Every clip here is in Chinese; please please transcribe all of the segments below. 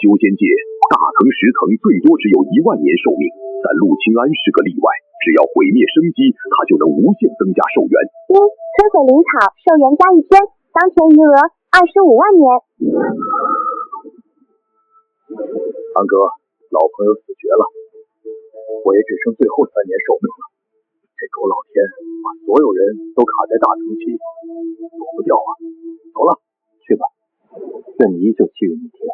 修仙界大藤10层最多只有1万年寿命，但陆清安是个例外，只要毁灭生机，他就能无限增加寿元。摧毁灵草，寿元加1天，当前余额25万年。安哥，老朋友死绝了，我也只剩最后3年寿命了。这狗老天把所有人都卡在大成期，躲不掉啊！走了，去吧，愿你依旧气运逆天。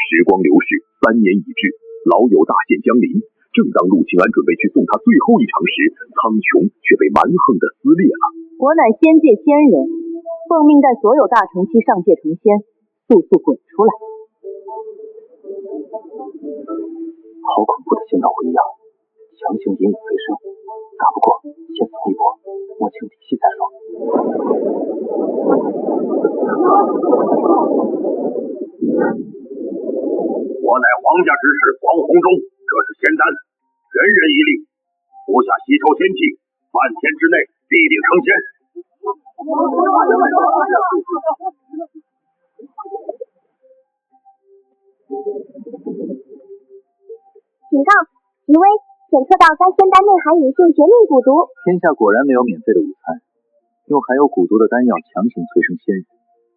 时光流逝，3年已至，老友大限将临。正当陆清安准备去送他最后一程时，苍穹却被蛮横的撕裂了。我乃仙界仙人，奉命带所有大成期上界成仙，速速滚出来！好恐怖的仙道回忆啊！强行引以飞升，打不过先怂一波，摸清底细再说。我乃皇家执事黄宏中，这是仙丹，人人一粒，服下吸收仙气，半天之内必定成仙。警告，极危！检测到该仙丹内含隐性绝命蛊毒。天下果然没有免费的午餐，用含有蛊毒的丹药强行催生仙人，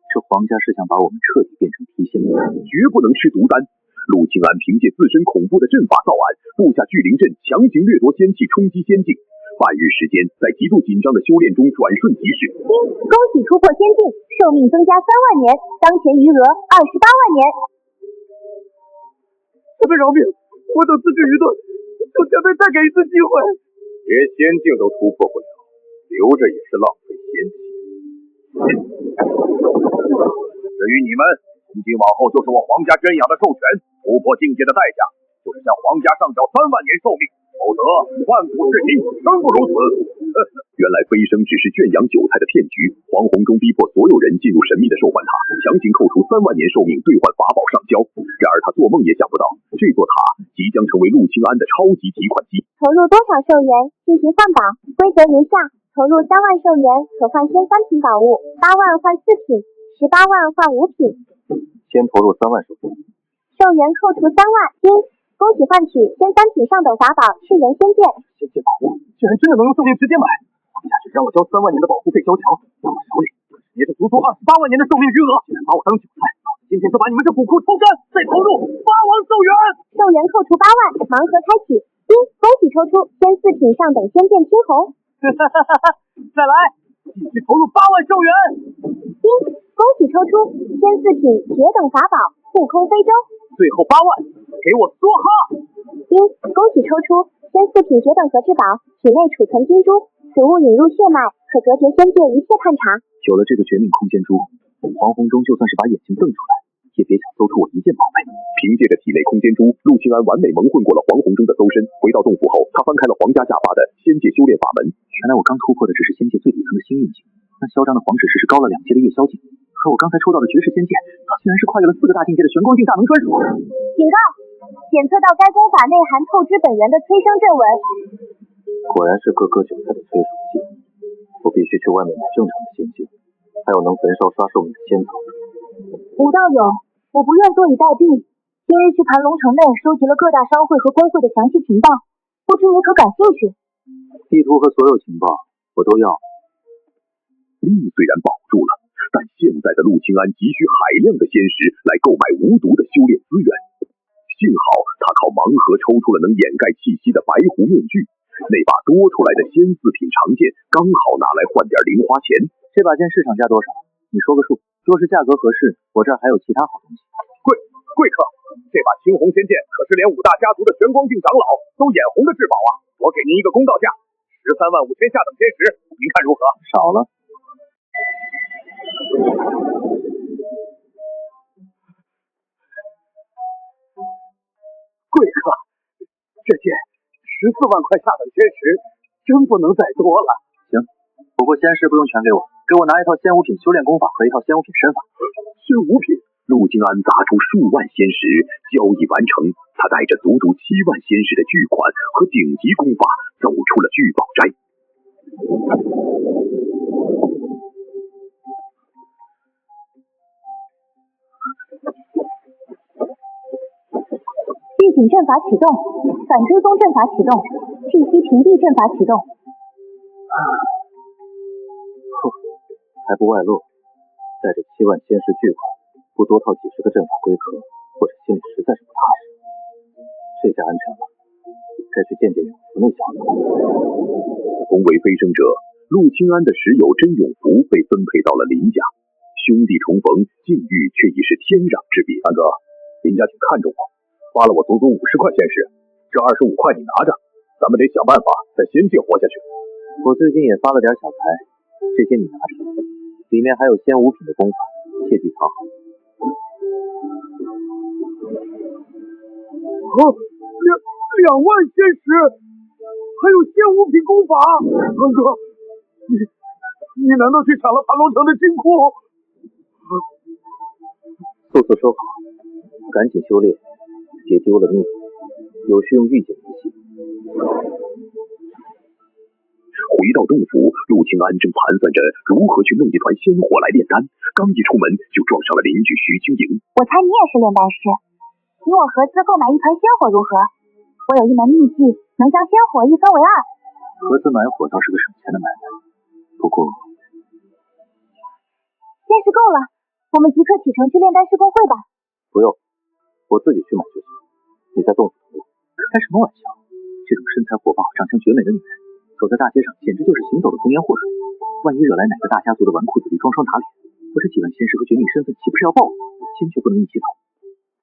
这皇家是想把我们彻底变成提线木偶，绝不能吃毒丹。陆清安凭借自身恐怖的阵法造案，布下聚灵阵，强行掠夺仙气，冲击仙境。半日时间，在极度紧张的修炼中转瞬即逝。恭喜突破仙境，寿命增加3万年，当前余额28万年。前辈饶命，我等自知愚钝，求前辈再给一次机会。连仙境都突破不了，留着也是浪费仙气。至于你们，从今往后就是我皇家真养的授权，突破境界的代价就是向皇家上缴3万年寿命，否则万古至今，生不如死。原来飞升只是圈养韭菜的骗局，黄宏中逼迫所有人进入神秘的兽幻塔，强行扣除3万年寿命兑换法宝上交。然而他做梦也想不到，这座塔即将成为陆清安的超级提款机。投入多少寿元进行换宝？规则如下：投入3万寿元可换先3品宝物，8万换4品，18万换5品。先投入3万寿元，寿元扣除3万，恭喜换取先3品上等法宝赤炎仙剑。仙剑宝物居然真的能用寿命直接买，皇家只让我交3万年的保护费交强，让我手里捏着足足28万年的寿命余额，竟然把我当韭菜，今天就把你们这古库抽干，再投入8万寿元。寿元扣除8万，盲盒开启。恭喜抽出先4品上等仙剑青红。再来，继续投入8万寿元。恭喜抽出先4品绝等法宝护空非洲。最后8万，给我梭哈！恭喜抽出先4品绝等和质宝，体内储存金珠，此物引入血脉，可隔绝仙界一切探查。有了这个绝命空间珠，黄宏中就算是把眼睛瞪出来，也别想搜出我一件宝贝。凭借着体内空间珠，陆清安完美蒙混过了黄宏中的搜身。回到洞府后，他翻开了皇家下发的仙界修炼法门。原来我刚突破的只是仙界最底层的星运境，那嚣张的黄指示是高了2阶的月宵境，而我刚才抽到的绝世仙剑，竟然是跨越了4个大境界的玄光境大能专属。警告！检测到该功法内含透支本源的催生阵纹。果然是各个韭菜的催熟剂，我必须去外面买正常的仙境，还有能焚烧刷寿命的仙草。武道友，我不愿坐以待毙。今日去盘龙城内收集了各大商会和工会的详细情报，不知你可感兴趣？地图和所有情报我都要。命虽然保住了，但现在的陆清安急需海量的仙石来购买无毒的修炼资源。幸好他靠盲盒抽出了能掩盖气息的白狐面具，那把多出来的仙4品长剑刚好拿来换点零花钱。这把剑市场价多少？你说个数。若是价格合适，我这儿还有其他好东西。贵客，这把青红仙剑可是连5大家族的玄光境长老都眼红的至宝啊！我给您一个公道价，13万5千下等仙石，您看如何？少了。贵客，这件14万块下等仙石真不能再多了。行，不过仙石不用全给我，给我拿一套仙5品修炼功法和一套仙5品身法。仙5品，陆清安砸出数万仙石，交易完成，他带着足足7万仙石的巨款和顶级功法走出了聚宝斋。警阵法启动，反追踪阵法启动，气息屏蔽阵法启动。还不外露，带着7万仙石巨款，不多套几十个阵法龟壳，或者心里实在是不踏实。这下安全了，该去见见永福那小子。同为飞升者，陆清安的室友甄永福被分配到了林家，兄弟重逢，境遇却已是天壤之别。三哥，林家挺看重我，花了我足足50块仙石，这25块你拿着，咱们得想办法在仙界活下去。我最近也发了点小财，这些你拿着，里面还有仙5品的功法，切记藏好。2万仙石，还有仙5品功法。三哥，你难道去抢了盘龙城的金库？速速收好，赶紧修炼，别丢了命。有事用玉简联系。回到洞府，陆清安正盘算着如何去弄一团仙火来炼丹，刚一出门就撞上了邻居徐清莹。我猜你也是炼丹师，你我合资购买一团仙火如何？我有一门秘技，能将仙火一分为2。合资买火倒是个省钱的买卖，不过仙石够了，我们即刻启程去炼丹师公会吧。不用，我自己去买就行。你在洞府等我。开什么玩笑？这种身材火爆、长相绝美的女人，走在大街上简直就是行走的红颜祸水。万一惹来哪个大家族的纨绔子弟装装打脸，我这几万仙石和绝密身份岂不是要报复？坚决不能一起走。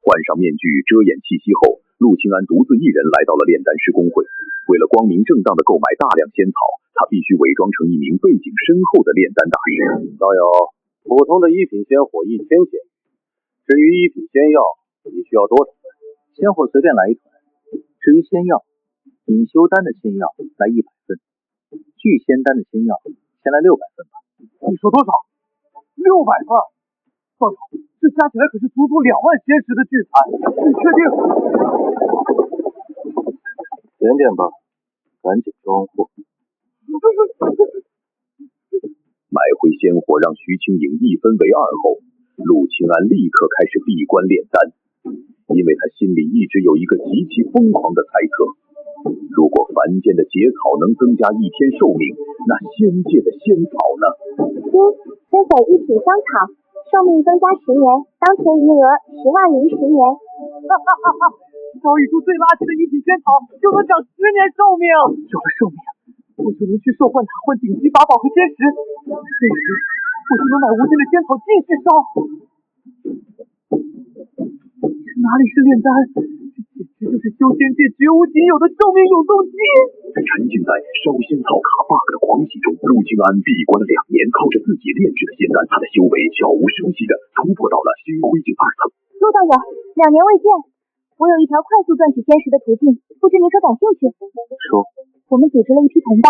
换上面具遮掩气息后，陆清安独自一人来到了炼丹师公会。为了光明正当的购买大量仙草，他必须伪装成一名背景深厚的炼丹大师。老友，普通的1品仙火1000仙，至于1品仙药，你需要多少份？仙火随便来一团，至于仙药，隐修丹的仙药来100份，聚仙丹的仙药先来600份吧。你说多少？600份？老友，这加起来可是足足2万仙石的巨财，你确定？点点吧，赶紧装货。买回仙火让徐清莹一分为2后，陆清安立刻开始闭关炼丹，因为他心里一直有一个极其疯狂的猜测：如果凡间的结草能增加1天寿命，那仙界的仙草呢？金水1品香草，寿命增加10年，当前余额10万零10年。找一株最垃圾的1品仙草，就能长10年寿命。有了寿命，我就能去兽幻塔换顶级法宝和仙石，这时我就能买无尽的仙草继续烧。这哪里是炼丹，这简直就是修仙界绝无仅有的寿命永动机。沉浸在烧仙草卡 bug 的狂喜中，陆清安闭关了2年，靠着自己炼制的仙丹，他的修为悄无声息地突破到了星辉境2层。陆道友，2年未见，我有一条快速赚取仙石的途径，不知你可感兴趣？说，我们组织了一批同伴，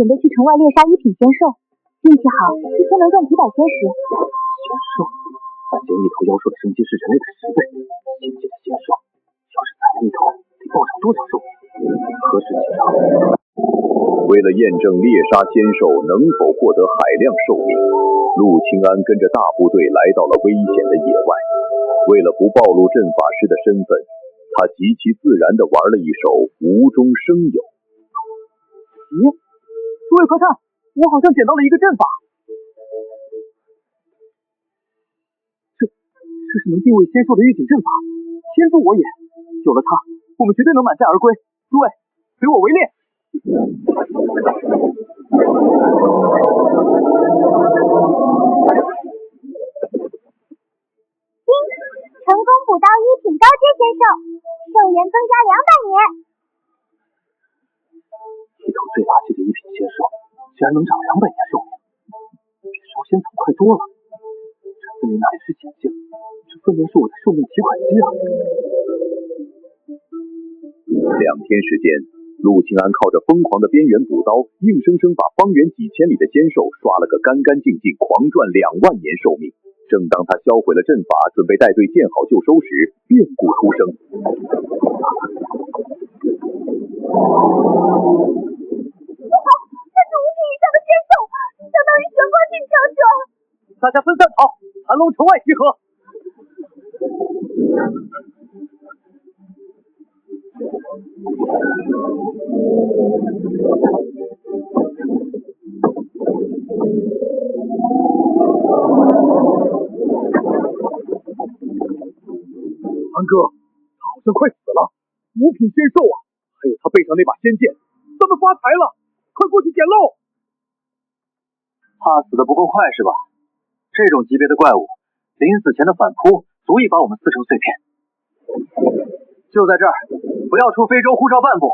准备去城外猎杀1品仙兽，运气好，一天能赚几百仙石。仙兽，凡间一头妖兽的生机是人类的10倍，仙界的仙兽，要是宰了一头，得报上多少寿命？何时起程？为了验证猎杀仙兽能否获得海量寿命，陆清安跟着大部队来到了危险的野外。为了不暴露阵法师的身份，他极其自然地玩了一手无中生有。咦，诸位快看，我好像捡到了一个阵法。这是能定位仙兽的预警阵法，天助我也！有了它，我们绝对能满载而归。诸位，随我围猎。成功捕到1品高阶仙兽，寿元增加200年。一头最垃圾的1品仙兽，居然能长200年寿命，比烧仙草快多了。这森林哪里是险境，这分明是我的寿命提款机啊！2天时间，陆清安靠着疯狂的边缘补刀，硬生生把方圆几千里的仙兽刷了个干干净净，狂赚2万年寿命。正当他销毁了阵法，准备带队见好就收时，变故出生。这是5品以上的仙兽，相当于玄光境强者。大家分散逃，盘龙城外集合。安哥，他好像快死了，五品仙兽啊！还有他背上那把仙剑，咱们发财了！快过去捡漏！怕死的不够快是吧？这种级别的怪物，临死前的反扑足以把我们撕成碎片。就在这儿，不要出非洲护照半步，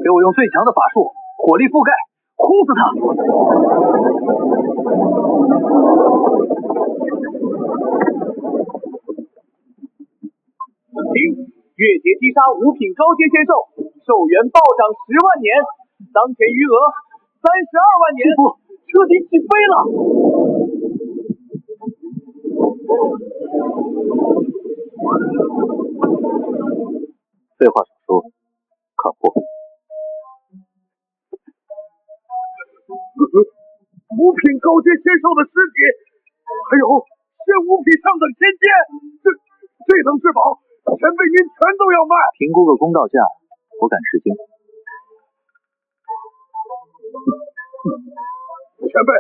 给我用最强的法术，火力覆盖，轰死他！越劫击杀五品高阶仙兽，寿元暴涨10万年，当前余额32万年，彻底起飞了！废话少说，看货！五品高阶仙兽的尸体，还有现五品上等仙剑，这等至宝，前辈您全都要卖！评估个公道价，我赶时间。前辈，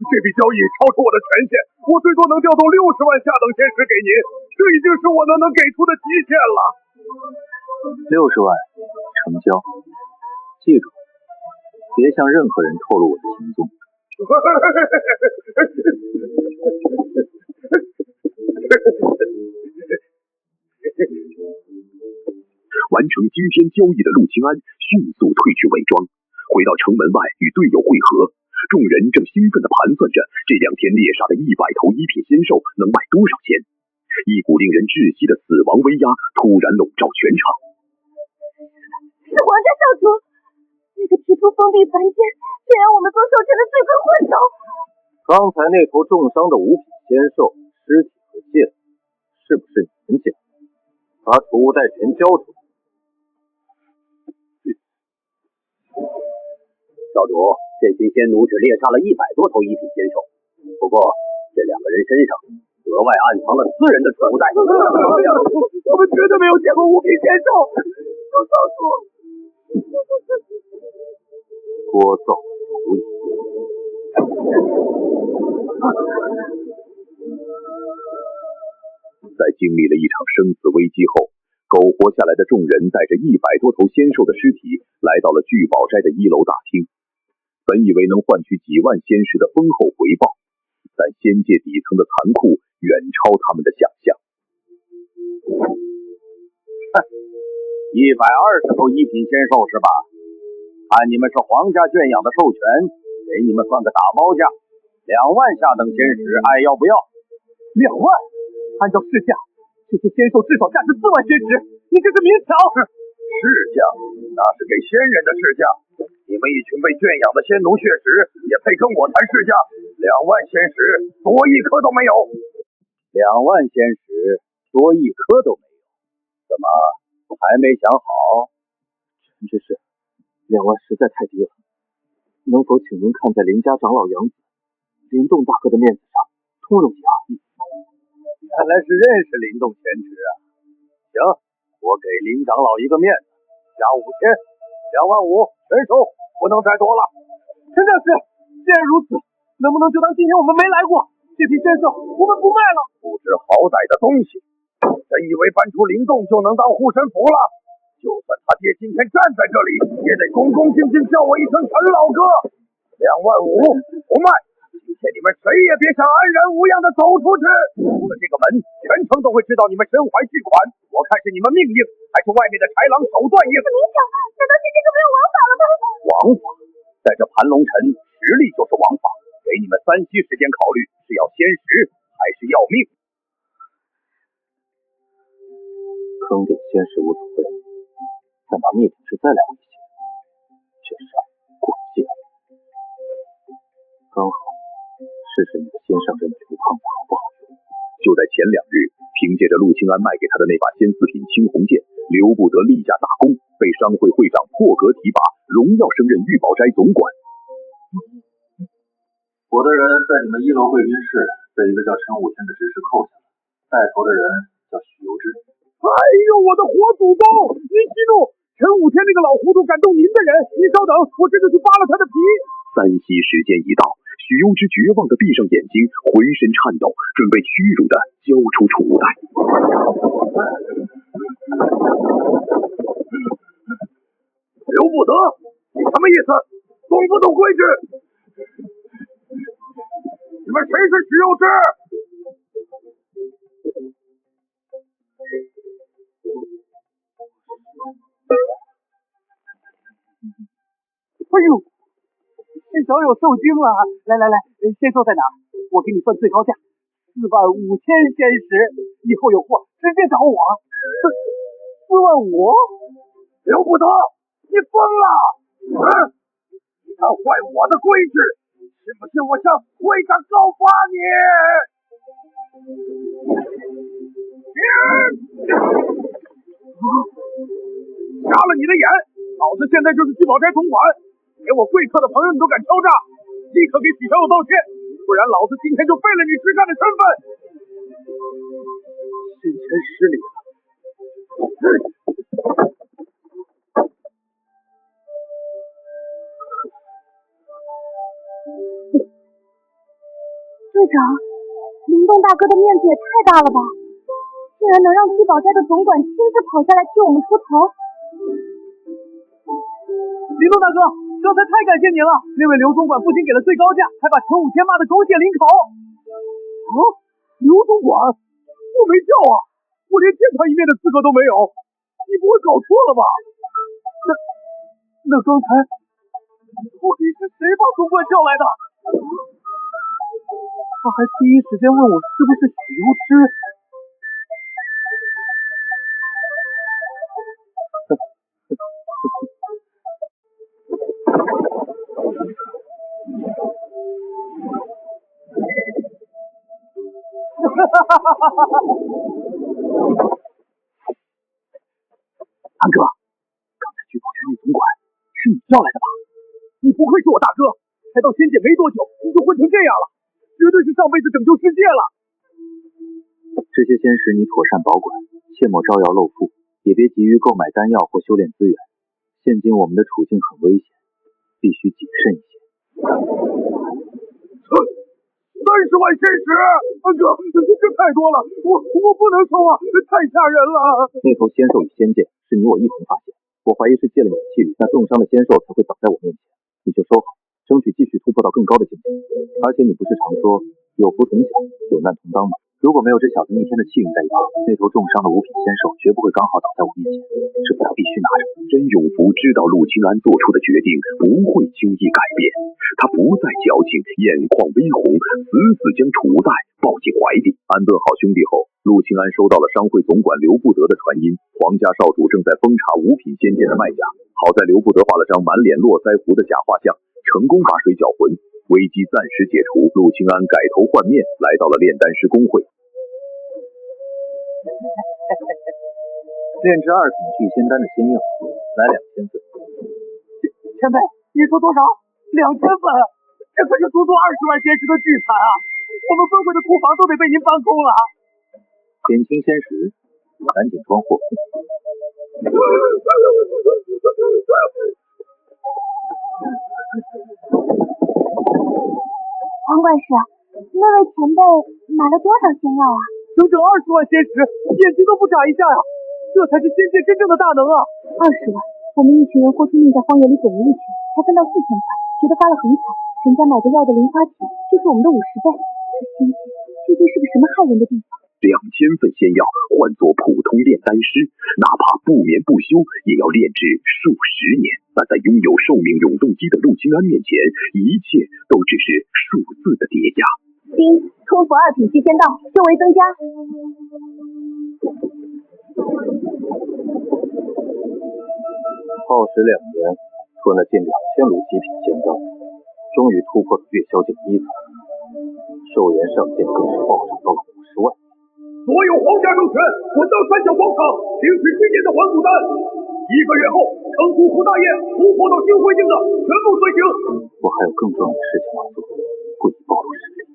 这笔交易超出我的权限，我最多能调动60万下等仙石给您，这已经是我能给出的极限了。60万成交，记住，别向任何人透露我的行踪。完成今天交易的陆清安迅速褪去伪装，回到城门外与队友会合。众人正兴奋地盘算着这2天猎杀的100头一品仙兽能卖多少钱。一股令人窒息的死亡威压突然笼罩全场。是皇家少主，那个企图封闭凡间，却让我们做兽城的罪魁祸首。刚才那头重伤的五品仙兽尸体和剑，是不是你们捡？把储物袋全交出来。少主，这群仙奴只猎杀了100多头一品仙兽，不过这2个人身上额外暗藏了私人的储物袋。我们绝对没有见过五品仙兽，少主。聒噪无益。在经历了一场生死危机后，苟活下来的众人带着100多头仙兽的尸体来到了聚宝斋的1楼大厅。本以为能换取几万仙石的丰厚回报，但仙界底层的残酷远超他们的想象。120头一品仙兽是吧？看你们是皇家圈养的兽权，给你们算个打包价，2万下等仙石，爱要不要？2万？按照市价，这些仙兽至少价值4万仙石，你这是明抢！市价那是给仙人的市价，你们一群被圈养的仙奴血石也配跟我谈市价？2万仙石多一颗都没有！2万仙石多一颗都没有，怎么还没想好？真是2万实在太低了，能否请您看在林家长老养子林动大哥的面子上，通融一二？原来是认识林动前池啊！行，我给林长老一个面子，加5000，2万5全收，不能再多了。陈大师，既然如此，能不能就当今天我们没来过？这批仙兽我们不卖了。不知好歹的东西，真以为搬出林动就能当护身符了？就算他爹今天站在这里，也得恭恭敬敬叫我一声陈老哥。2万5不卖，今天你们谁也别想安然无恙的走出去。出了这个门，全城都会知道你们身怀巨款。我看是你们命硬，还是外面的豺狼手段硬？明长，难道现在就没有王法了吗？王法，在这盘龙城，实力就是王法。给你们3息时间考虑，是要仙石还是要命？坑点仙石无所谓，但拿灭顶之灾来威胁，这事过界了。刚好试试你的仙上刃的刘胖子好不好用。就在前2日，凭借着陆清安卖给他的那把仙4品青红剑，刘不得立下大功，被商会会长破格提拔，荣耀升任玉宝斋总管。我的人在你们1楼贵宾室被一个叫陈武天的执事扣下了，带头的人叫许由之。哎呦，我的活祖宗！您息怒，陈武天那个老糊涂敢动您的人，您稍等，我这就去扒了他的皮。3息时间一到，许攸之绝望地闭上眼睛，浑身颤抖，准备屈辱地交出储物袋。刘不得，你什么意思？懂不懂规矩？你们谁是许攸之？哎呦，这小友受惊了！来，先说在哪儿？我给你算最高价，45000仙石。以后有货直接找我。45000？刘不得，你疯了！你敢坏我的规矩，信不信我向会长告发你？瞎了你的眼！老子现在就是聚宝斋总管，连我贵客的朋友你都敢敲诈，立刻给许小友道歉，不然老子今天就废了你执干的身份。先前失礼了。队长，林动大哥的面子也太大了吧，竟然能让聚宝斋的总管亲自跑下来替我们出头。林动大哥，刚才太感谢您了，那位刘总管不仅给了最高价，还把陈武天骂得狗血淋头。刘总管，我没叫啊，我连见他一面的资格都没有，你不会搞错了吧？那刚才到底是谁把总管叫来的？他还第一时间问我是不是许攸之。安哥，刚才聚宝斋那总管是你叫来的吧？你不愧是我大哥，才到仙界没多久，你就混成这样了，绝对是上辈子拯救世界了。这些仙石你妥善保管，切莫招摇露富，也别急于购买丹药或修炼资源。现今我们的处境很危险，必须谨慎一些。30万仙石，安哥，这太多了，我不能收啊，太吓人了。那头仙兽与仙剑是你我一同发现，我怀疑是借了你的气运，那重伤的仙兽才会倒在我面前。你就收好，争取继续突破到更高的境界。而且你不是常说有福同享，有难同当吗？如果没有这小子逆天的气运在一旁，那头重伤的五品仙兽绝不会刚好倒在我面前。这把必须拿着。甄永福知道陆清安做出的决定不会轻易改变，他不再矫情，眼眶微红，死将楚代抱进怀里。安顿好兄弟后，陆清安收到了商会总管刘不得的传音，皇家少主正在封查五品仙剑的卖家。好在刘不得画了张满脸络腮胡的假画像，成功把水搅浑，危机暂时解除。陆清安改头换面来到了炼丹师公会。炼制2品聚仙丹的仙药，来2000份。前辈，你说多少？2000份？这可是足足20万仙石的巨产啊！我们分会的库房都得被您搬空了。点清仙石，赶紧装货。黄管事，那位前辈买了多少仙药啊？整整20万仙石，眼睛都不眨一下呀！这才是仙界真正的大能啊！20万，我们一群人豁出命在荒野里滚了一圈，才分到4000块，觉得发了横财。人家买个药的零花钱就是我们的50倍，这仙界究竟是个什么害人的地方？2000份仙药换作普通炼丹师，哪怕不眠不休，也要炼制数十年。但在拥有寿命永动机的陆清安面前，一切都只是数字的叠加。丁，托付2品聚仙道，修为增加。耗时2年，吞了近2000炉极品仙丹，终于突破了月销境1层，寿元上限更是暴涨到了50万。所有皇家政权滚到三角广场，领取今年的还古丹。1个月后，成都府大宴突破到新会境的全部随行。我还有更重要的事情要做，不宜暴露实力。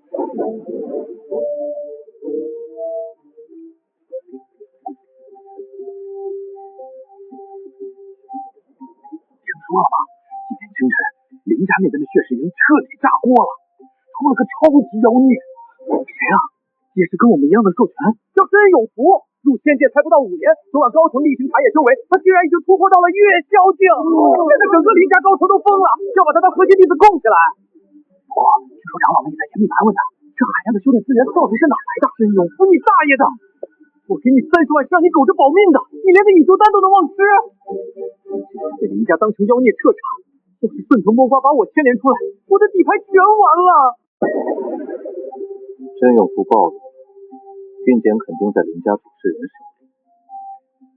说了吗？今天清晨，林家那边的血石营彻底炸锅了，出了个超级妖孽。谁啊？也是跟我们一样的授权，叫申永福。入仙界才不到5年，昨晚高层例行查验修为，他竟然已经突破到了月宵境。现在整个林家高层都疯了，要把他当核心弟子供起来。听说长老们也在严密盘问他，这海量的修炼资源到底是哪来的？申永福，你大爷的！我给你30万是让你苟着保命的，你连个隐修丹都能忘吃？被林家当成妖孽彻查，要是顺藤摸瓜把我牵连出来，我的底牌全完了。申永福暴露，军检肯定在林家主事人手里，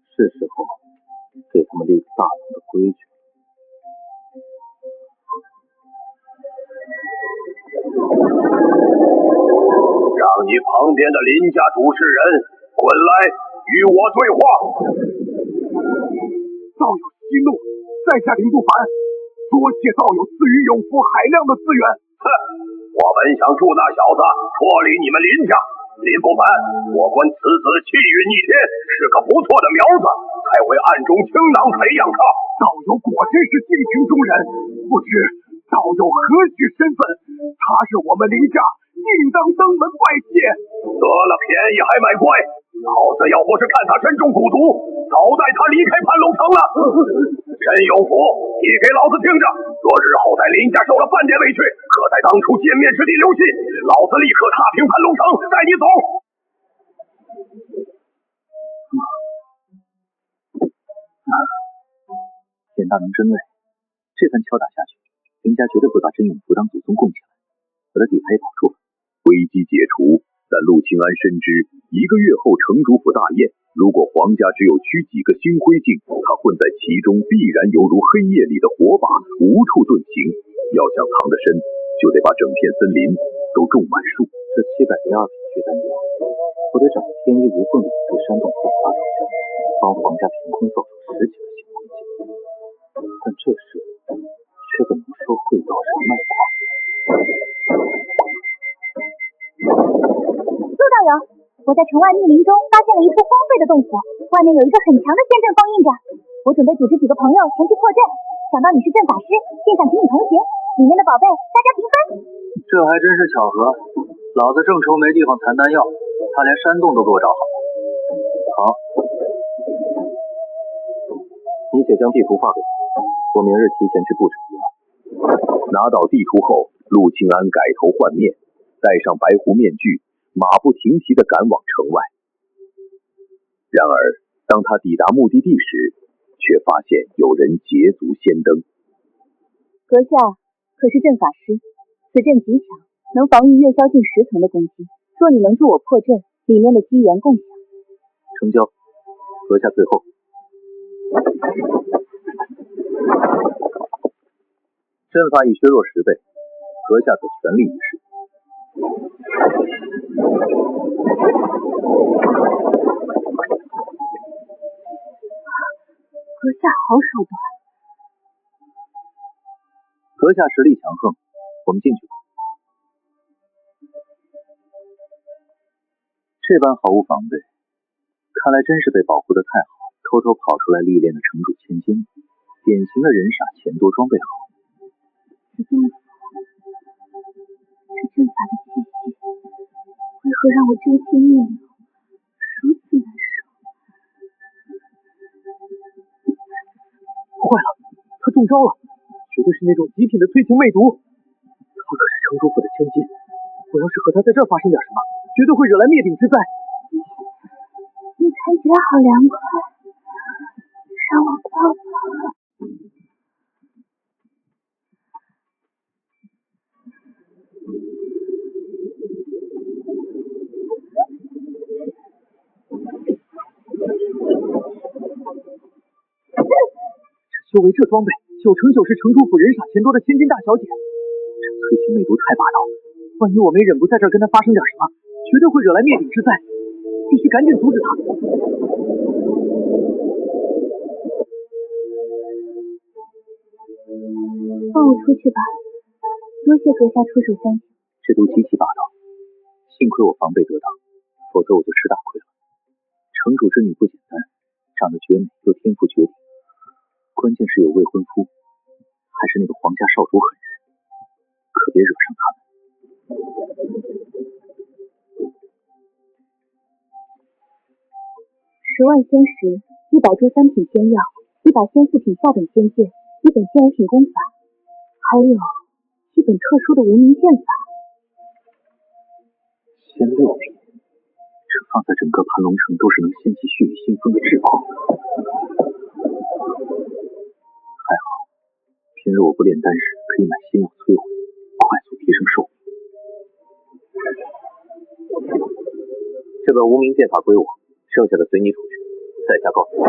是时候给他们立个大唐的规矩。让你旁边的林家主事人滚来与我对话。道友息怒，在下林不凡，多谢道友赐予永福海量的资源。哼，我本想助那小子脱离你们林家，林不凡，我观此子气运逆天，是个不错的苗子，才会暗中倾囊培养他。道友果真是性情中人，不知道友何许身份？他是我们林家，应当登门拜谢。得了便宜还卖乖，老子要不是看他身中蛊毒，早带他离开盘龙城了。申永福，你给老子听着，若日后在林家受了半点委屈，可在当初见面时地留信，老子立刻踏平盘龙城，带你走。简大能真累，这番敲打下去，林家绝对会把申永福当祖宗供起来，我的底牌也保住了。危机解除，但陆清安深知1个月后城主府大宴，如果皇家只有取几个星辉镜，他混在其中必然犹如黑夜里的火把，无处遁形。要想藏得深，就得把整片森林都种满树。这702品血丹药，我得找个天衣无缝的隐蔽山洞散发出去，帮皇家凭空造出10几个星辉镜。但这事却不能说会到人脉广。陆道友，我在城外密林中发现了一处荒废的洞府，外面有一个很强的仙阵封印着。我准备组织几个朋友前去破阵，想到你是阵法师，便想请你同行。里面的宝贝大家平分。这还真是巧合，老子正愁没地方藏丹药，他连山洞都给我找好了。好，你且将地图画给我，我明日提前去布置一二。拿到地图后，陆清安改头换面，戴上白狐面具，马不停蹄地赶往城外。然而当他抵达目的地时，却发现有人捷足先登。阁下可是阵法师，此阵极强，能防御月宵境10层的攻击。若你能助我破阵，里面的机缘共享。成交，阁下最后。阵法已削弱10倍，阁下可全力一试。阁下好手段。阁下实力强横，我们进去吧。这般毫无防备，看来真是被保护得太好，偷偷跑出来历练的城主千金，典型的人傻钱多装备好。此洞府是阵法的气息，为何让我真心逆流，如此难受？坏了，他中招了，绝对是那种极品的催情魅毒。他可是城主府的千金，我要是和他在这儿发生点什么，绝对会惹来灭顶之灾。你看起来好凉快，让我抱抱。修为这装备，9成9是城主府人傻钱多的千金大小姐。这催情魅毒太霸道，万一我没忍不在这儿跟他发生点什么，绝对会惹来灭顶之灾，必须赶紧阻止他。放我出去吧，多谢阁下出手相救。这毒极其霸道，幸亏我防备得当，否则我就吃大亏了。城主之女不简单，长得绝美又天赋绝顶，关键是有未婚夫，还是那个皇家少主狠人，可别惹上他们。10万仙石，100株3品仙药，100仙4品下等仙剑，1本仙5品功法，还有一本特殊的无名剑法。仙6品，这放在整个盘龙城都是能掀起血雨腥风的至宝。还好，平日我不炼丹时可以买仙药摧毁，快速提升寿命。这本无名剑法归我，剩下的随你处置。在下告辞。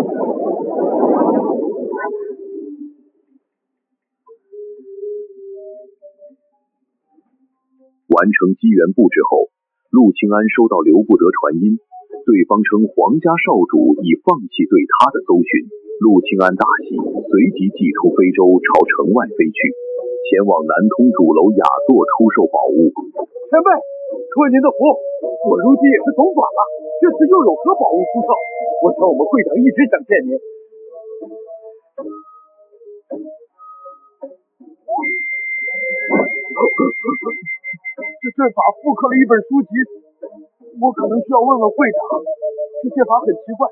完成机缘布置后，陆清安收到刘不得传音，对方称皇家少主已放弃对他的搜寻。陆清安大喜，随即祭出飞舟朝城外飞去，前往南通主楼雅座出售宝物。前辈，托您的福，我如今也是总管了，这次又有何宝物出售？我想我们会长一直想见您。这阵法复刻了一本书籍，我可能需要问问会长。这剑法很奇怪，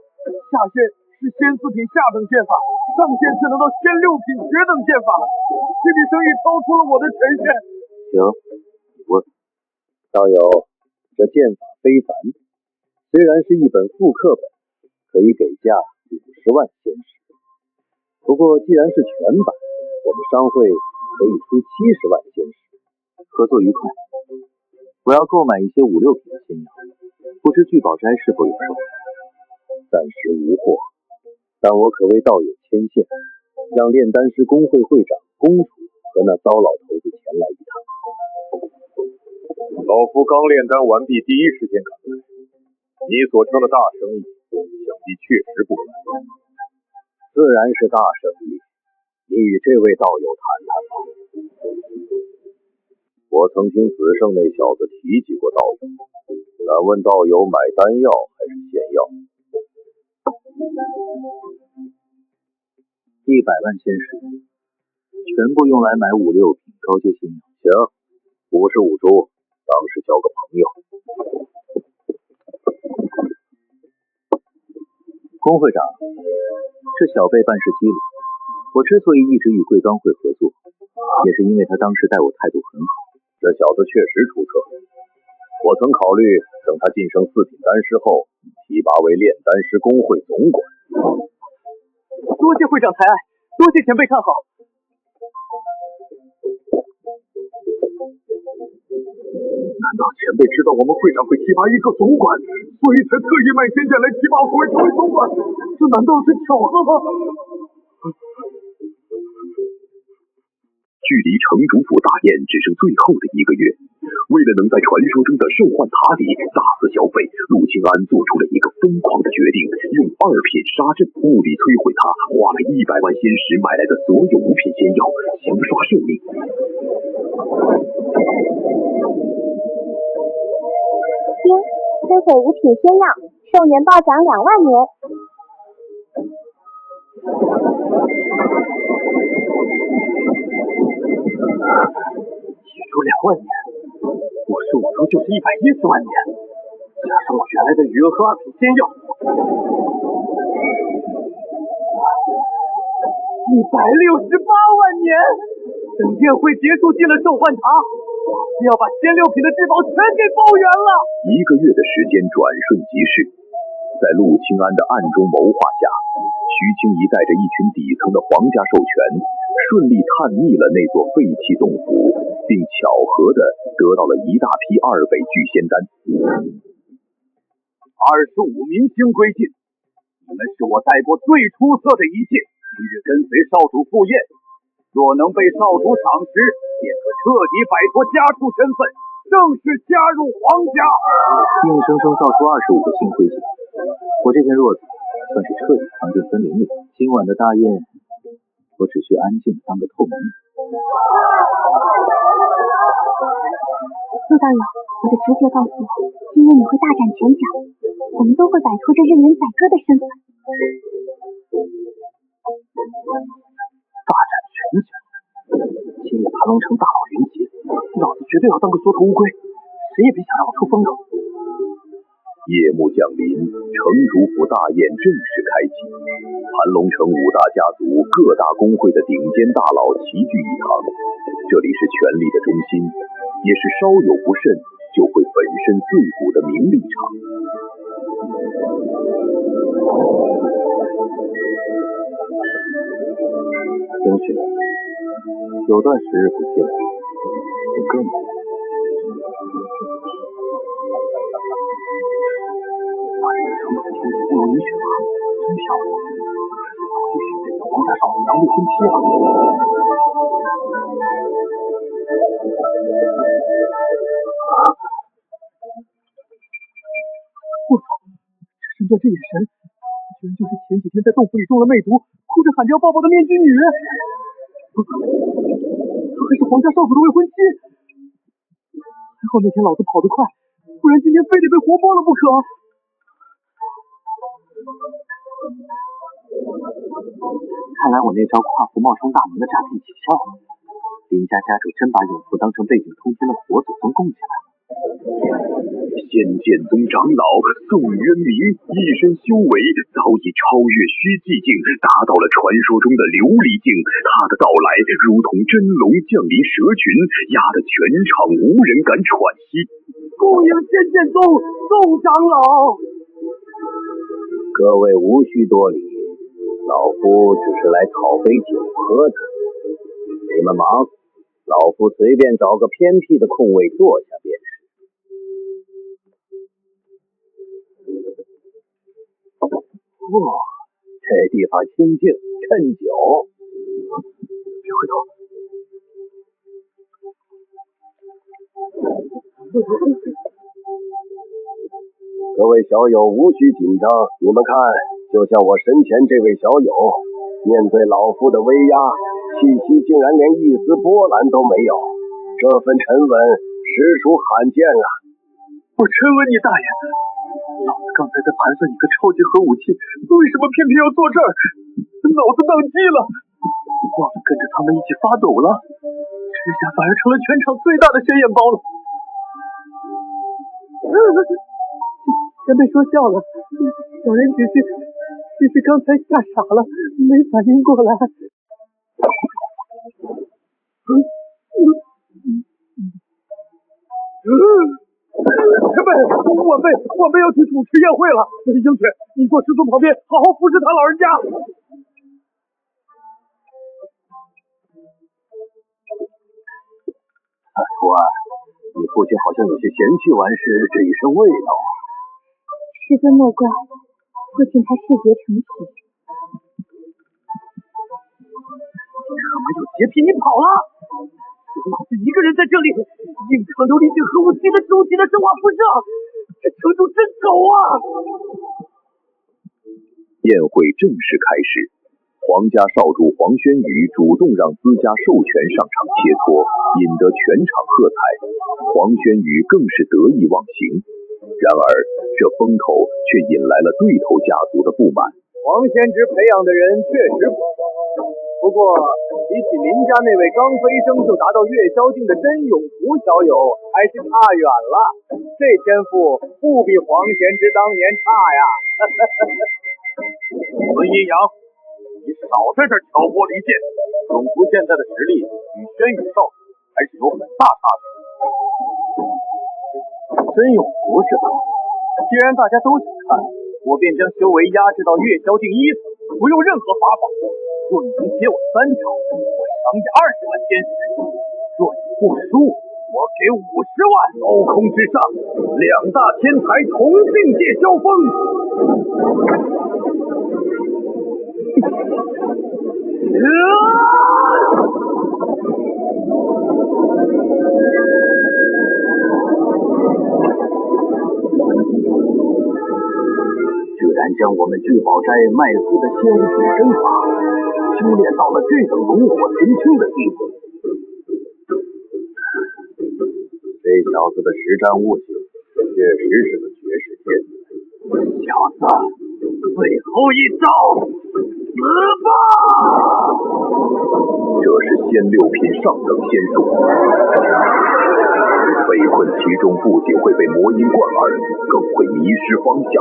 下限是仙4品下等剑法，上限却能到仙6品绝等剑法，这笔生意超出了我的权限。行，你问。道友，这剑法非凡，虽然是一本复刻本，可以给价50万仙石。不过既然是全版，我们商会可以出70万仙石，合作愉快。我要购买一些5、6品的仙药，不知聚宝斋是否有售？暂时无货，但我可为道友牵线，让炼丹师工会会长公主和那糟老头子前来一趟。老夫刚炼丹完毕，第一时间赶来。你所称的大生意，想必确实不凡。自然是大生意，你与这位道友谈谈吧。我曾听子胜那小子提及过道友，敢问道友买丹药还是仙药？100万仙石，全部用来买5、6品高阶仙药。行，55株，当是交个朋友。龚会长，这小辈办事机灵，我之所以一直与贵钢会合作，也是因为他当时待我态度很好。这小子确实出色，我曾考虑等他晋升4品丹师后，提拔为炼丹师工会总管。多谢会长抬爱，多谢前辈看好。难道前辈知道我们会长会提拔一个总管，所以才特意卖仙剑来提拔我成为总管？这难道是巧合吗？距离城主府大宴只剩最后的1个月，为了能在传说中的兽幻塔里大肆消费，陆清安做出了一个疯狂的决定，用2品杀阵物理摧毁它，花了100万仙石买来的所有5品仙药，强刷寿命。摧毁5品仙药，寿元暴涨2万年。1株2万年，55株就是110万年，加上我原来的余额和2品仙药，168万年。等宴会结束进了兽幻塔，要把仙6品的至宝全给包圆了。1个月的时间转瞬即逝，在陆清安的暗中谋划下，徐清怡带着一群底层的皇家授权，顺利探秘了那座废弃洞府，并巧合地得到了一大批2尾聚仙丹。25名星归晋，你们是我带过最出色的一届，今日跟随少主赴宴，若能被少主赏识，便可彻底摆脱家畜身份，正式加入皇家。硬生生造出25个星辉剑，我这片弱子算是彻底藏进森林里。今晚的大宴，我只需安静当个透明人。陆道友，我的直觉告诉我，今夜你会大展拳脚，我们都会摆脱这任人宰割的身份。大展拳脚？盘龙城大佬云集，老子绝对要当个缩头乌龟，谁也别想让我出风头。夜幕降临，城主府大宴正式开启。盘龙城5大家族、各大公会的顶尖大佬齐聚一堂，这里是权力的中心，也是稍有不慎就会粉身碎骨的名利场。星雪，有段时日不见，你更美。城主的亲戚不如你选吗？真漂亮，早就许配给皇家少女当未婚妻了。我操！这身段，这眼神，她居然就是前几天在洞府里中了魅毒，哭着喊着要抱抱的面具女。她还是皇家少主的未婚妻。还好那天老子跑得快，不然今天非得被活剥了不可。看来我那招跨服冒充大门的诈骗起效了，林家家主真把永福当成背景通天的活祖宗供起来了。仙剑宗长老宋渊明一身修为早已超越虚寂境，达到了传说中的琉璃境。他的到来如同真龙降临蛇群，压得全场无人敢喘息。恭迎仙剑宗宋长老！各位无需多礼，老夫只是来讨杯酒喝的。你们忙，老夫随便找个偏僻的空位坐下便是。这地方清静，趁酒。别回头！各位小友无需紧张，你们看，就像我身前这位小友，面对老夫的威压，气息竟然连一丝波澜都没有，这份沉稳实属罕见啊！我真问你大爷，老子刚才在盘算你个超级核武器，为什么偏偏要坐这儿？脑子宕机了，忘了跟着他们一起发抖了，这下反而成了全场最大的显眼包了。前辈说笑了，小人只是刚才吓傻了，没反应过来。前辈，晚辈要去主持宴会了。英雪，你坐师尊旁边，好好服侍他老人家。徒儿，你父亲好像有些嫌弃完事这一身味道。师尊莫怪，父亲他视觉成体。他妈有洁癖，你跑了！有老子一个人在这里，硬扛琉璃镜核武器的终极的生化辐射，这城主真狗啊！宴会正式开始，皇家少主黄轩宇主动让自家授权上场切磋，引得全场喝彩。黄轩宇更是得意忘形。然而，这风头却引来了对头家族的不满。黄先知培养的人确实不错，不过比起林家那位刚飞升就达到月宵境的真永福小友，还是差远了。这天赋不比黄贤之当年差呀！文阴阳，你少在这挑拨离间。永福现在的实力与轩宇少主还是有很大差距的。真永福是吧？既然大家都想看，我便将修为压制到月宵境1层，不用任何法宝。若你能接我3招，我赏你20万天石；若你不输，我给50万。高空之上，2大天才同境界交锋。居然将我们聚宝斋卖出的仙体身法修炼到了这等炉火纯青的地步，这小子的实战悟性确实是个绝世天才。小子，最后一招，死吧！这是仙仙6品上等仙术。被困其中，不仅会被魔音贯耳，更会迷失方向。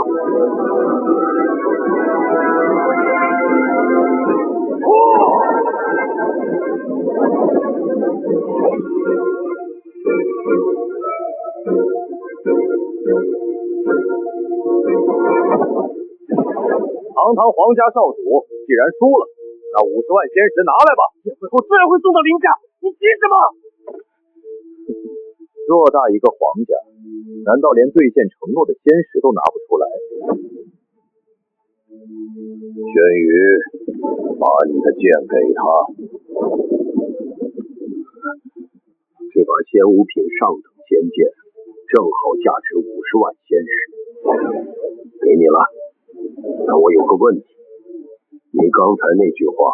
堂堂皇家少主，既然输了，那50万仙石拿来吧。宴会后自然会送到林家，你急什么？偌大一个皇家，难道连兑现承诺的仙石都拿不出来？轩宇，把你的剑给他。这把仙5品上等仙剑，正好价值50万仙石，给你了。但我有个问题，你刚才那句话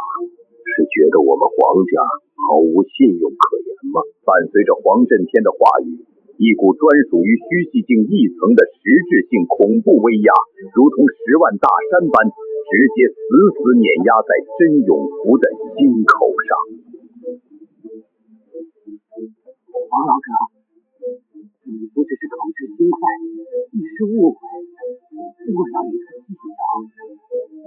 是觉得我们皇家毫无信用可言吗？伴随着黄震天的话语，一股专属于虚系境一层的实质性恐怖威压，如同10万大山般，直接死死碾压在甄永福的心口上。王老哥，你不只是口是心快，你是误会，我要与他计较。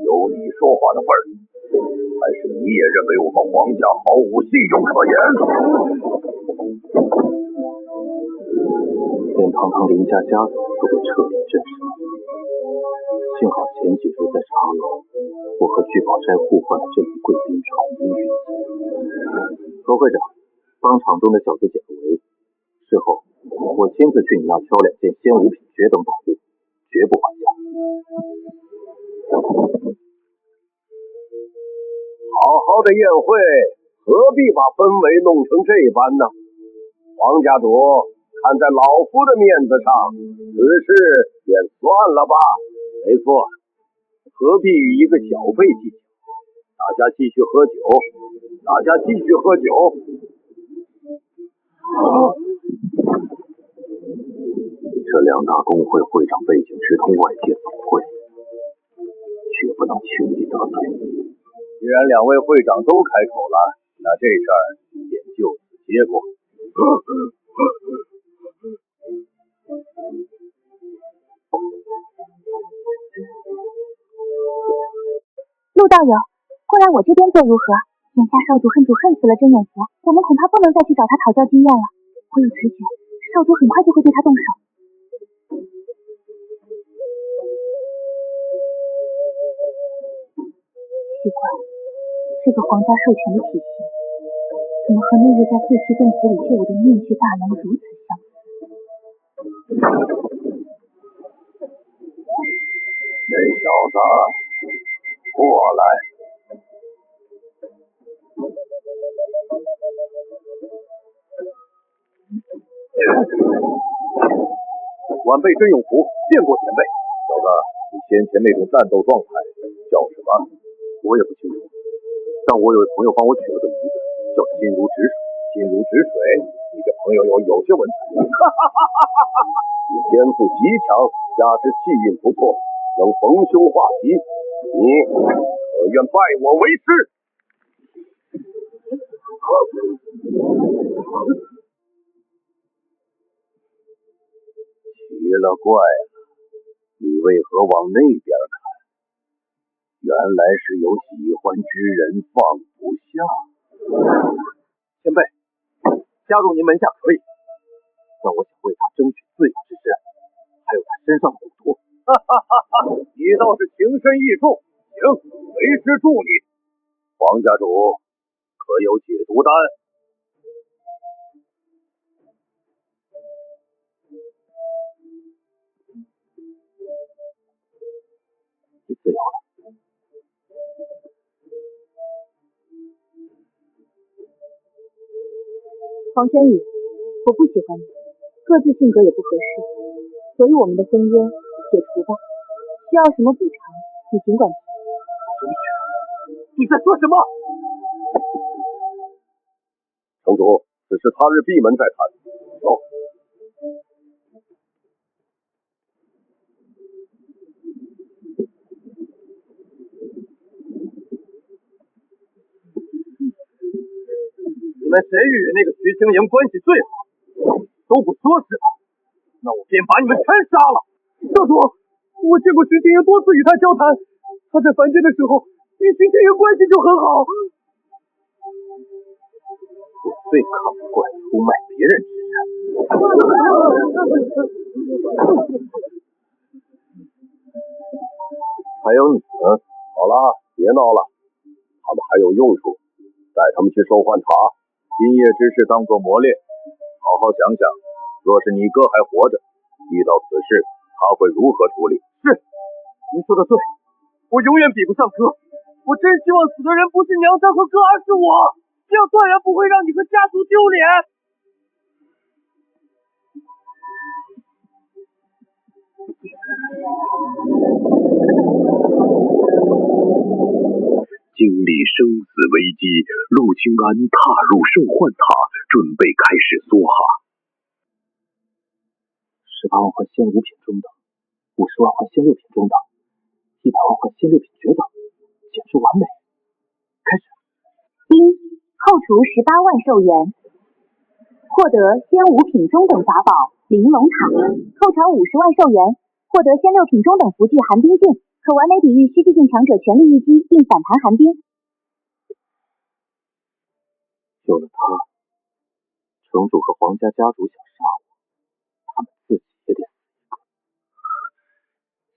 有你说话的份儿，还是你也认为我们皇家毫无信用可言？连堂堂林家家族都被彻底震慑。幸好前几日在茶楼，我和聚宝斋互换了这批贵宾传音玉器。何会长，帮场中的小子解个围。事后，我亲自去你那挑2件仙5品绝等宝物，绝不还价。好好的宴会，何必把氛围弄成这般呢？黄家主，看在老夫的面子上，此事也算了吧。没错，何必与一个小辈计较？大家继续喝酒，大家继续喝酒。这2大公会会长背景直通外界总会，绝不能轻易得罪。既然2位会长都开口了，那这事儿便就此结果。陆道友，过来我这边坐如何？眼下少主恨主恨死了甄永福，我们恐怕不能再去找他讨教经验了。我有直觉，少主很快就会对他动手。奇怪，这个皇家授权的体系，怎么和那日在废弃洞府里救我的面具大能如此相似？那小子，过来。晚辈甄永福见过前辈。小子，你先前那种战斗状态叫什么？我也不清楚，但我有朋友帮我取了个名字，叫心如止水。心如止水，你这朋友有些文采。你天赋极强，加之气运不错，能逢凶化吉，你可愿拜我为师？奇了怪了，你为何往那边看？原来是有喜欢之人放不下。前辈，加入您门下可以，但我想为他争取自由之身，还有他身上的蛊毒。你倒是情深意重，行，为师助你。黄家主，可有解毒丹？你自由了。黄轩宇，我不喜欢你，各自性格也不合适，所以我们的婚约解除吧。需要什么补偿，你尽管提。你在说什么？城主，此事他日闭门再谈。走。们谁与那个徐青莹关系最好？都不说是吧？那我便把你们全杀了。少主，我见过徐青莹多次与他交谈，他在凡间的时候与徐青莹关系就很好。我最看不惯出卖别人之人。还有你们，好了，别闹了，他们还有用处，带他们去受幻塔。今夜之事当作磨练，好好想想，若是你哥还活着，遇到此事他会如何处理？是，您说的对，我永远比不上哥。我真希望死的人不是娘三和哥，而是我，这样断然不会让你和家族丢脸。经历生死危机，陆清安踏入兽幻塔，准备开始梭哈。18万换仙5品中等，50万换仙6品中等，100万换仙6品绝等，简直完美。开始。丁，扣除18万寿元，获得仙5品中等法宝玲珑塔，扣偿50万寿元，获得仙6品中等符具寒冰镜，可完美抵御虚寂境强者全力一击并反弹寒冰。有了他，城主和皇家家族想杀我，他们自己也得死一个。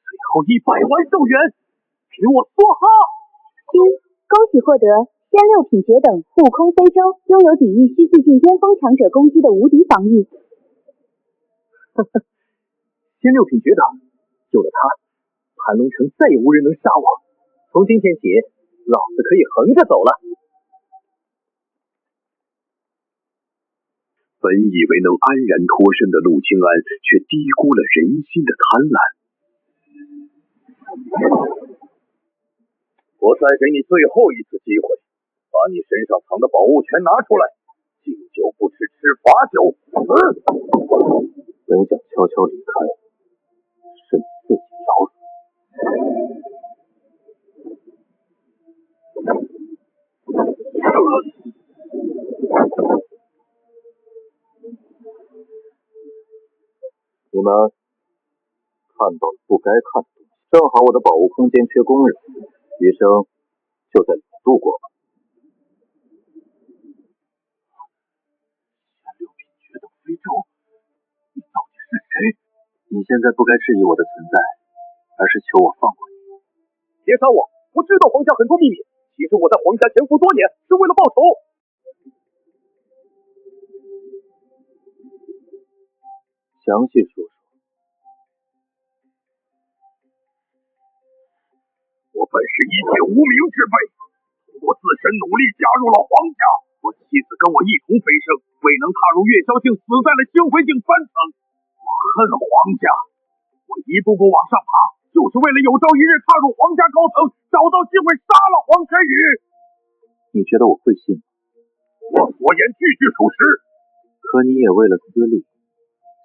最后100万寿元，给我梭哈！丁，恭喜获得仙6品绝等护空飞舟，拥有抵御虚寂境巅峰强者攻击的无敌防御。仙6品绝等，有了他，盘龙城再也无人能杀我。从今天起，老子可以横着走了。本以为能安然脱身的陆清安，却低估了人心的贪婪。我再给你最后一次机会，把你身上藏的宝物全拿出来。敬酒不吃吃罚酒。本想悄悄离开，是你自己找死。你们看到了不该看的东西，正好我的宝物空间缺工人，余生就在里面度过吧。仙6品绝等飞舟，你到底是谁？你现在不该质疑我的存在，而是求我放过你。别杀我！我知道皇家很多秘密，其实我在皇家潜伏多年，是为了报仇。详细说说。我本是一介无名之辈，通过自身努力加入了皇家。我妻子跟我一同飞升，未能踏入月霄境，死在了星辉境3层。我恨皇家，我一步步往上爬，就是为了有朝一日踏入皇家高层，找到机会杀了黄晨宇。你觉得我会信吗？我所言句句属实。可你也为了私利，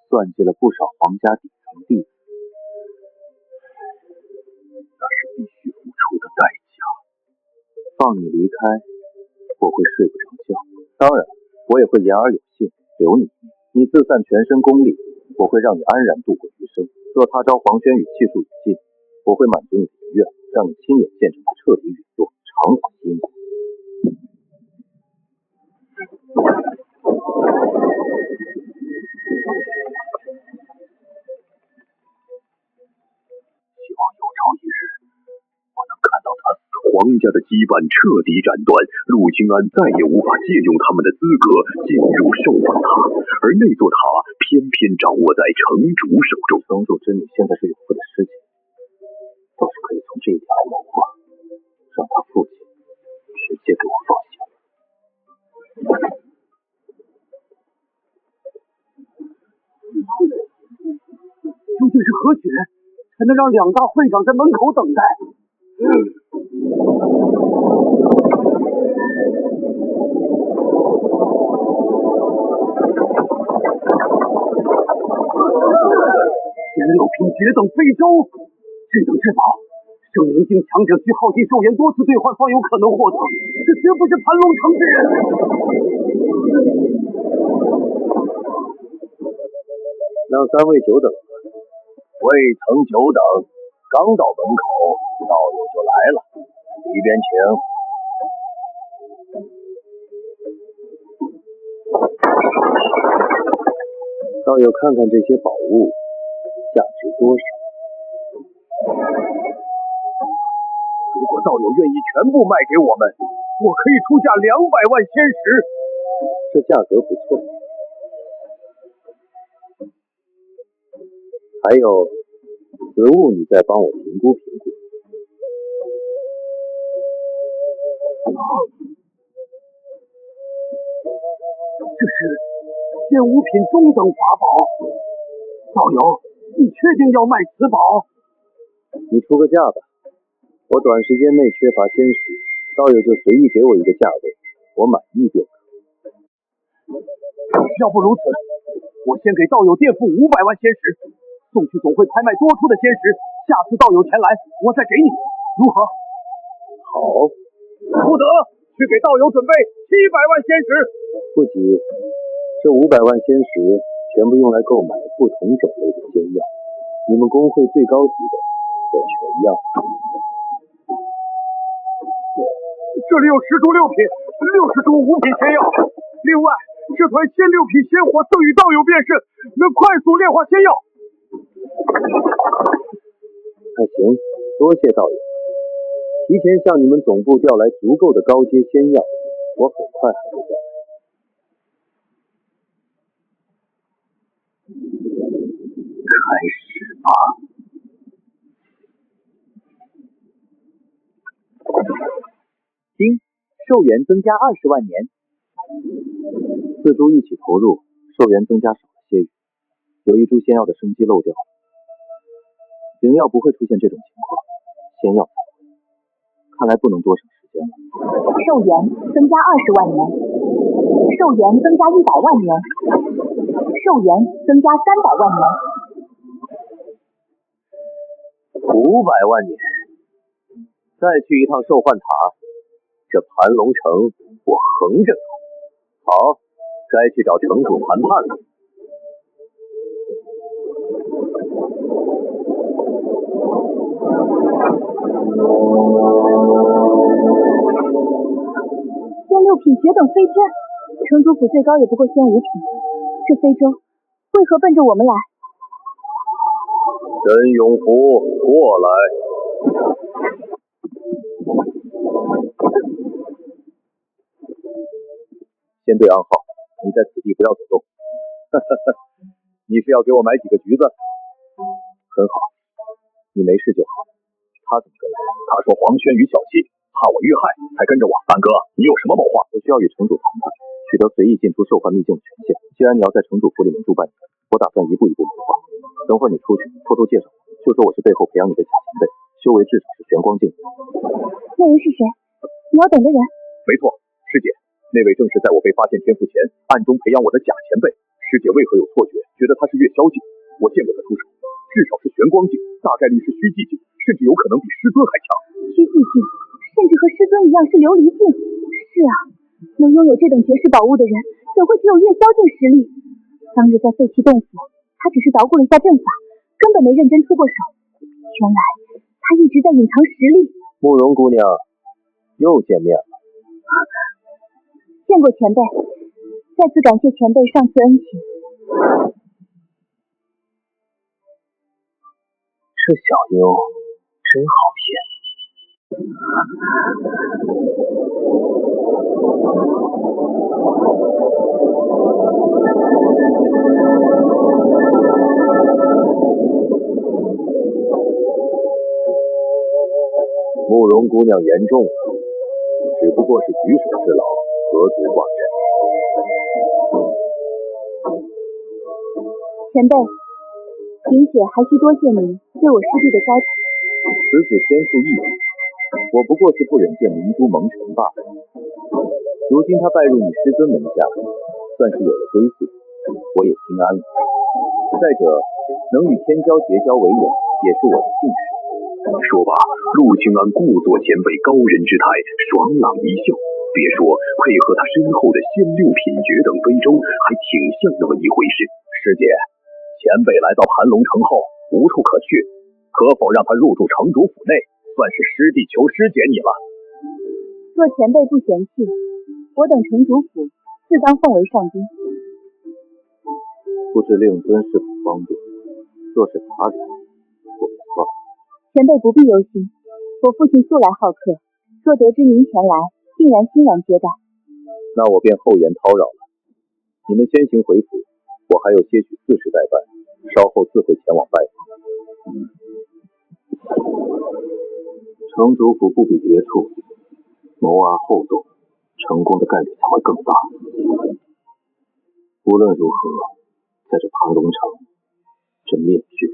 算计了不少皇家底层弟子，那是必须付出的代价。放你离开，我会睡不着觉。当然，我也会言而有信，留你。你自散全身功力，我会让你安然度过余生。若他朝黄轩宇气数已尽，我会满足你的遗愿，让你亲眼见证他彻底陨落，偿还因果。希望有朝一日，我能看到他死。皇家的羁绊彻底斩断，陆清安再也无法借用他们的资格进入兽幻塔，而那座塔偏偏掌握在城主手中。城主之女现在是永父的师姐，倒是可以从这一点来谋划，让他父亲直接给我放行。究竟是何许人，才能让2大会长在门口等待？仙6品绝等飞舟，这等至宝，身证明境强者需耗尽寿元多次兑换方有可能获得，这绝不是盘龙城之人。让三位久等了。未曾久等，刚到门口，道友就来了，里边请。道友看看这些宝物，价值多少？如果道友愿意全部卖给我们，我可以出价200万仙石。这价格不错。还有，此物你再帮我评估评估。这是仙五品中等法宝，道友，你确定要卖此宝？你出个价吧，我短时间内缺乏仙石，道友就随意给我一个价位，我满意便可。要不如此，我先给道友垫付500万仙石，送去总会拍卖多出的仙石，下次道友前来，我再给你，如何？好。不得，去给道友准备700万仙石。不急，这500万仙石全部用来购买不同种类的仙药，你们公会最高级的我全要。这里有10株6品、60株5品仙药，另外这团仙6品仙火赠与道友便是，能快速炼化仙药。那行，多谢道友。提前向你们总部调来足够的高阶仙药，我很快还会再来。开始吧。丁，寿元增加20万年。4株一起投入，寿元增加少了些许，有一株仙药的生机漏掉了。灵药不会出现这种情况，仙药才会。看来不能多省时间了。寿元增加20万年，寿元增加100万年，寿元增加300万年，500万年。再去一趟兽幻塔，这盘龙城我横着走。好，该去找城主谈判了。仙6品绝等飞针，城主府最高也不过仙5品，这非洲为何奔着我们来？甄永福，过来。先对暗号，你在此地不要走动。你是要给我买几个橘子？很好，你没事就好。他怎么跟来？他说黄轩与小七怕我遇害，才跟着我。安哥，你有什么谋划？我需要与城主谈判，取得随意进出兽幻秘境的权限。既然你要在城主府里面住半年，我打算一步一步谋划。等会儿你出去，偷偷介绍我，就说我是背后培养你的假前辈，修为至少是玄光境。那人是谁？你要等的人？没错，师姐，那位正是在我被发现天赋前暗中培养我的假前辈。师姐为何有错觉，觉得他是月宵境？我见过他出手，至少是玄光境，大概率是虚寂境，甚至有可能比师尊还强。虚寂境，甚至和师尊一样是琉璃境。是啊，能拥有这等绝世宝物的人，怎会只有月宵境实力？当日在废弃洞府，他只是捣鼓了一下阵法，根本没认真出过手。原来他一直在隐藏实力。慕容姑娘，又见面了。见过前辈，再次感谢前辈上次恩情。这小妞真好骗。慕容姑娘言重了，只不过是举手之劳，何足挂齿。前辈，贫血还需多谢您对我师弟的栽培。此子天赋异禀，我不过是不忍见明珠蒙尘罢了。如今他拜入你师尊门下，算是有了归宿，我也心安了。再者，能与天骄结交为友，也是我的幸事。说罢，陆清安故作前辈高人之态，爽朗一笑。别说配合他身后的仙六品诀等非洲，还挺像那么一回事。师姐，前辈来到盘龙城后无处可去，可否让他入住城主府内，算是师弟求师姐你了。若前辈不嫌弃，我等城主府自当奉为上宾。不知令尊是否方便？若是他人，我便算了。前辈不必忧心，我父亲素来好客，若得知您前来，定然欣然接待。那我便厚颜叨扰了。你们先行回府，我还有些许私事待办，稍后自会前往拜访。城主府不比别处，谋而后动，成功的概率才会更大。无论如何，在这盘龙城，这面具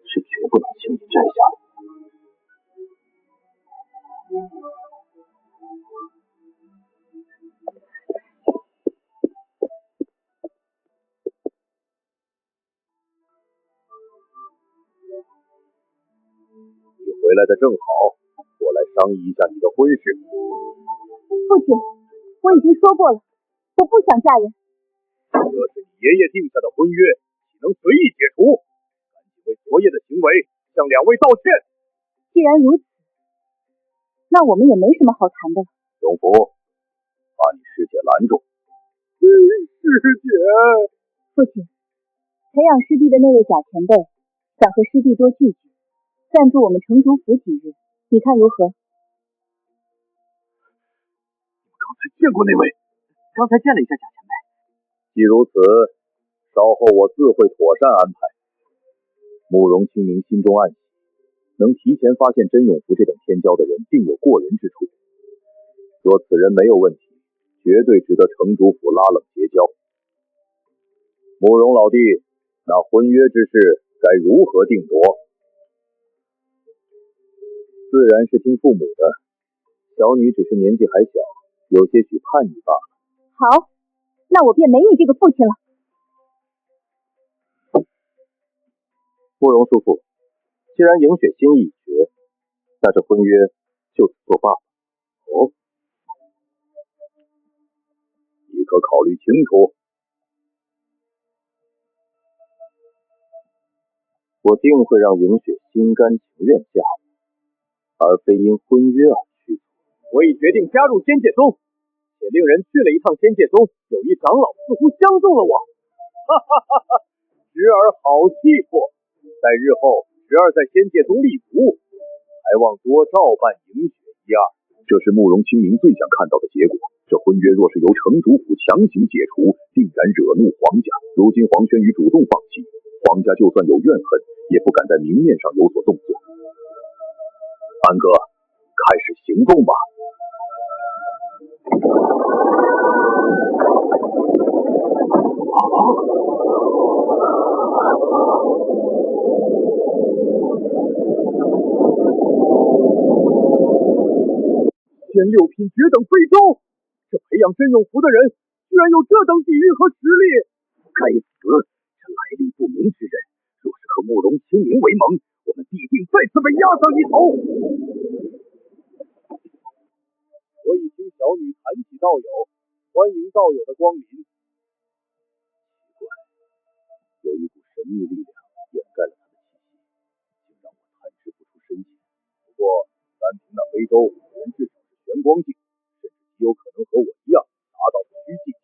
是绝不能轻易摘下的。你回来的正好，我来商议一下你的婚事。父亲，我已经说过了，我不想嫁人。这是你爷爷定下的婚约，岂能随意解除？赶紧为昨夜的行为向两位道歉。既然如此，那我们也没什么好谈的了。永福，把你师姐拦住。师姐，父亲，培养师弟的那位假前辈，想和师弟多聚聚，暂住我们城主府几日，你看如何？刚才见过那位，刚才见了一下假前辈。既如此，稍后我自会妥善安排。慕容清明心中暗喜，能提前发现甄永福这等天骄的人，定有过人之处。若此人没有问题，绝对值得城主府拉拢结交。慕容老弟，那婚约之事该如何定夺？自然是听父母的，小女只是年纪还小，有些许叛逆罢了。好，那我便没你这个父亲了。慕容叔父，既然赢雪心意已决，那这婚约就此作罢了。哦，你可考虑清楚。我定会让赢雪心甘情愿嫁我，而非因婚约而屈从。我已决定加入仙界宗，且令人去了一趟仙界宗，有一长老似乎相中了我。哈哈哈哈！侄儿好气魄，在日后侄儿在仙界宗立足，还望多照办赢雪一二。这是慕容清明最想看到的结果。这婚约若是由城主府强行解除，定然惹怒皇家。如今黄轩宇主动放弃，皇家就算有怨恨，也不敢在明面上有所动作。安哥，开始行动吧。仙六品绝等非洲，这培养甄永福的人，居然有这等底蕴和实力！该死，这来历不明之人，若是和慕容清明为盟，我们必定再次被压上一头。我已听小女谈起道友，欢迎道友的光临。奇怪，有一股神秘力量掩盖了他的气息，竟让我探知不出深浅。不过，单凭那非洲人至少是玄光境，甚至极有可能和我一样达到虚寂境。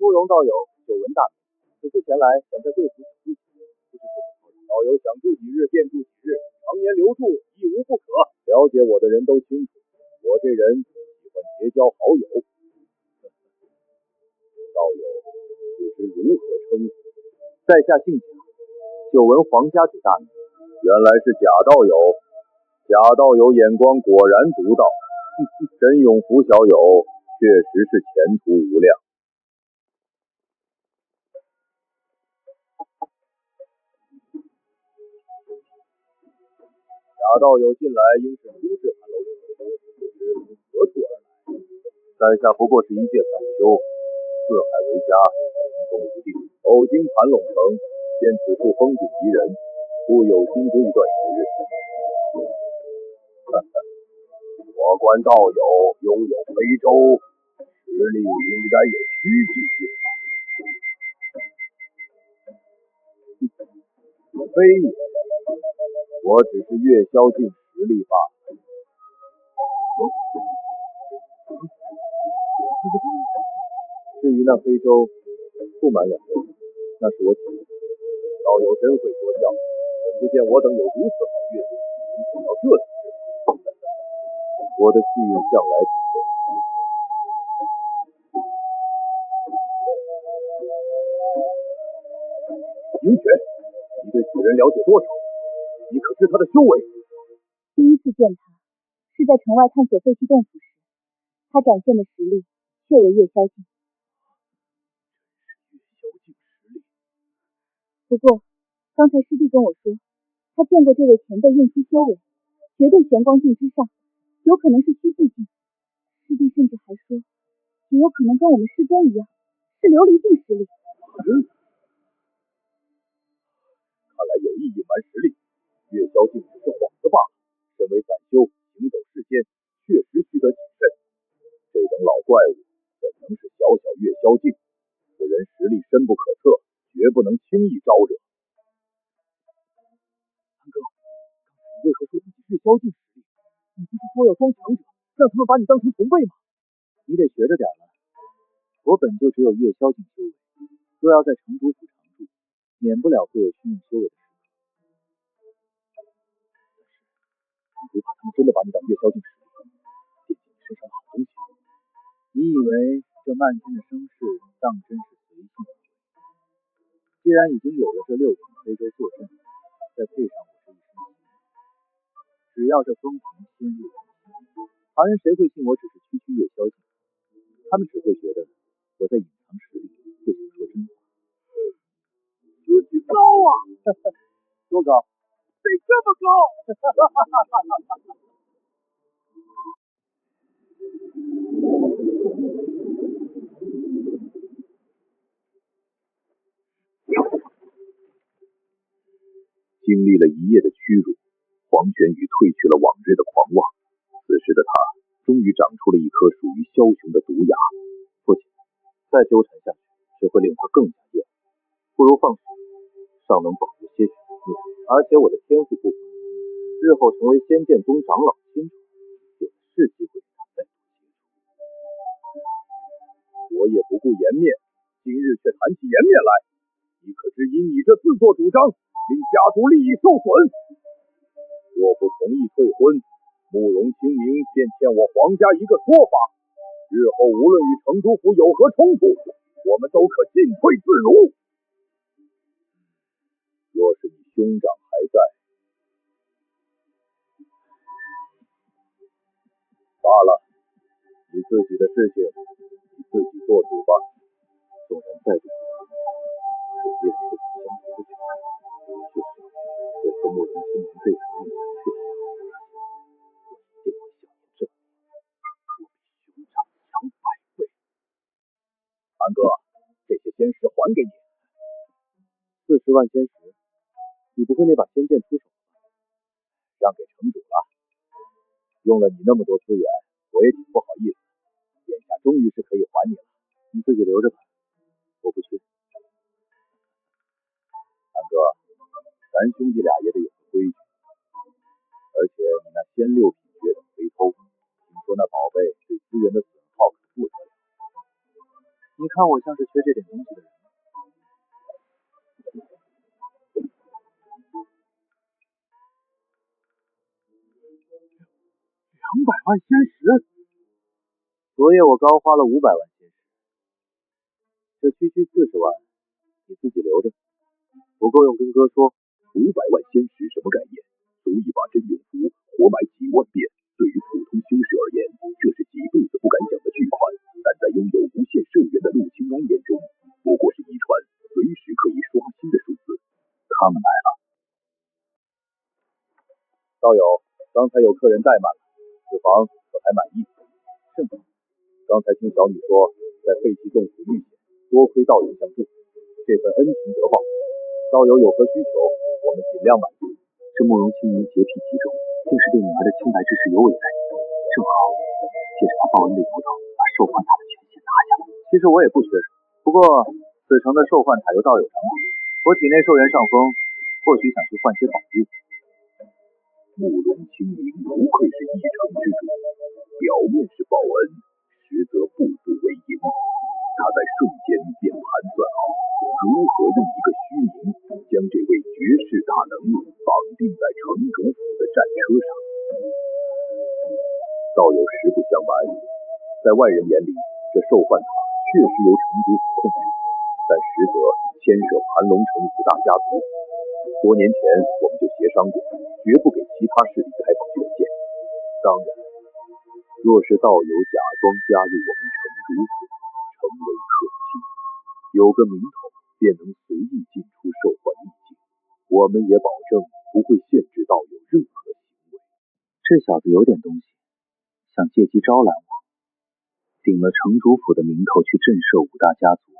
慕容道友久闻大名，此次前来想在贵府小住几日，不知可否？道友想住几日便住几日，常年留住亦无不可。了解我的人都清楚，我这人喜欢结交好友。道友不知如何称呼？在下姓贾，久闻皇家主大名。原来是贾道友，贾道友眼光果然独到。甄永福小友确实是前途无量。贾道友近来应是初至盘楼城，不知从何处而来。在下不过是一介散修，四海为家，行踪无定，偶经盘龙城，见此处风景宜人，故有心住一段时日。我观道友拥有非洲，实力应该有虚际性吧？非也，我只是月宵境实力罢了。至于那非洲，不瞒两位，那是我请的。道友真会说笑，怎不见我等有如此好运，能请到这里之来？我的气运向来不错。鹰犬，你对此人了解多少？你可知他的修为？第一次见他，是在城外探索废弃洞府时，他展现的实力确为月宵境。不过，刚才师弟跟我说，他见过这位前辈用心修为，绝对玄光境之上，有可能是虚寂境。师弟甚至还说，也有可能跟我们师尊一样，是琉璃境实力。看来有意隐瞒实力，月宵境只是幌子罢了。身为散修，行走世间，确实须得谨慎。这等老怪物怎能是小小月宵境？此人实力深不可测，绝不能轻易招惹。安哥，刚才你为何说自己月宵境实力？你不是说要装强者，让他们把你当成同辈吗？你得学着点了。我本就只有月宵境修为，若要在城主府常住，免不了会有虚应修为的时刻。但是，不怕他们真的把你当月宵境实力，惦记你身上的好东西。你以为这漫天的声势当真是随性而为？既然已经有了这6品非洲坐镇，再配上我这一身行，只要这风评先入人心，旁人谁会信我只是区区月宵境？他们只会觉得我在隐藏实力，不想说真话。自己高啊！多高？得这么高！经历了一夜的屈辱，黄玄宇褪去了往日的狂妄。此时的他终于长出了一颗属于枭雄的毒牙。父亲，再纠缠下去，只会令他更加厌恶。不如放手，尚能保留些许颜面。而且我的天赋不凡，日后成为仙剑宗长老亲传，有的是机会再度接触。我也不顾颜面，今日却谈起颜面来，你可知因你这自作主张，令家族利益受损？若不同意退婚，慕容清明便欠我黄家一个说法。日后无论与成都府有何冲突，我们都可进退自如。若是你兄长还在，罢了，你自己的事情你自己做主吧。纵然再度可依然不曾相处不久。确实，我和慕容清明对谈一下确实好，我一定会效念正念。我比兄长强100倍。安哥，这些仙石还给你。40万仙石，你不会那把仙剑出手吧？让给城主了。用了你那么多资源，我也挺不好意思。眼下终于是可以还你了，你自己留着吧，我不缺。安哥，咱兄弟俩也得有个规矩。而且你那仙6品血等飞偷，听说那宝贝对资源的损耗可不得了。你看我像是缺这点东西的人吗？200万仙石，昨夜我高花了500万仙石，这区区40万，你自己留着，不够用跟哥说。500万仙石什么概念？足以把真永福活埋几万遍。对于普通修士而言，这是几辈子不敢想的巨款，但在拥有无限寿元的陆清安眼中，不过是一串随时可以刷新的数字。他们来了。道友，刚才有客人怠慢了，此房可还满意？甚好。刚才听小女说，在废弃洞府遇险，多亏道友相助，这份恩情得报。道友有何需求，我们尽量满足。这慕容清明洁癖极重，定是对女儿的清白之事尤为在意，正好借着他报恩的由头，把受换塔的权限拿下来。其实我也不缺什么，不过此城的受换塔由道友掌管，我体内寿元上峰，或许想去换些宝物。慕容清明不愧是一城之主，表面是报恩，实则步步为营。他在瞬间便盘算好如何用一个虚名将这位绝世大能绑定在城主府的战车上。道友实不相瞒，在外人眼里，这受幻塔确实由城主府控制，但实则牵涉盘龙城5大家族。多年前我们就协商过，绝不给其他势力开放权限。当然，若是道友假装加入我们城主府，成为客卿，有个名头，便能随意进出受幻秘境，我们也保证不会限制道友任何行为。这小子有点东西，想借机招揽我，顶了城主府的名头去震慑5大家族。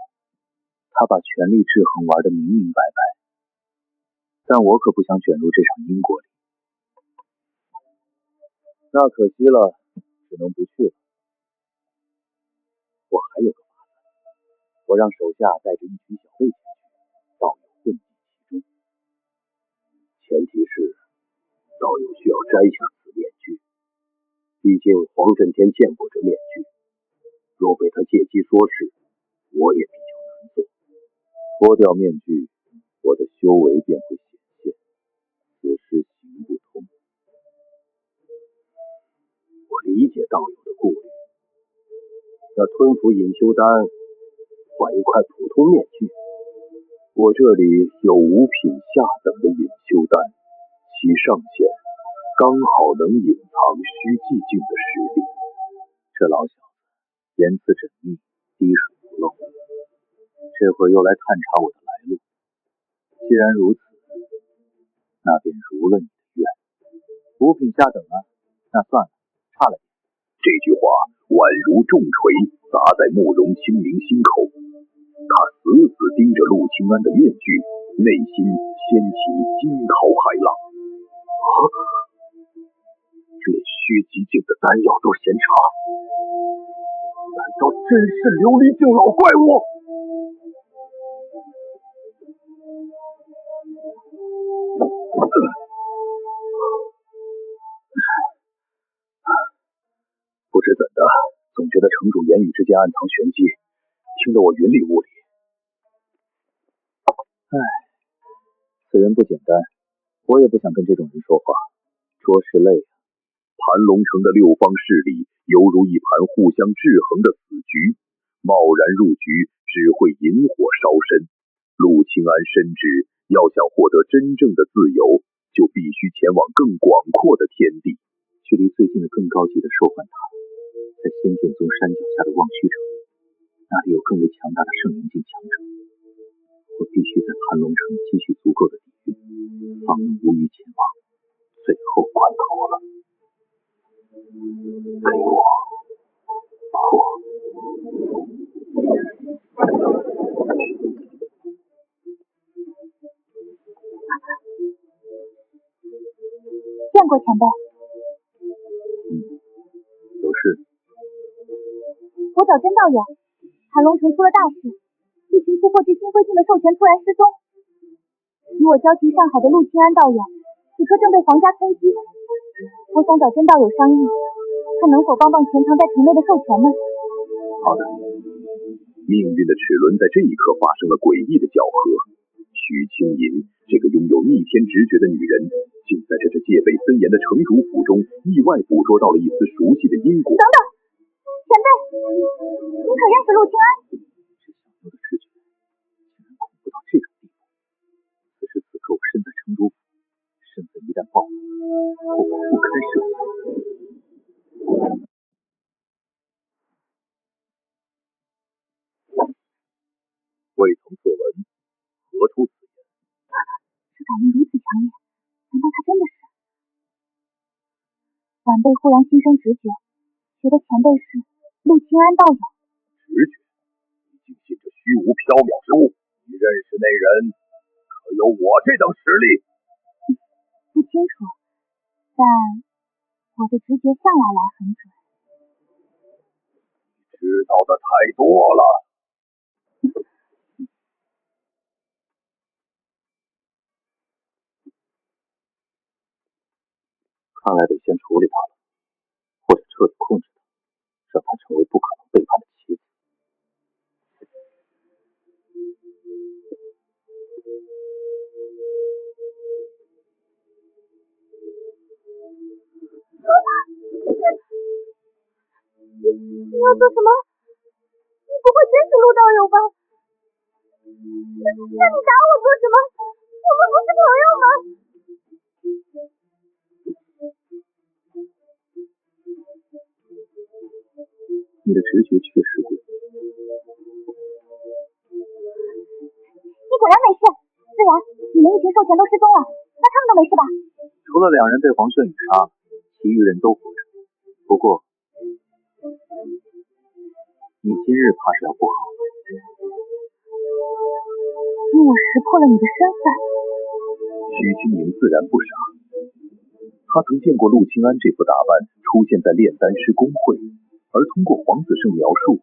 他把权力制衡玩得明明白白，但我可不想卷入这场因果里。那可惜了，只能不去了。我还有个法子，我让手下带着一群小辈前去，道友混迹其中。前提是道友需要摘下此面具，毕竟黄震天见过这面具，若被他借机说事，我也比较难做。脱掉面具，我的修为便会显现，此事行不通。我理解道友的顾虑，那吞服隐修丹换一块普通面具，我这里有5品下等的隐修丹，其上限刚好能隐藏虚寂境的实力。这老小子言辞缜密，滴水不漏，这会儿又来探查我的来路。既然如此，那便如了你的愿。5品下等啊，那算了，差了点。这句话宛如重锤砸在慕容清明心口，他死死盯着陆清安的面具，内心掀起惊涛骇浪。连虚极境的丹药都嫌差，难道真是琉璃境老怪物？不知怎的，总觉得城主言语之间暗藏玄机，听得我云里雾里。此人不简单，我也不想跟这种人说话，着实累啊。盘龙城的6方势力犹如一盘互相制衡的死局，贸然入局只会引火烧身。陆清安深知，要想获得真正的自由，就必须前往更广阔的天地。距离最近的更高级的受幻塔，在仙剑宗山脚下的望虚城，那里有更为强大的圣灵境强者。我必须在盘龙城积蓄足够的底蕴，方能无虞前往最后关口了。给我破！见过前辈。有事？我找真道友，盘龙城出了大事，一群突破至新规境的兽权突然失踪。与我交情尚好的陆清安道友，此刻正被皇家通缉。我想找真道友商议，看能否帮潜藏在城内的兽权们。好的。命运的齿轮在这一刻发生了诡异的搅合。许清银这个拥有逆天直觉的女人，竟在这戒备森严的城主府中意外捕捉到了一丝熟悉的因果。等等，前辈，您可认识陆清安？这小妞的直觉竟然恐怖到这种地步。此时此刻我身在城主府，身份一旦暴露，后果不堪设想。未曾测闻，何出此言？这感应如此强烈，难道他真的是？晚辈忽然心生直觉，觉得前辈是陆清安道友。直觉？你竟信这虚无缥缈之物？你认识那人，可有我这等实力？不清楚，但我的直觉向来很准。知道的太多了。看来得先处理他了，或者彻底控制他，让他成为不可能背叛的棋子。你要做什么？你不会真是陆道友吧？那你打我做什么？我们不是朋友吗？你的直觉确实对。你果然没事。自然，你们一群兽全都失踪了，那他们都没事吧？除了2人被黄轩宇杀了，其余人都活着。不过，你今日怕是要不好了。因我识破了你的身份。徐清明自然不傻，他曾见过陆清安这副打扮出现在炼丹师公会，而通过黄子胜描述，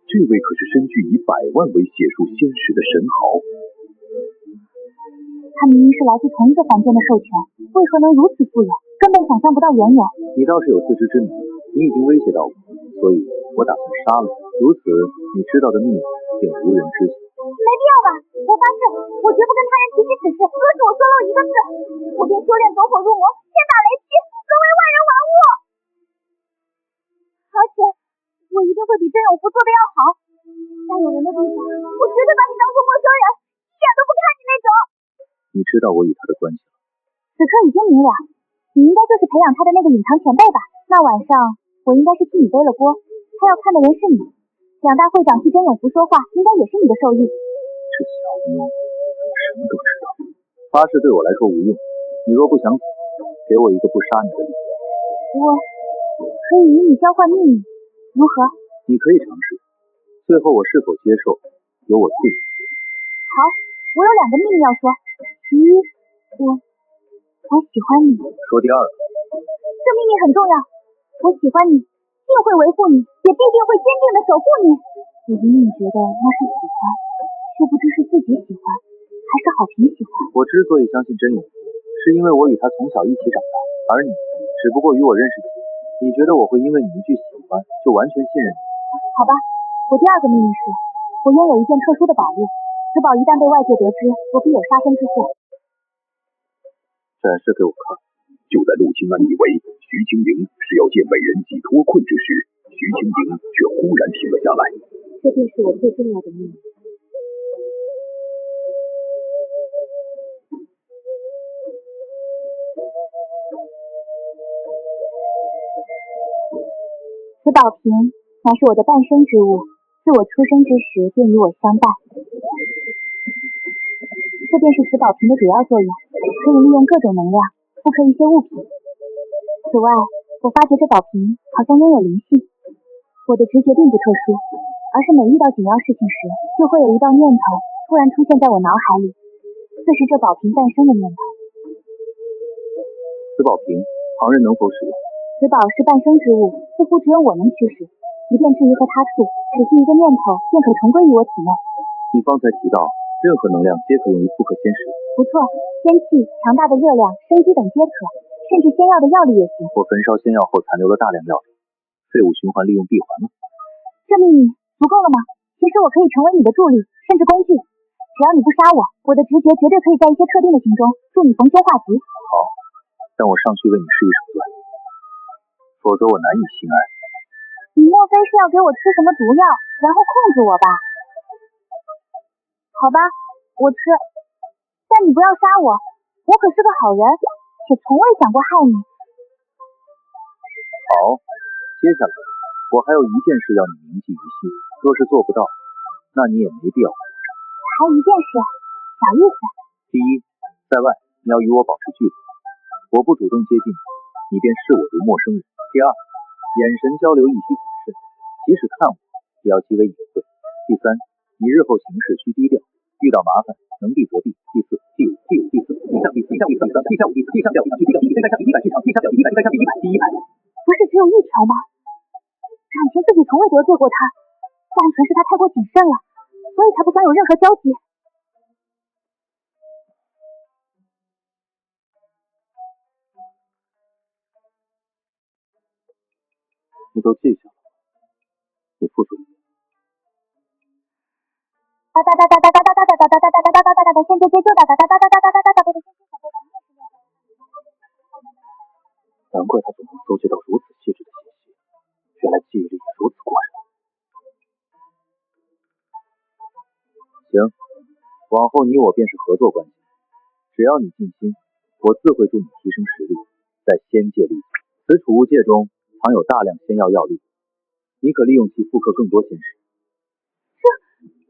这位可是身具以100万为血数仙石的神豪。他明明是来自同一个凡间的兽犬，为何能如此富有？根本想象不到缘由。你倒是有自知之明，你已经威胁到我，所以我打算杀了你。如此，你知道的秘密便无人知晓。没必要吧？我发誓，我绝不跟他人提起此事。若是我说漏一个字，我便修炼走火入魔，天打雷劈，沦为万人玩物。而且，我一定会比真永福做的要好。在有人的地方，我绝对把你当做陌生人，一眼都不看你那种。你知道我与他的关系了？此刻已经明了，你应该就是培养他的那个隐藏前辈吧？那晚上，我应该是替你背了锅，他要看的人是你。2大会长替真永福说话，应该也是你的授意。这小妞怎么什么都知道？发誓对我来说无用。你若不想死，给我一个不杀你的理由。我可以与你交换秘密，如何？你可以尝试，最后我是否接受，由我自己决定。好，我有2个秘密要说。其一，我喜欢你。说第二个。这秘密很重要。我喜欢你，定会维护你，也必定会坚定的守护你。我隐隐觉得那是喜欢，却不知是自己喜欢，还是好评喜欢。我之所以相信真永福，是因为我与他从小一起长大，而你只不过与我认识几年。你觉得我会因为你一句喜欢就完全信任你？好吧，我第2个秘密是，我拥有一件特殊的宝物，此宝一旦被外界得知，我必有杀身之祸。展示给我看。就在陆清安以为徐清莹是要借美人计脱困之时，徐清莹却忽然停了下来。这便是我最重要的秘密。此宝瓶乃是我的半生之物，自我出生之时便与我相伴。这便是此宝瓶的主要作用，可以利用各种能量复刻一些物品。此外，我发觉这宝瓶好像拥有灵性。我的直觉并不特殊，而是每遇到紧要事情时，就会有一道念头突然出现在我脑海里，这是这宝瓶诞生的念头。此宝瓶旁人能否使用？此宝是半生之物，似乎只有我能驱使，即便至于和他处，只需一个念头便可重归于我体内。你方才提到任何能量皆可用于复刻仙石。不错，仙气、强大的热量、生机等皆可，甚至仙药的药力也行。我焚烧仙药后残留了大量药力，废物循环利用闭环了。这秘密足够了吗？其实我可以成为你的助力，甚至工具。只要你不杀我，我的直觉绝对可以在一些特定的行中助你逢凶化吉。好，但我尚需为你施以手段，否则我难以心安。你莫非是要给我吃什么毒药，然后控制我吧？好吧，我吃。但你不要杀我，我可是个好人，且从未想过害你。好，接下来我还有一件事要你铭记于心，若是做不到，那你也没必要活着。还一件事，小意思。第一，在外你要与我保持距离，我不主动接近你，你便视我如陌生人。第二，眼神交流亦需谨慎，即使看我，也要极为隐晦。第三，你日后行事需低调，遇到麻烦能避则避。第四、第五、第六、第不是只有一条吗？感情自己从未得罪过他，单纯是他太过谨慎了，所以才不想有任何交集。你都记下了，你复述一遍。哒哒哒哒哒哒哒哒哒哒哒哒哒哒哒哒哒，先接就哒哒哒哒哒哒哒哒哒哒。难怪他总能搜集到如此细致的信息，原来记忆力如此过人。行，往后你我便是合作关系，只要你尽心，我自会助你提升实力，在仙界立足。此储物戒中藏有大量仙药药力，你可利用其复刻更多仙石。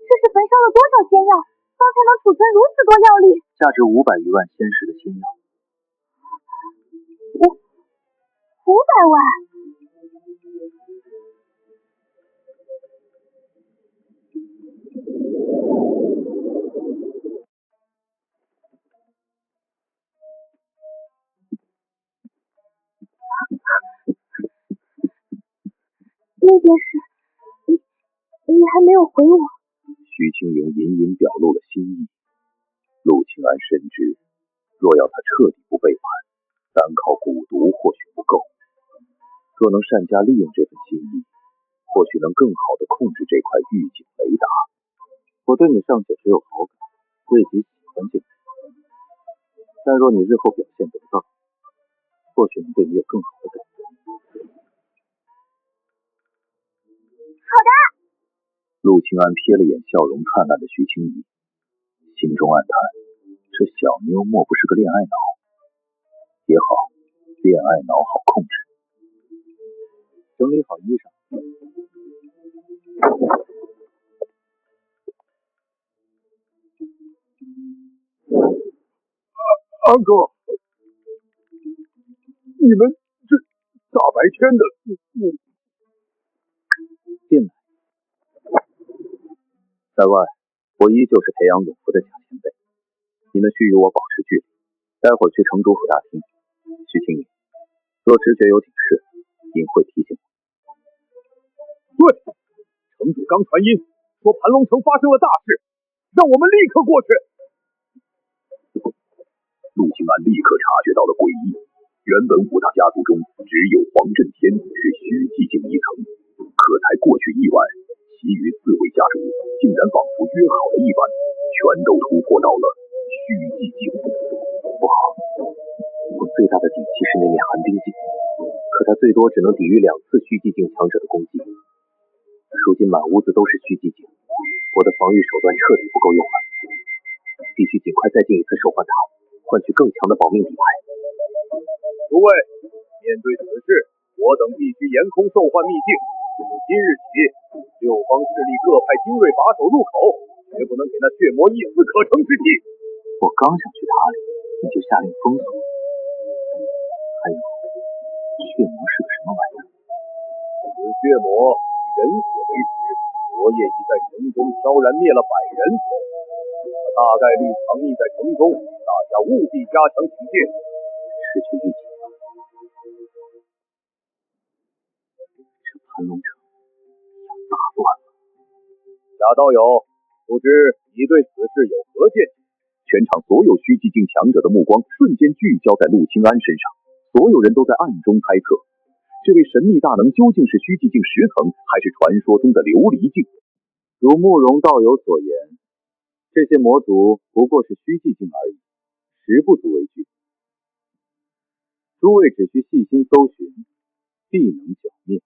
这是焚烧了多少仙药，方才能储存如此多药力？价值500余万仙石的仙药。500万。那件事，你还没有回我。徐清莹隐隐表露了心意。陆清安深知，若要他彻底不背叛，单靠蛊毒或许不够。若能善加利用这份心意，或许能更好地控制这块预警雷达。我对你尚且只有好感，未及喜欢境界，但若你日后表现得当，或许能对你有更好的感觉。好的。陆清安瞥了眼笑容灿烂的徐清怡，心中暗叹，这小妞莫不是个恋爱脑？也好，恋爱脑好控制。整理好衣裳。安哥，你们这大白天的，进来。在外，我依旧是培养永福的假前辈，你们需与我保持距离。待会儿去城主府大厅，徐清怡，若直觉有警示，隐晦提醒我。对，城主刚传音说盘龙城发生了大事，让我们立刻过去。陆清安立刻察觉到了诡异，原本5大家族中只有黄震天是虚寂境一层，可才过去1晚，其余4位家主竟然仿佛约好了一般，全都突破到了虚寂境。不好，我最大的底气是那面寒冰镜，可它最多只能抵御2次虚寂境强者的攻击。如今满屋子都是虚寂境，我的防御手段彻底不够用了，必须尽快再进一次兽幻塔，换取更强的保命底牌。诸位，面对此事，我等必须严控兽幻秘境。自今日起，6方势力各派精锐把守入口，绝不能给那血魔一丝可乘之机。我刚想去塔里，你就下令封锁。还有，血魔是个什么玩意儿？此血魔以人血为食，昨夜已在城中悄然灭了100人。他大概率藏匿在城中，大家务必加强警戒。失去预警了，这盘龙城要大乱了。贾道友，不知你对此事有何见解？全场所有虚寂境强者的目光瞬间聚焦在陆清安身上，所有人都在暗中猜测，这位神秘大能究竟是虚寂境10层，还是传说中的琉璃境？如慕容道友所言，这些魔族不过是虚寂境而已，实不足为惧。诸位只需细心搜寻，必能剿灭。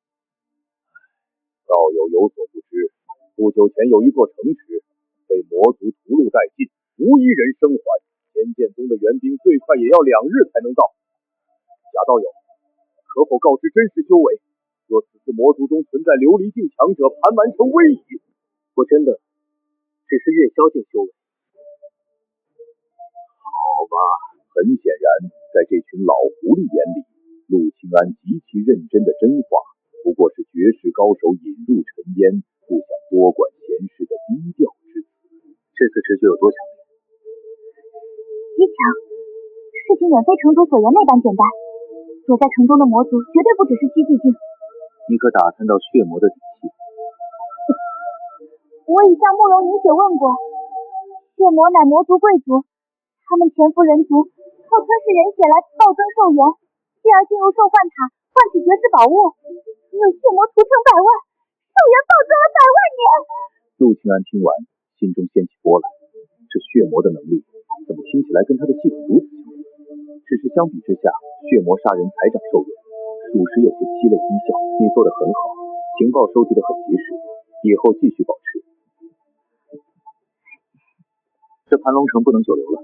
道友有所不知，不久前有一座城池被魔族屠戮殆尽，无一人生还。天剑宗的援兵最快也要2日才能到。贾道友，可否告知真实修为？若此次魔族中存在琉璃境强者，盘完成危矣。我真的只是月宵境修为。好吧，很显然，在这群老狐狸眼里，陆清安极其认真的真话，不过是绝世高手引入尘烟，不想多管闲事的低调之词。这次直觉有多强烈？极强，情远非城主所言那般简单。躲在城中的魔族绝对不只是虚寂境。你可打探到血魔的底细？我已向慕容凝雪问过，血魔乃魔族贵族，他们潜伏人族，靠吞噬人血来暴增寿元，继而进入兽幻塔换取绝世宝物。只有血魔屠城100万，寿元暴增了100万年。陆清安听完，心中掀起波澜。这血魔的能力，怎么听起来跟他的系统如此相似？只是相比之下，血魔杀人财长寿元，属实有些凄泪低笑。你做得很好，情报收集得很及时，以后继续保持。这盘龙城不能久留了，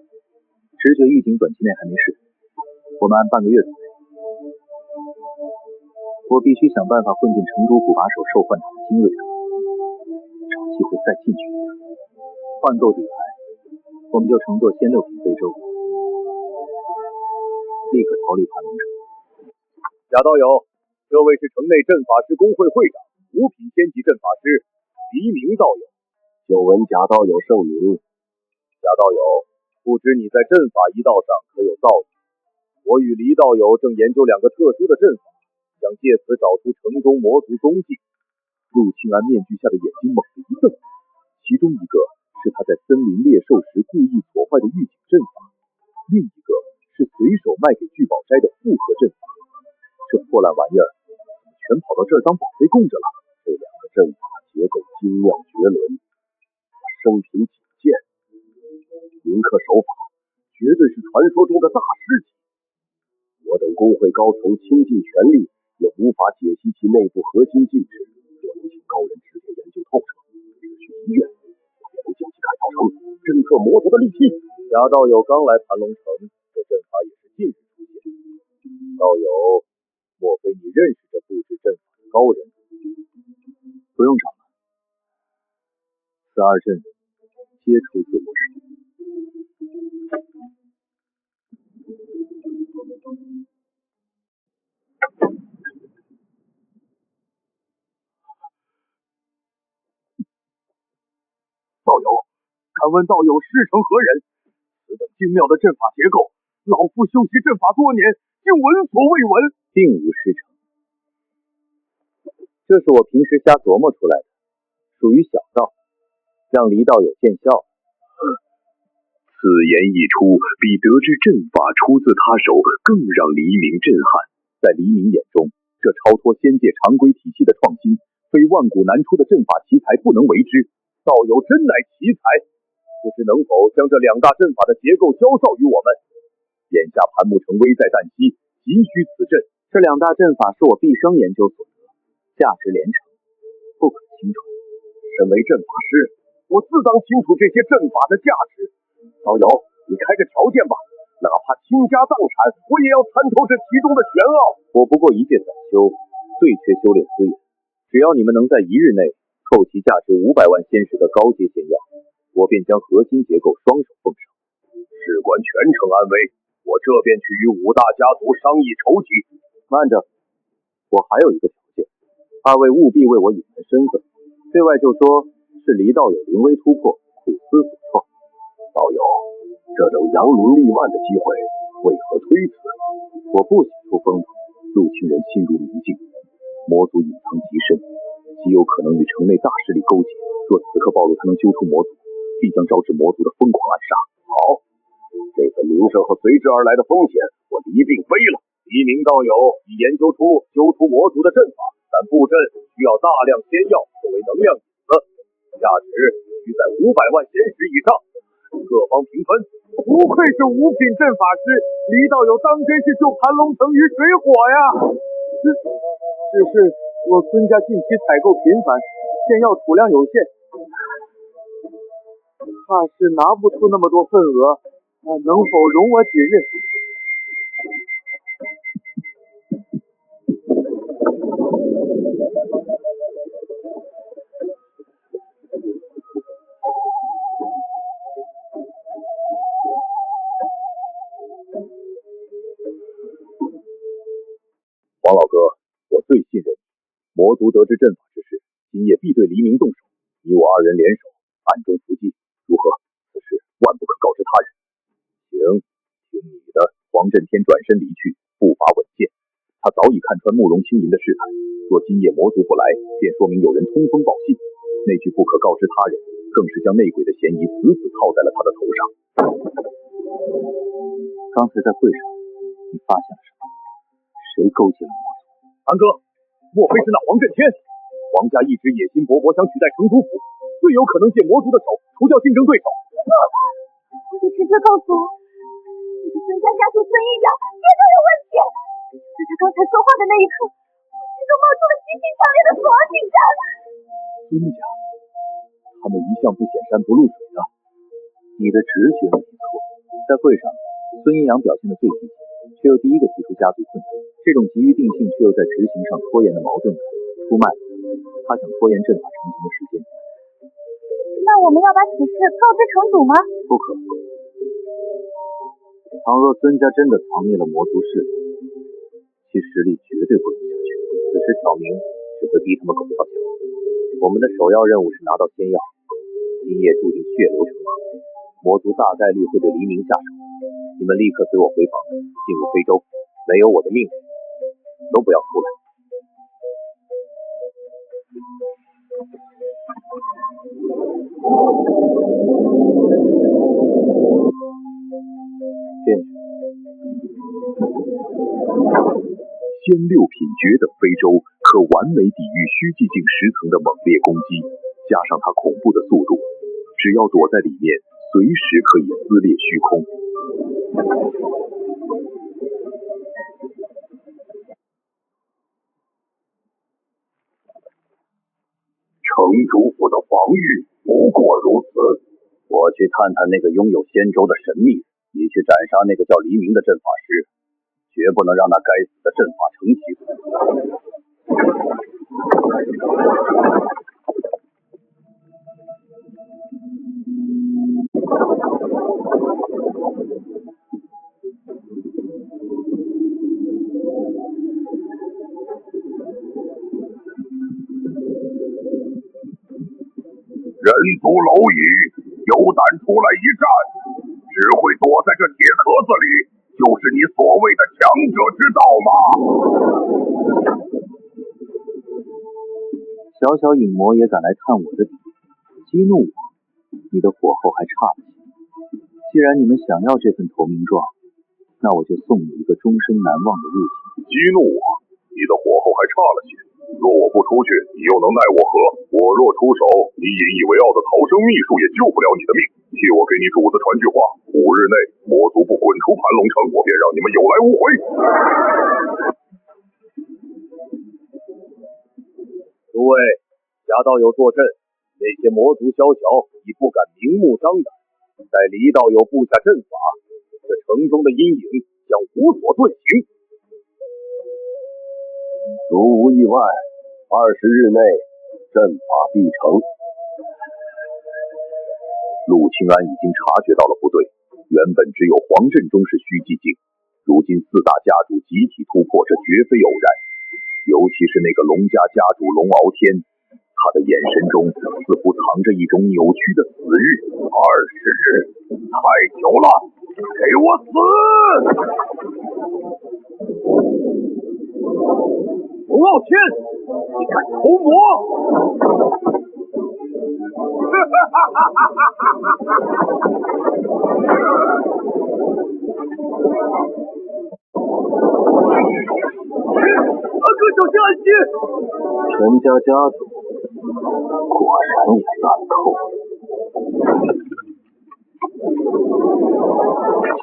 直觉预警短期内还没事，我们按半个月准备。我必须想办法混进城主府把守兽幻塔的精锐中，找机会再进去一次。换够底牌，我们就乘坐仙6品非洲，立刻逃离盘龙城。贾道友，这位是城内阵法师公会会长5品仙级阵法师黎明道友。久闻贾道友盛名。贾道友，不知你在阵法一道上可有造诣？我与黎道友正研究2个特殊的阵法，想借此找出城中魔族踪迹。陆清安面具下的眼睛猛地一瞪，其中一个是他在森林猎兽时故意破坏的预警阵法，另一个是随手卖给聚宝斋的复合阵法。这破烂玩意儿全跑到这儿当宝贝供着了。这2个阵法结构精妙绝伦，我生平仅见。铭刻手法绝对是传说中的大师级，我等公会高层倾尽全力，也无法解析其内部核心禁制。若能请高人指点研究透彻，只需1月，我便能将其改造成侦测魔族的利器。贾道友刚来盘龙城，这阵法也是近日出现。道友，莫非你认识这布置阵法的高人？不用找了，此2阵皆出自我手。道友，敢问道友师承何人？此等精妙的阵法结构，老夫修习阵法多年，竟闻所未闻。并无师承，这是我平时瞎琢磨出来的，属于小道，让黎道友见笑。此言一出，比得知阵法出自他手更让黎明震撼。在黎明眼中，这超脱仙界常规体系的创新，非万古难出的阵法奇才不能为之。道友真乃奇才，不知能否将这2大阵法的结构教授于我们？眼下盘木城危在旦夕，急需此阵。这2大阵法是我毕生研究所得，价值连城，不可轻传。身为阵法师，我自当清楚这些阵法的价值。道友，你开个条件吧，哪怕倾家荡产，我也要参透这其中的玄奥。我不过一介散修，最缺修炼资源，只要你们能在1日内凑齐价值500万仙石的高阶仙药，我便将核心结构双手奉上。事关全城安危，我这便去与5大家族商议筹集。慢着，我还有一个条件，2位务必为我隐瞒身份，对外就说是黎道友临危突破，苦思所创。道友，这等扬名立万的机会，为何推辞？我不喜出风头，陆清人心如明镜，魔族隐藏极深，极有可能与城内大势力勾结。若此刻暴露他能揪出魔族，必将招致魔族的疯狂暗杀。好，这份名声和随之而来的风险，我一并背了。黎明道友已研究出揪出魔族的阵法，但布阵需要大量仙药作为能量引子，价值需在500万仙石以上。各方平分。不愧是5品阵法师，黎道友当真是救盘龙城于水火呀！只是我孙家近期采购频繁，仙药储量有限，怕是拿不出那么多份额，能否容我几日？王老哥，我最信任你。魔族得知阵法之事，今夜必对黎明动手。你我2人联手，暗中伏击，如何？此事万不可告知他人。行，听你的。黄震天转身离去，步伐稳健。他早已看穿慕容青银的事态，若今夜魔族不来，便说明有人通风报信。那句不可告知他人，更是将内鬼的嫌疑死死套在了他的头上。刚才在会上，你发现了什么？谁勾结了魔族？安哥，莫非是那黄震天？皇家一直野心勃勃，想取代城主府，最有可能借魔族的手除掉竞争对手。我的直觉告诉我，那个孙家家族孙一阳绝对有问题。在他刚才说话的那一刻，我心中冒出了极其强烈的死亡紧张。孙家，他们一向不显山不露水的。你的直觉没错，在会上，孙一阳表现得最积极，却又第一个提出家族困难。这种急于定性却又在执行上拖延的矛盾感出卖了他，想拖延阵法成型的时间。那我们要把此事告知城主吗？不可。倘若孙家真的藏匿了魔族势力，其实力绝对不容下去。此时挑明只会逼他们狗跳墙。我们的首要任务是拿到仙药，今夜注定血流成河，魔族大概率会对黎明下手。你们立刻随我回房，进入非洲，没有我的命令，都不要出来。进去。仙六品绝等非洲可完美抵御虚寂境10层的猛烈攻击，加上它恐怖的速度，只要躲在里面，随时可以撕裂虚空。城主府的防御不过如此。我去探探那个拥有仙舟的神秘，你去斩杀那个叫黎明的阵法师，绝不能让那该死的阵法成型。人族蝼蚁，有胆出来一战，只会躲在这铁壳子里，就是你所谓的强者之道吗？小小影魔也敢来探我的底，激怒我，你的火候还差了些。既然你们想要这份投名状，那我就送你一个终生难忘的入境。激怒我，你的火候还差了些。若我不出去，你又能奈我何？我若出手，你引以为傲的逃生秘术也救不了你的命。替我给你主子传句话，5日内魔族不滚出盘龙城，我便让你们有来无回。诸位，侠道友坐镇，那些魔族宵小已不敢明目张胆，待离道友布下阵法，这城中的阴影将无所遁形。如无意外，20日内阵法必成。陆清安已经察觉到了不对，原本只有黄振中是虚寂境，如今4大家族集体突破，这绝非偶然。尤其是那个龙家家主龙傲天，他的眼神中似乎藏着一种扭曲的死日。20日太久了，给我死！龙傲天，你敢投魔？二哥小心安心！全家家族果然也烂透了。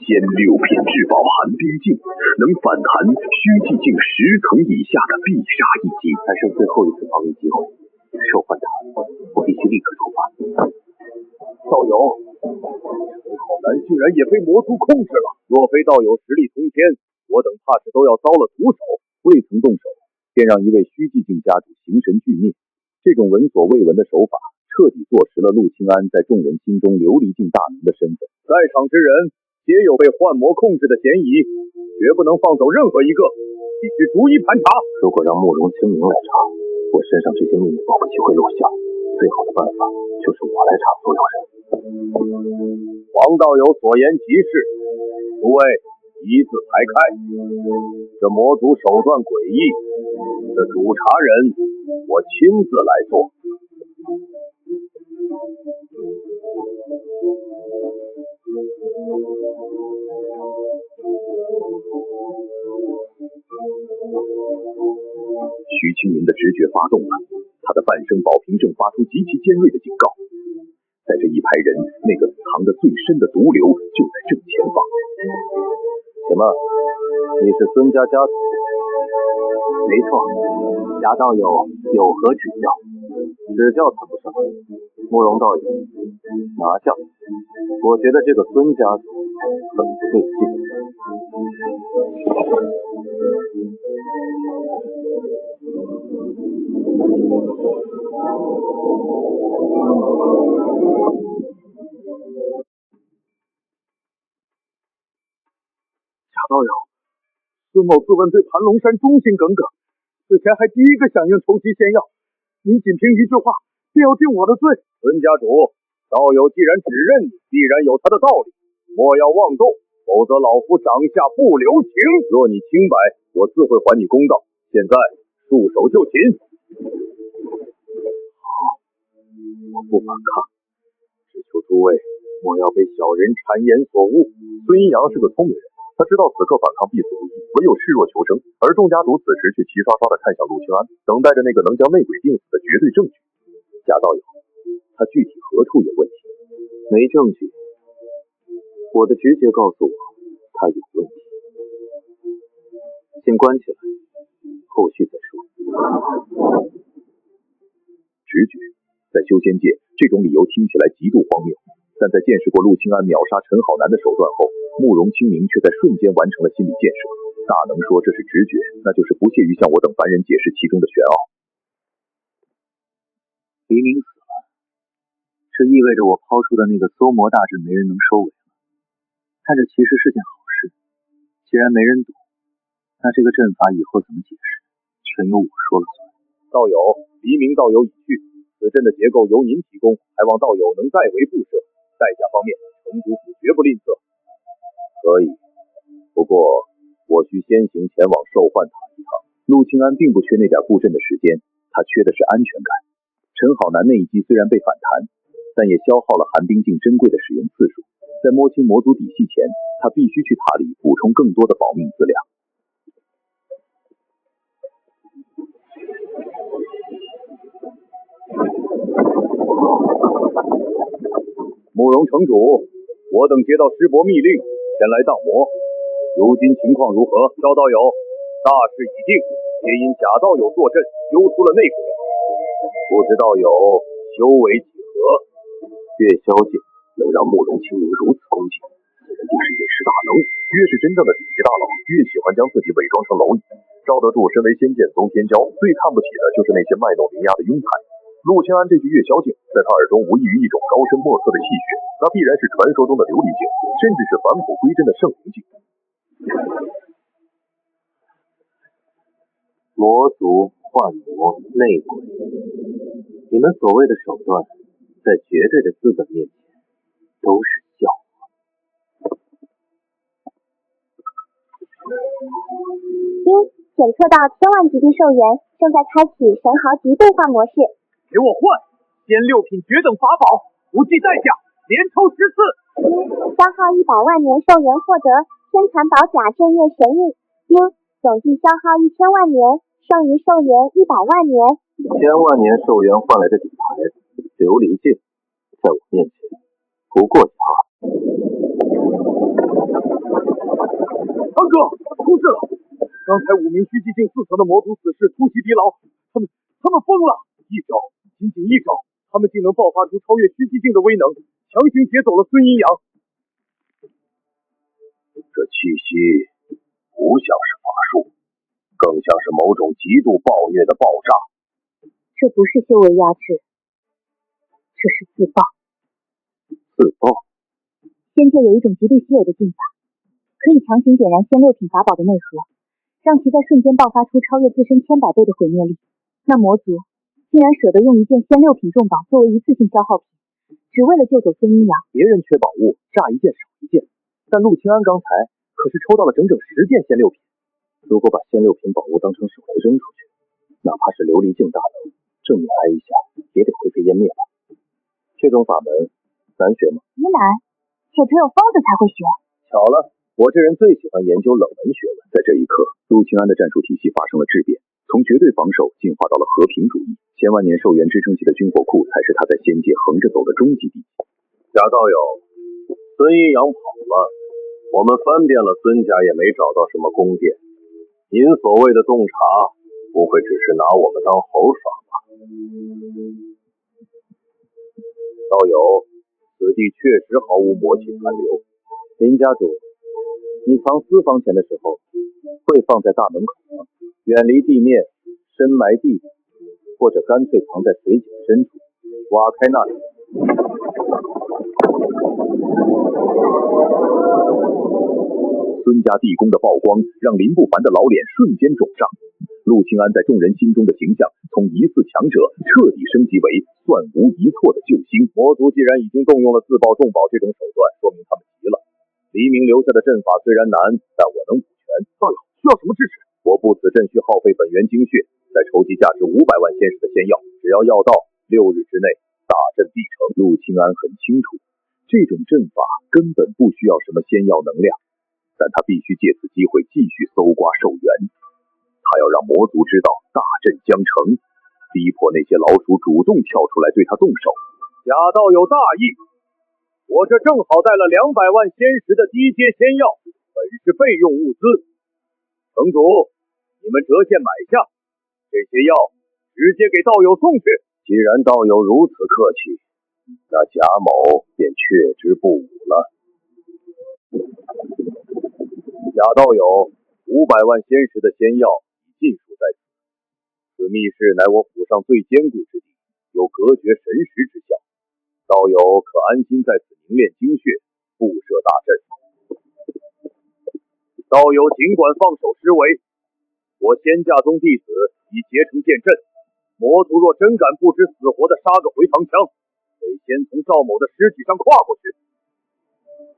仙6品至宝寒冰镜能反弹虚寂境10层以下的必杀一击，还剩最后一次防御机会，兽幻塔，我必须立刻出发。道友，好男竟然也被魔族控制了，若非道友实力通天，我等怕是都要遭了毒手。未曾动手，便让一位虚寂境家主形神俱灭，这种闻所未闻的手法，彻底坐实了陆清安在众人心中琉璃境大能的身份。在场之人皆有被幻魔控制的嫌疑，绝不能放走任何一个，必须逐一盘查。如果让慕容清明来查，我身上这些秘密保不齐会落下。最好的办法就是我来查所有人。黄道友所言极是，诸位一字排开。这魔族手段诡异，这主查人我亲自来做。徐清明的直觉发动了，他的半声保平正发出极其尖锐的警告。在这一排人，那个藏得最深的毒瘤就在正前方。什么？你是孙家家主？没错，贾道友有何指教？指教谈不上，慕容道友，拿下！我觉得这个孙家主很不对劲。贾道友，孙某自问对盘龙山忠心耿耿，此前还第一个响应筹集仙药，您仅凭一句话便要定我的罪。孙家主，道友既然指认你，必然有他的道理，莫要妄动，否则老夫掌下不留情。若你清白，我自会还你公道。现在束手就擒。好，我不反抗，只求诸位莫要被小人谗言所误。孙阴阳是个聪明人，他知道此刻反抗必死无疑，唯有示弱求生。而众家主此时却齐刷刷地看向陆清安，等待着那个能将内鬼定死的绝对证据。贾道友，他具体何处有问题？没证据，我的直觉告诉我他有问题。先关起来，后续再说。直觉，在修仙界，这种理由听起来极度荒谬，但在见识过陆清安秒杀陈好南的手段后，慕容清明却在瞬间完成了心理建设。大能说这是直觉，那就是不屑于向我等凡人解释其中的玄奥。黎明死了，这意味着我抛出的那个搜魔大阵没人能收尾了。但这其实是件好事，既然没人懂，那这个阵法以后怎么解释，全由我说了算。道友，黎明道友已去，此阵的结构由您提供，还望道友能代为布设，代价方面，城主府绝不吝啬。可以，不过我需先行前往兽幻塔一趟。陆清安并不缺那点布阵的时间，他缺的是安全感。陈好南那一击虽然被反弹，但也消耗了寒冰镜珍贵的使用次数。在摸清魔族底细前，他必须去塔里补充更多的保命资粮。慕容城主，我等接到师伯密令，前来荡魔。如今情况如何？赵道友，大事已定，皆因贾道友坐镇，揪出了内鬼。不知道友修为几何？岳霄剑能让慕容清明如此恭敬，此人定是隐世大能。越是真正的顶级大佬，越喜欢将自己伪装成蝼蚁。招得住身为仙剑宗天骄，最看不起的就是那些卖弄灵压的庸才。陆清安这句岳霄镜，在他耳中无异于一种高深莫测的气血，那必然是传说中的琉璃镜，甚至是返璞归真的圣灵镜。魔族幻魔内鬼，你们所谓的手段，在绝对的资本面前都是笑话。检测到千万级地兽源，正在开启神豪级兑换模式。给我换！仙六品绝等法宝，不计代价，连抽10次。消耗100万年兽源获得天蚕宝甲镇月神印。总计消耗1000万年，剩余兽源100万年。1000万年兽源换来的底牌琉璃镜，在我面前不过假。堂哥，出事了！刚才5名虚寂境4层的魔族死士突袭敌牢，他们疯了！仅仅一招，他们竟能爆发出超越虚寂境的威能，强行劫走了孙阴阳。这气息不像是法术，更像是某种极度暴虐的爆炸。这不是修为压制，这是自爆。自爆？仙界有一种极度稀有的镜法，可以强行点燃仙六品法宝的内核，让其在瞬间爆发出超越自身千百倍的毁灭力。那魔族竟然舍得用一件仙六品重宝作为一次性消耗品，只为了救走孙阴阳。别人缺宝物，炸一件少一件，但陆清安刚才可是抽到了整整10件仙六品。如果把仙六品宝物当成手雷扔出去，哪怕是琉璃境大能，正面挨一下也得灰飞烟灭吧。这种法门难学吗？极难，且只有疯子才会学。巧了，我这人最喜欢研究冷门学问。在这一刻，陆清安的战术体系发生了质变，从绝对防守进化到了和平主义。千万年寿元支撑起的军火库才是他在仙界横着走的终极地。贾道友，孙阴阳跑了，我们翻遍了孙家也没找到什么宫殿。您所谓的洞察，不会只是拿我们当猴耍吧？道友，此地确实毫无魔气残留。林家主，你藏私房钱的时候，会放在大门口吗？远离地面，深埋地底，或者干脆藏在水井深处，挖开那里。孙家地宫的曝光让林不凡的老脸瞬间肿胀，陆清安在众人心中的形象从疑似强者彻底升级为算无一错的救星。魔族既然已经动用了自爆重宝这种手段，说明他们急了。黎明留下的阵法虽然难，但我能补全。道友需要什么支持？我布此阵需耗费本源精血，再筹集价值500万仙石的仙药，只要药到6日之内，大阵必成。陆清安很清楚，这种阵法根本不需要什么仙药能量，但他必须借此机会继续搜刮寿元。他要让魔族知道大阵将成，逼迫那些老鼠主动跳出来对他动手。贾道有大义，我这正好带了200万仙石的低阶仙药，本是备用物资。城主，你们折现买下，这些药直接给道友送去。既然道友如此客气，那贾某便却之不武了。贾道友，500万仙石的仙药已尽数在此。此密室乃我府上最坚固之地，有隔绝神识之效。道友可安心在此凝练精血，布设大阵。道友尽管放手施为，我仙家宗弟子已结成剑阵。魔族若真敢不知死活的杀个回膛枪，得先从赵某的尸体上跨过去。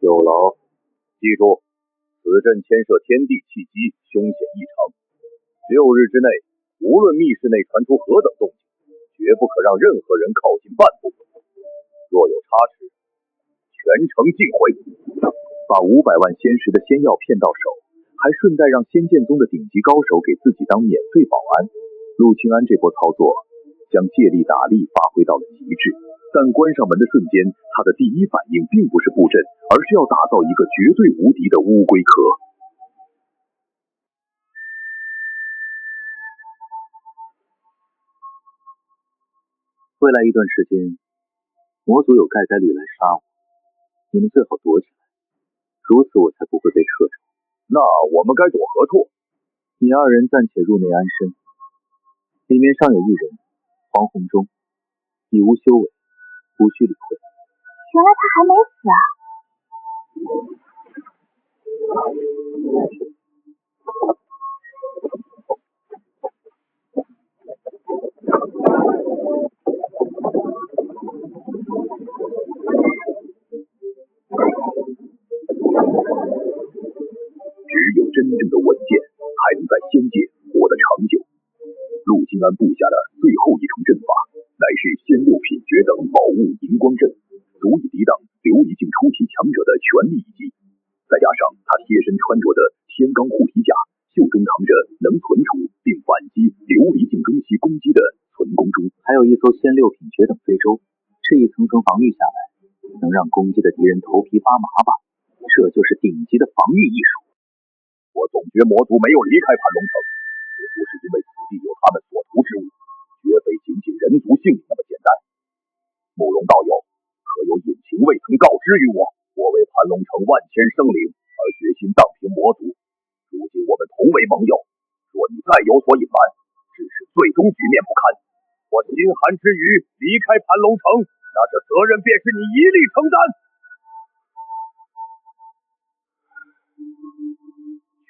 有劳，记住，此阵牵涉天地气机，凶险异常。6日之内，无论密室内传出何等动静，绝不可让任何人靠近半步。若有差池，全城尽毁。把500万仙石的仙药骗到手，还顺带让仙剑宗的顶级高手给自己当免费保安。陆清安这波操作将借力打力发挥到了极致，但关上门的瞬间，他的第一反应并不是布阵，而是要打造一个绝对无敌的乌龟壳。未来一段时间，魔族有概率来杀我，你们最好躲起来，如此我才不会被撤出。那我们该躲何处？你2人暂且入内安身，里面尚有一人，黄红忠，已无修为，无需理会。原来他还没死啊！只有真正的稳健，才能在仙界活得长久。陆清安布下的最后一重阵法，乃是仙六品绝等宝物荧光阵，足以抵挡琉璃境初期强者的全力一击。再加上他贴身穿着的天罡护体甲，袖中藏着能存储并反击琉璃境中期攻击的存宫珠，还有一艘仙六品绝等飞舟，这一层层防御下来，能让攻击的敌人头皮发麻吧？这就是顶级的防御艺术。我总觉魔族没有离开盘龙城，似乎是因为此地有他们所图之物，绝非仅仅人族性命那么简单。慕容道友，可有隐情未曾告知于我？我为盘龙城万千生灵而决心荡平魔族，如今我们同为盟友，若你再有所隐瞒，致使最终局面不堪，我心寒之余离开盘龙城，那这责任便是你一力承担。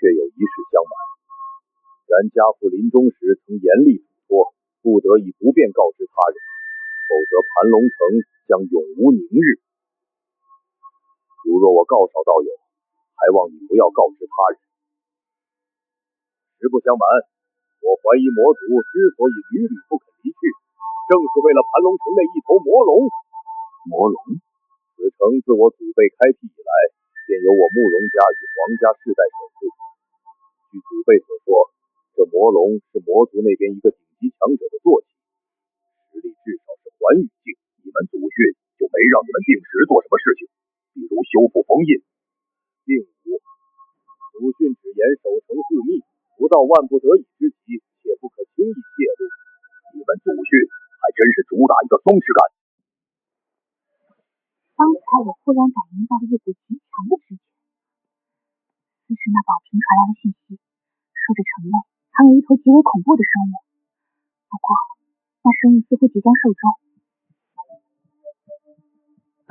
却有一事相瞒，原家父临终时曾严厉嘱托，不得以不便告知他人，否则盘龙城将永无宁日。如若我告少道友，还望你不要告知他人。实不相瞒，我怀疑魔族之所以屡屡不肯离去，正是为了盘龙城内一头魔龙。魔龙？此城自我祖辈开辟以来，便由我慕容家与皇家世代守护。据祖辈所说，这魔龙是魔族那边一个顶级强者的坐骑，实力至少是环宇境。你们祖训就没让你们定时做什么事情，比如修复封印。并五，祖训只言守城护密，不到万不得已之急，且不可轻易泄露。你们祖训还真是主打一个松弛感。方才我忽然感应到了一股极强的直觉，似是那宝瓶传来的信息，说着城内藏有一头极为恐怖的生物。不过，那生物似乎即将寿终。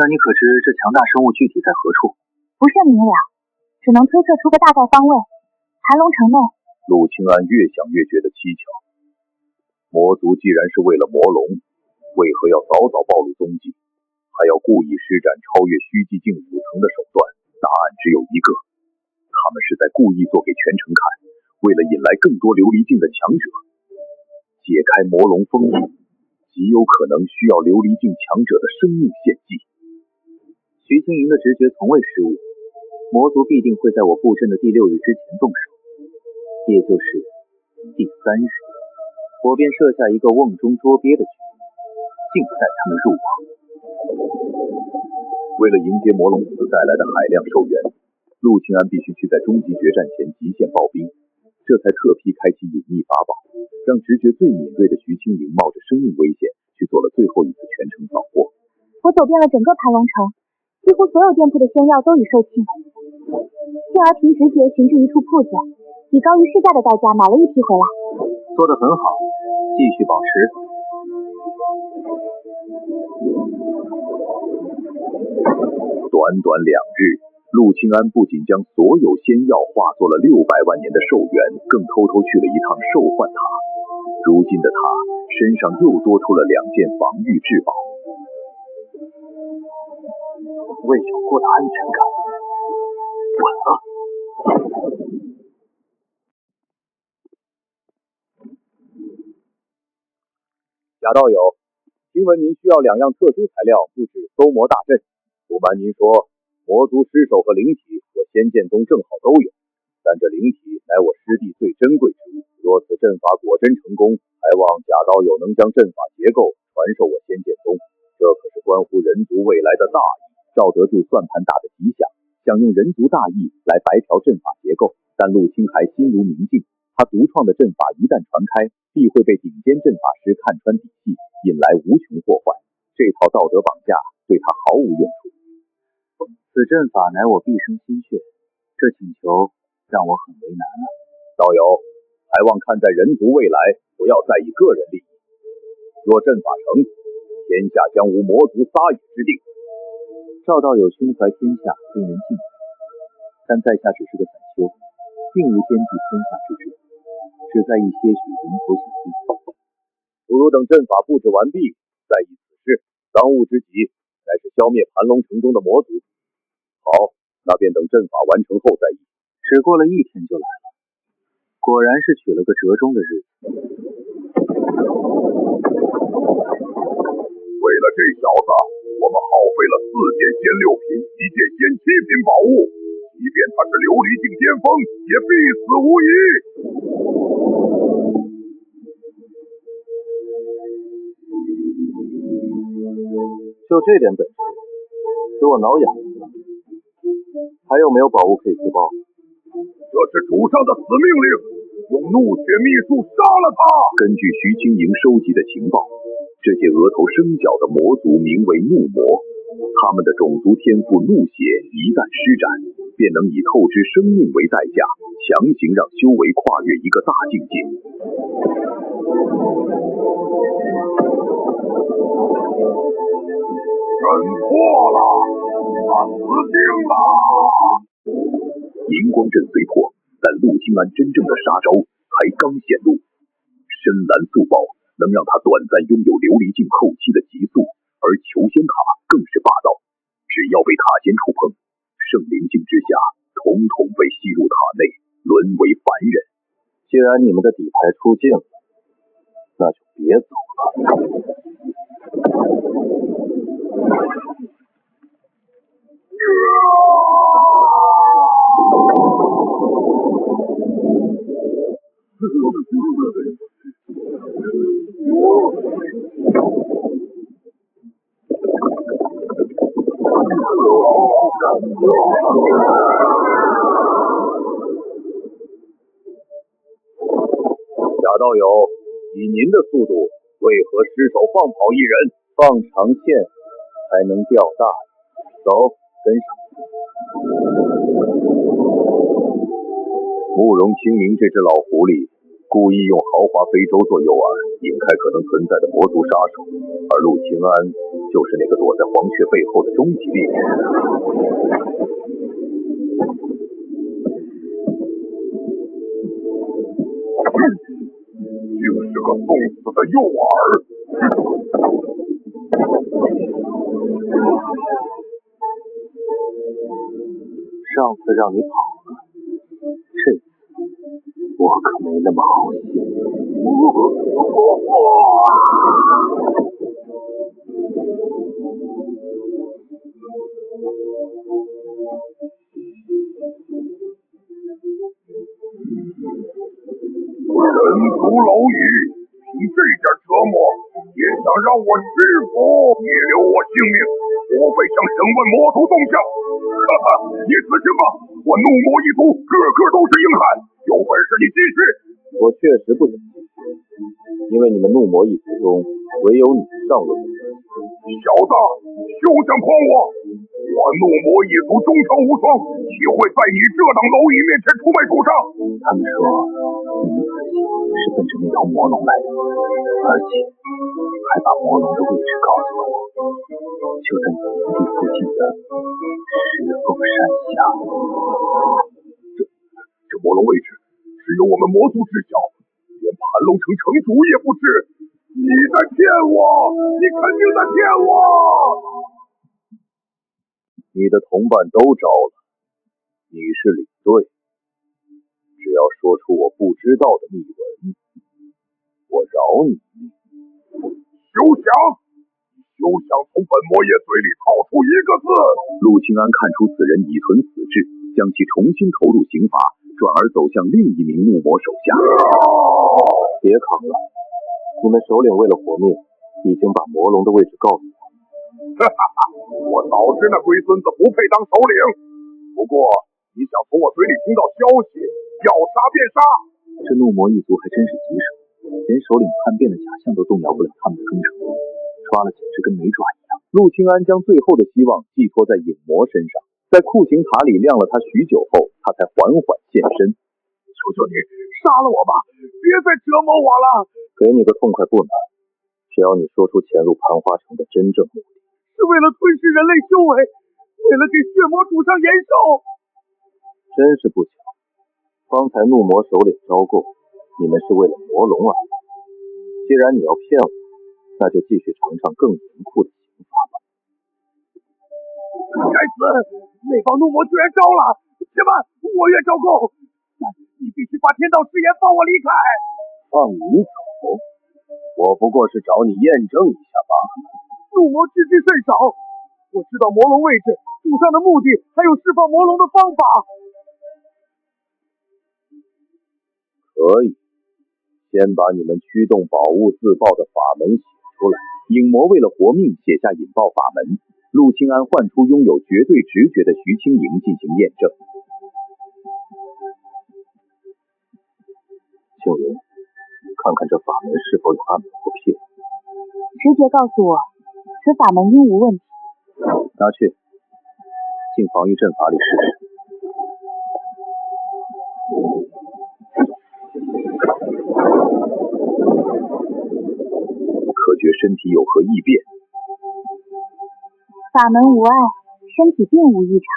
那你可知这强大生物具体在何处？不甚明了，只能推测出个大概方位。盘龙城内。陆清安越想越觉得蹊跷。魔族既然是为了魔龙，为何要早早暴露踪迹，还要故意施展超越虚寂境府层的手段？答案只有一个，他们是在故意做给全城看，为了引来更多琉璃境的强者。解开魔龙封印，极有可能需要琉璃境强者的生命献祭。徐清莹的直觉从未失误，魔族必定会在我布阵的第6日之前动手，也就是第3日，我便设下一个瓮中捉鳖的局，静待他们入网。为了迎接魔龙子带来的海量寿元，陆清安必须去在终极决战前极限爆兵，这才特批开启隐匿法宝，让直觉最敏锐的徐清莹冒着生命危险去做了最后一次全城扫货。我走遍了整个盘龙城，几乎所有店铺的仙药都已售罄，幸而凭直觉寻至一处铺子，以高于市价的代价买了一批回来。做得很好，继续保持。短短2日，陆清安不仅将所有仙药化作了600万年的寿元，更偷偷去了一趟兽幻塔。如今的他身上又多出了2件防御至宝。未有过的安全感，稳了。贾道友，听闻您需要2样特殊材料布置搜魔大阵。不瞒您说，魔族尸首和灵体，我仙剑宗正好都有，但这灵体乃我师弟最珍贵之物。若此阵法果真成功，还望贾道友能将阵法结构传授我仙剑宗，这可是关乎人族未来的大义。赵德柱算盘打得极响，想用人族大义来白嫖阵法结构，但陆清还心如明镜，他独创的阵法一旦传开，必会被顶尖阵法师看穿底细，引来无穷祸患。这套道德绑架对他毫无用处。此阵法乃我毕生心血，这请求让我很为难了。道友，还望看在人族未来，不要在意个人利益。若阵法成，天下将无魔族撒野之地。赵道友胸怀天下，令人敬佩，但在下只是个散修，并无兼济天下之志，只在意些许蝇头小利。不如等阵法布置完毕，再议此事。当务之急乃是消灭盘龙城中的魔族。好，那便等阵法完成后再议。只过了1天就来了，果然是取了个折中的日子。为了这小子，我们耗费了4件仙6品，1件仙7品宝物，即便他是琉璃境巅峰，也必死无疑。就这点本事，给我挠痒了。还有没有宝物可以自爆？这是主上的死命令，用怒血秘术杀了他。根据徐清莹收集的情报，这些额头生角的魔族名为怒魔，他们的种族天赋怒血一旦施展，便能以透支生命为代价，强行让修为跨越一个大境界。认错了，他死定了。荧光阵虽破，但陆清安真正的杀招才刚显露。深蓝素宝能让他短暂拥有琉璃境后期的急速，而求仙塔更是霸道，只要被塔尖触碰，圣灵境之下同统被吸入塔内，沦为凡人。既然你们的底牌出镜了，那就别走了。贾道友，以您的速度，为何失手放跑一人？放长线才能钓大鱼。走，跟上。慕容清明这只老狐狸，故意用豪华非洲做诱饵，引开可能存在的魔族杀手，而陆清安就是那个躲在黄雀背后的终极猎人。竟是个送死的诱饵！上次让你跑了，这次我可没那么好心。人族蝼蚁，凭这点折磨，也想让我屈服，你留我性命，无非想审问魔族动向。哈哈，你死心吧，我怒魔一族个个都是硬汉，有本事你继续。我确实不想继续，因为你们怒魔一族中唯有你上了。小子，休想诓我！我怒魔一族忠诚无双，岂会在你这等蝼蚁面前出卖主上？他们说你们此行是奔着那头魔龙来的，而且还把魔龙的位置告诉了我，就在你们营地附近的石凤山下。这魔龙位置只有我们魔族知晓，连盘龙城城主也不知。你在骗我！你肯定在骗我！你的同伴都招了，你是领队，只要说出我不知道的秘闻，我饶你一命。休想从本魔爷嘴里套出一个字！陆清安看出此人已存死志，将其重新投入刑罚，转而走向另一名怒魔手下。别扛了，你们首领为了活命，已经把魔龙的位置告诉我。哈哈哈！我早知那龟孙子不配当首领，不过你想从我嘴里听到消息，要杀便杀。这怒魔一族还真是棘手，连首领叛变的假象都动摇不了他们的忠诚，抓了简直跟没抓一样。陆清安将最后的希望寄托在影魔身上，在酷刑塔里晾了他许久后，他才缓缓现身。求求你，杀了我吧，别再折磨我了！给你个痛快不难，只要你说出潜入盘花城的真正目的。是为了吞噬人类修为，为了给血魔主上延寿。真是不巧，方才怒魔首领招供，你们是为了魔龙而来。既然你要骗我，那就继续尝尝更严酷的刑罚吧。该死，那帮怒魔居然招了！且慢，我愿招供，但你必须把天道誓言放我离开。放你走？我不过是找你验证一下罢了。怒魔知之甚少，我知道魔龙位置、主上的目的，还有释放魔龙的方法。可以，先把你们驱动宝物自爆的法门写出来。影魔为了活命写下引爆法门，陆清安唤出拥有绝对直觉的徐清莹进行验证。青莹，看看这法门是否有暗门或纰漏。直觉告诉我，此法门应无问题。拿去，进防御阵法里试试。可觉身体有何异变？法门无碍，身体并无异常。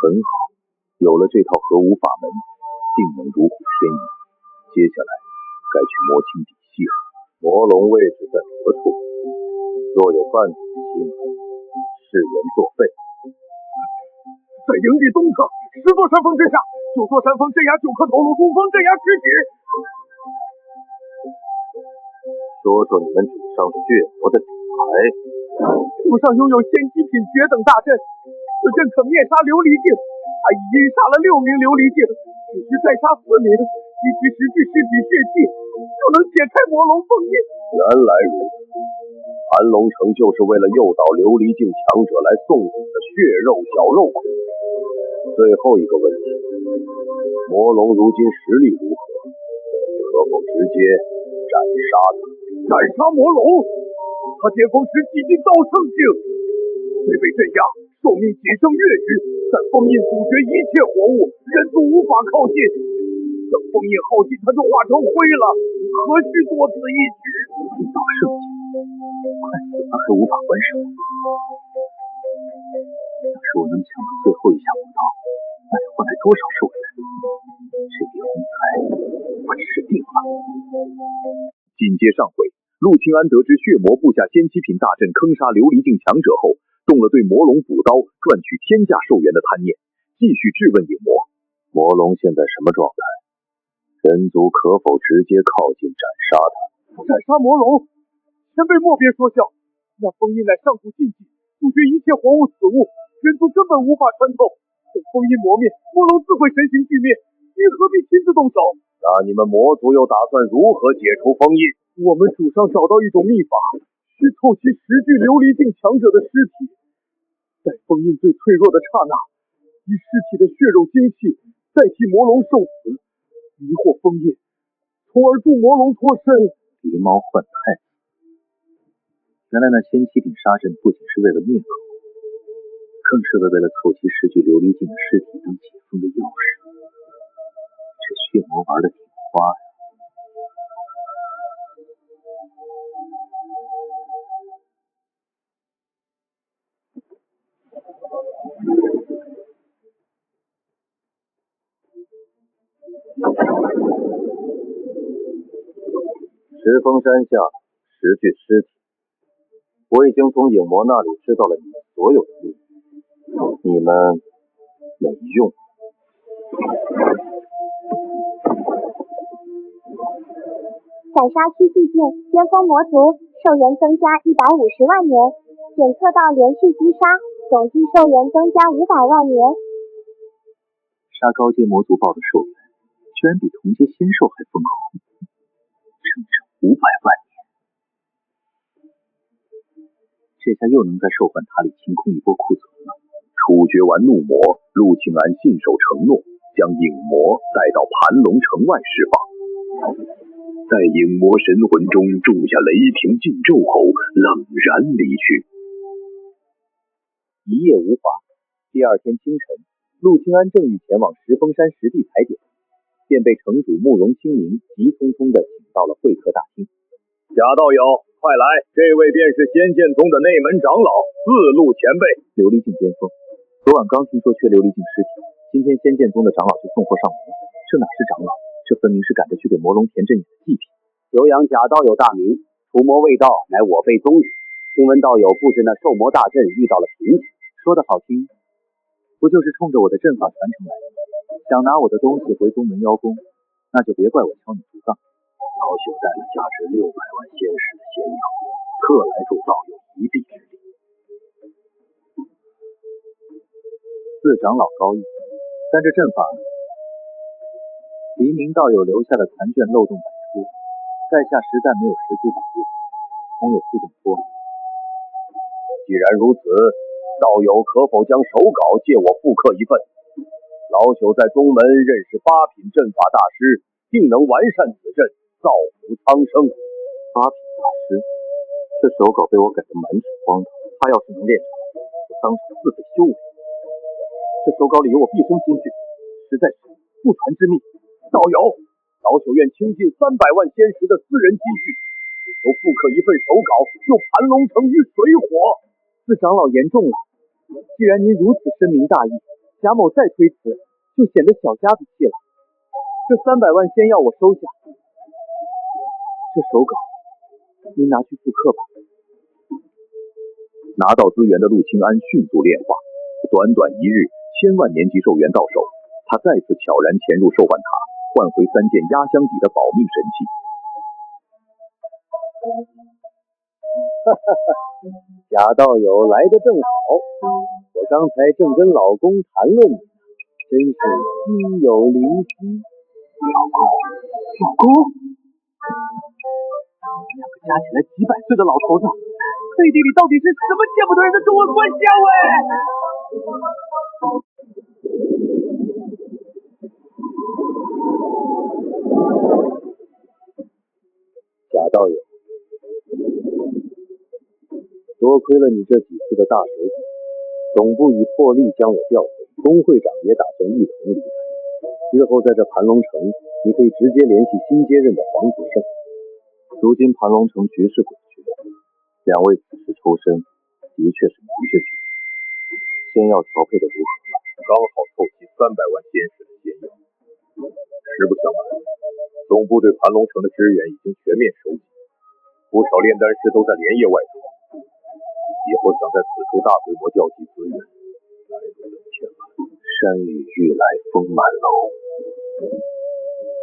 很好，有了这套合武法门，定能如虎添翼。接下来该去摸清底细了。魔龙位置在何处？若有半点欺瞒，誓言作废。在营地东侧，石座山峰之上，9座山峰镇压9颗头颅，珠峰镇压10指。说说你们主上血魔的底牌。主上拥有仙极品绝等大阵，此阵可灭杀琉璃镜。他已阴杀了6名琉璃镜，只需再杀4名，集齐10具尸体血迹，就能解开魔龙封印。原来如此，盘龙城就是为了诱导琉璃境强者来送死的血肉小肉库。最后一个问题，魔龙如今实力如何？可否直接斩杀他？斩杀魔龙？他巅峰时几近道圣境，虽被镇压，寿命仅剩月余，但封印阻绝一切活物，人族无法靠近。等封印耗尽，他就化成灰了，何须多此一举？道圣境，快死了还无法还手。要是我能抢到最后一下武道，那得换来多少寿元？这笔横财我吃定了。紧接上回，陆清安得知血魔布下仙七品大阵坑杀琉璃境强者后，动了对魔龙补刀赚取天价寿元的贪念，继续质问影魔：魔龙现在什么状态？人族可否直接靠近斩杀他？斩杀魔龙？前辈莫别说笑，那封印乃上古禁忌，阻绝一切活物死物，人族根本无法穿透。等封印磨灭，魔龙自会神形俱灭，您何必亲自动手？那你们魔族又打算如何解除封印？我们主上找到一种秘法，需凑齐10具琉璃境强者的尸体，在封印最脆弱的刹那，以尸体的血肉精气代替魔龙受死，迷惑封印，从而助魔龙脱身。狸猫换太子，原来那仙七品杀阵不仅是为了灭口，更是为了凑齐10具琉璃境的尸体当解封的钥匙。这血魔玩的挺花呀。石峰山下10具尸体，我已经从影魔那里知道了你们所有的秘密，你们没用。斩杀区地境巅峰魔族，寿元增加150万年，检测到连续击杀，总计寿元增加500万年。杀高阶魔族报的寿元，居然比同阶仙兽还丰厚，整整500万年。这下又能在兽幻塔里清空一波库存了。处决完怒魔，陆清安信守承诺，将影魔带到盘龙城外释放。在影魔神魂中种下雷霆禁咒后，冷然离去。一夜无华，第二天清晨，陆清安正欲前往石峰山实地踩点，便被城主慕容清明急匆匆地请到了会客大厅。贾道友，快来，这位便是仙剑宗的内门长老，四路前辈。琉璃境巅峰，昨晚刚听说缺琉璃境尸体，今天仙剑宗的长老就送货上门了。这哪是长老，这分明是赶着去给魔龙田镇眼的祭品。有仰贾道友大名，除魔未到，乃我辈宗旨。听闻道友布置那兽魔大阵遇到了瓶颈，说的好听，不就是冲着我的阵法传承来的吗？想拿我的东西回宗门邀功，那就别怪我敲你竹杠。老朽带了价值600万仙石的仙药，特来助道友一臂之力。四长老高义，但这阵法黎明道友留下的残卷漏洞百出，在下实在没有十足把握，恐有负重托。既然如此，道友可否将手稿借我复刻一份？老朽在宗门认识8品阵法大师，定能完善此阵，造福苍生。8品大师，这手稿被我改得满纸荒唐，他要是能练成，我当场自废修为。这手稿里有我毕生心血，实在是不传之秘。道友，老朽愿倾尽300万仙石的私人积蓄，只求复刻一份手稿，救盘龙城于水火。四长老言重了，既然您如此深明大义，贾某再推辞，就显得小家子气了。这300万仙药我收下，这手稿您拿去复刻吧。拿到资源的陆清安迅速炼化，短短1日，1000万年级寿元到手，他再次悄然潜入兽幻塔，换回3件压箱底的保命神器。贾道友来得正好，我刚才正跟老公谈论你，真是心有灵犀。老公，两个加起来几百岁的老头子，背地里到底是什么见不得人的中文关系啊喂！贾道友，多亏了你这几次的大手笔，总部已破例将我调回，工会长也打算一同离开。日后在这盘龙城，你可以直接联系新接任的黄子胜。如今盘龙城局势诡谲，两位此时抽身，的确是明智之举。仙药调配的如何了？刚好凑齐300万仙石的仙药。实不相瞒，总部对盘龙城的支援已经全面收集，不少炼丹师都在连夜外逃。以后想在此处大规模调集资源，难如登天了。山雨欲来风满楼，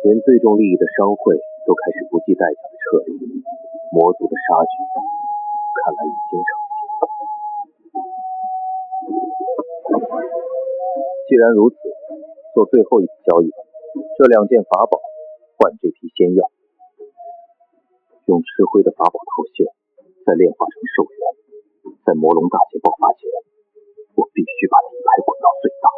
连最重利益的商会都开始不计代价的撤离，魔族的杀局看来已经成型。既然如此，做最后一笔交易吧，这2件法宝换这批仙药，用赤灰的法宝套现，再炼化成兽元，在魔龙大劫爆发前，我必须把底牌滚到最大。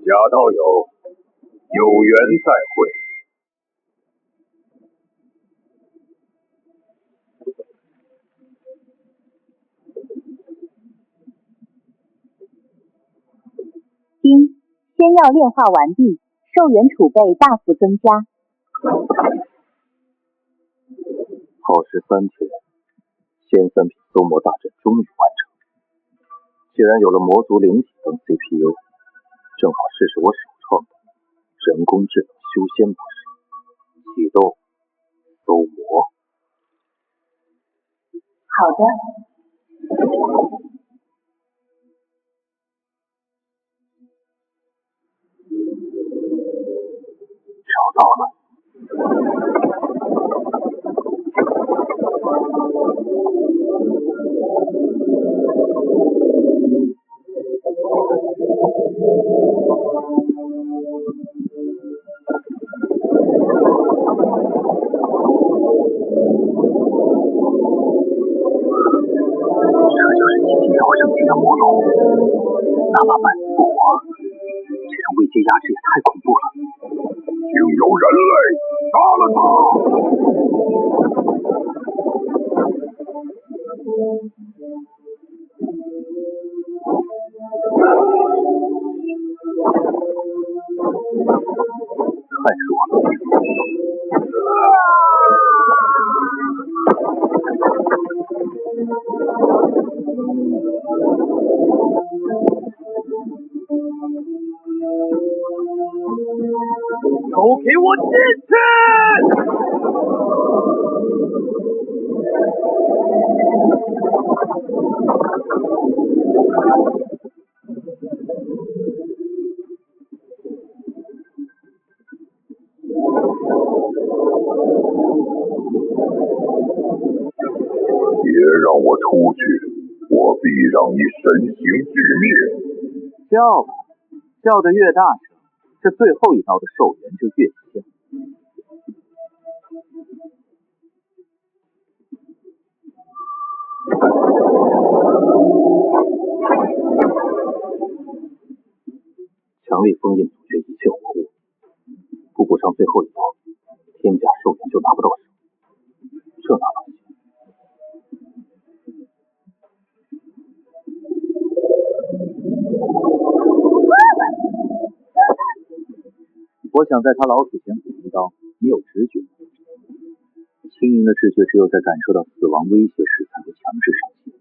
贾道友，有缘再会。丁，仙药炼化完毕，寿元储备大幅增加。耗时3天，仙3品搜魔大阵终于完成。既然有了魔族灵体等 CPU， 正好试试我首创的人工智能修仙模式，启动搜魔。好的。找到了。这就是几经道升级的魔龙，哪怕半死不活，这种未接压制也太恐怖了。竟有人类，杀了他！太弱了。都给我进去！别让我出去，我必让你身形俱灭！叫吧，叫得越大声，这最后一刀的寿元就越香。强力封印阻绝一切活物，不补上最后一刀，天甲寿元就拿不到手。这哪能行？我想在他老死前补一刀，你有直觉吗？轻盈的直觉只有在感受到死亡威胁时才会强制上线。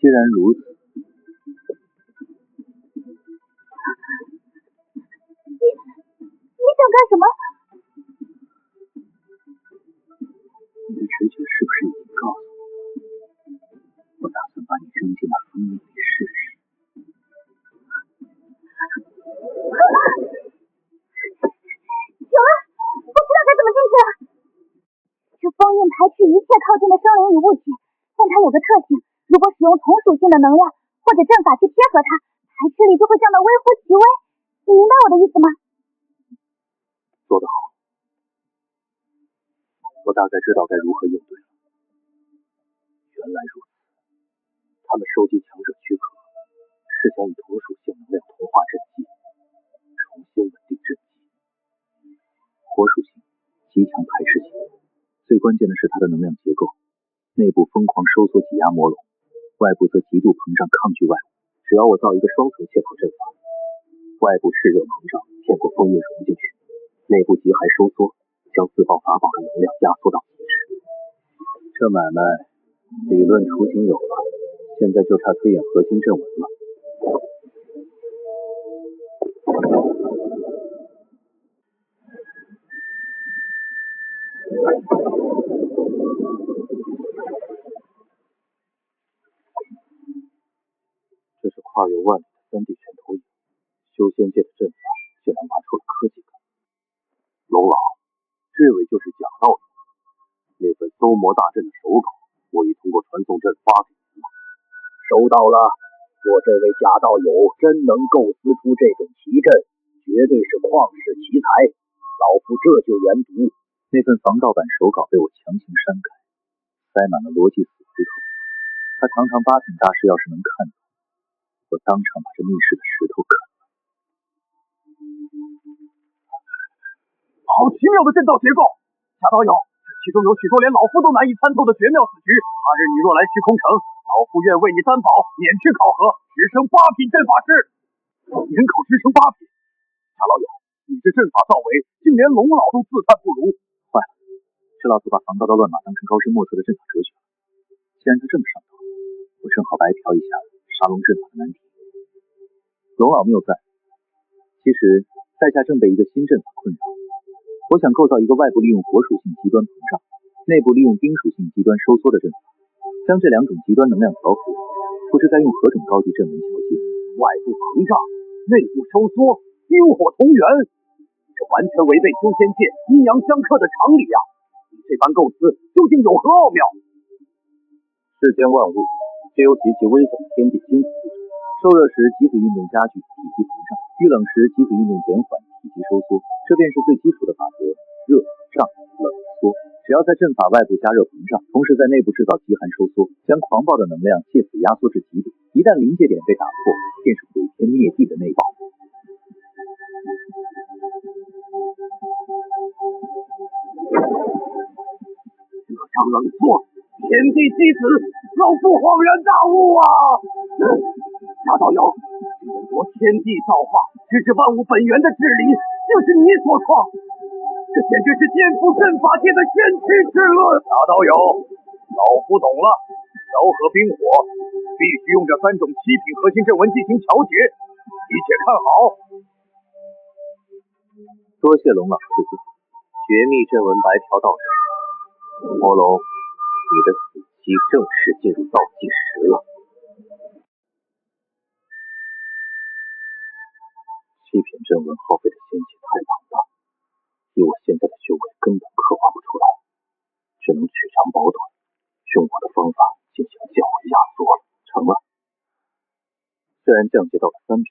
既然如此，你想干什么？与物体，但它有个特性，如果使用同属性的能量或者阵法去贴合它，排斥力就会降到微乎其微。你明白我的意思吗？做得好，我大概知道该如何应对了。原来如此，他们收集强者躯壳，是想以同属性能量同化阵基，重新稳定阵基。火属性极强排斥性，最关键的是它的能量结构，内部疯狂收缩挤压魔龙，外部则极度膨胀抗拒外物。只要我造一个双层切套阵法，外部炽热膨胀骗过封印融进去，内部极寒收缩，将自爆法宝的能量压缩到极致。这买卖理论雏形有了，现在就差推演核心阵纹了。这是跨越万里的3D 全投影，修仙界的阵法竟然玩出了科技感。龙老，这位就是贾道友，那份搜魔大阵的手稿，我已通过传送阵发给您了。收到了，若这位贾道友真能构思出这种奇阵，绝对是旷世奇才，老夫这就研读。那份防盗版手稿被我强行删改，塞满了逻辑死胡同。他堂堂八品大师要是能看到，我当场把这密室的石头啃了。好奇妙的阵道结构，贾道友，这其中有许多连老夫都难以参透的绝妙死局。他日你若来虚空城，老夫愿为你担保，免去考核，直升8品阵法师。免考直升8品，贾老友，你这阵法造为，竟连龙老都自叹不如。坏了，这老头把防盗的乱码当成高深莫测的阵法哲学了。既然他这么上道，我正好白嫖一下沙龙阵法的难题。龙老谬赞，其实在下正被一个新阵法困扰。我想构造一个外部利用火属性极端膨胀，内部利用冰属性极端收缩的阵法，将这两种极端能量调和，不知该用何种高级阵纹桥接。外部膨胀，内部收缩，冰火同源，这完全违背修仙界阴阳相克的常理啊！你这番构思究竟有何奥妙？世间万物皆由极其微小的天地精子组成，受热时极子运动加剧，体积膨胀；遇冷时极子运动减缓，体积收缩。这便是最基础的法则：热、胀、冷、缩。只要在阵法外部加热膨胀，同时在内部制造极寒收缩，将狂暴的能量借此压缩至极点。一旦临界点被打破，便是毁天灭地的内爆。热胀冷缩，天地息子，老夫恍然大悟啊！贾道友，争夺天地造化，直至万物本源的治理，竟是你所创，这简直是颠覆阵法界的先驱之论。贾道友，老夫懂了，调和冰火必须用这3种7品核心阵纹进行调节，一切看好。多谢龙老赐教，绝密阵纹白嫖到手。魔龙，你的死期正式进入倒计时了。7品阵纹耗费的仙气太庞大，以我现在的修为根本刻画不出来，只能取长补短，用我的方法进行较为压缩了。成了，虽然降阶到了3品，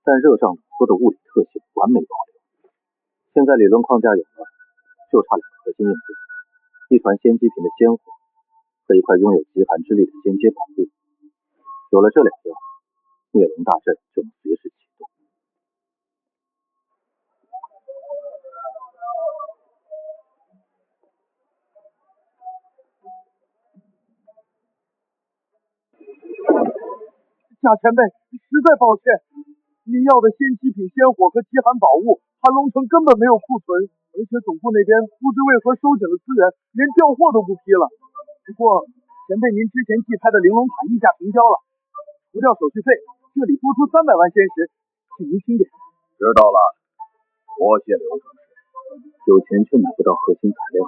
但热胀冷缩的物理特性完美保留。现在理论框架有了，就差2个核心硬件：一团仙机品的仙火和一块拥有极寒之力的仙阶宝物。有了这2样，灭龙大阵就能随时启动。贾前辈，实在抱歉，您要的仙机品、仙火和极寒宝物，盘龙城根本没有库存，而且总部那边不知为何收紧了资源，连调货都不批了。不过，前辈您之前寄拍的玲珑塔溢价成交了，除掉手续费，这里多出300万仙石，请您清点。知道了，多谢刘总。有钱却买不到核心材料，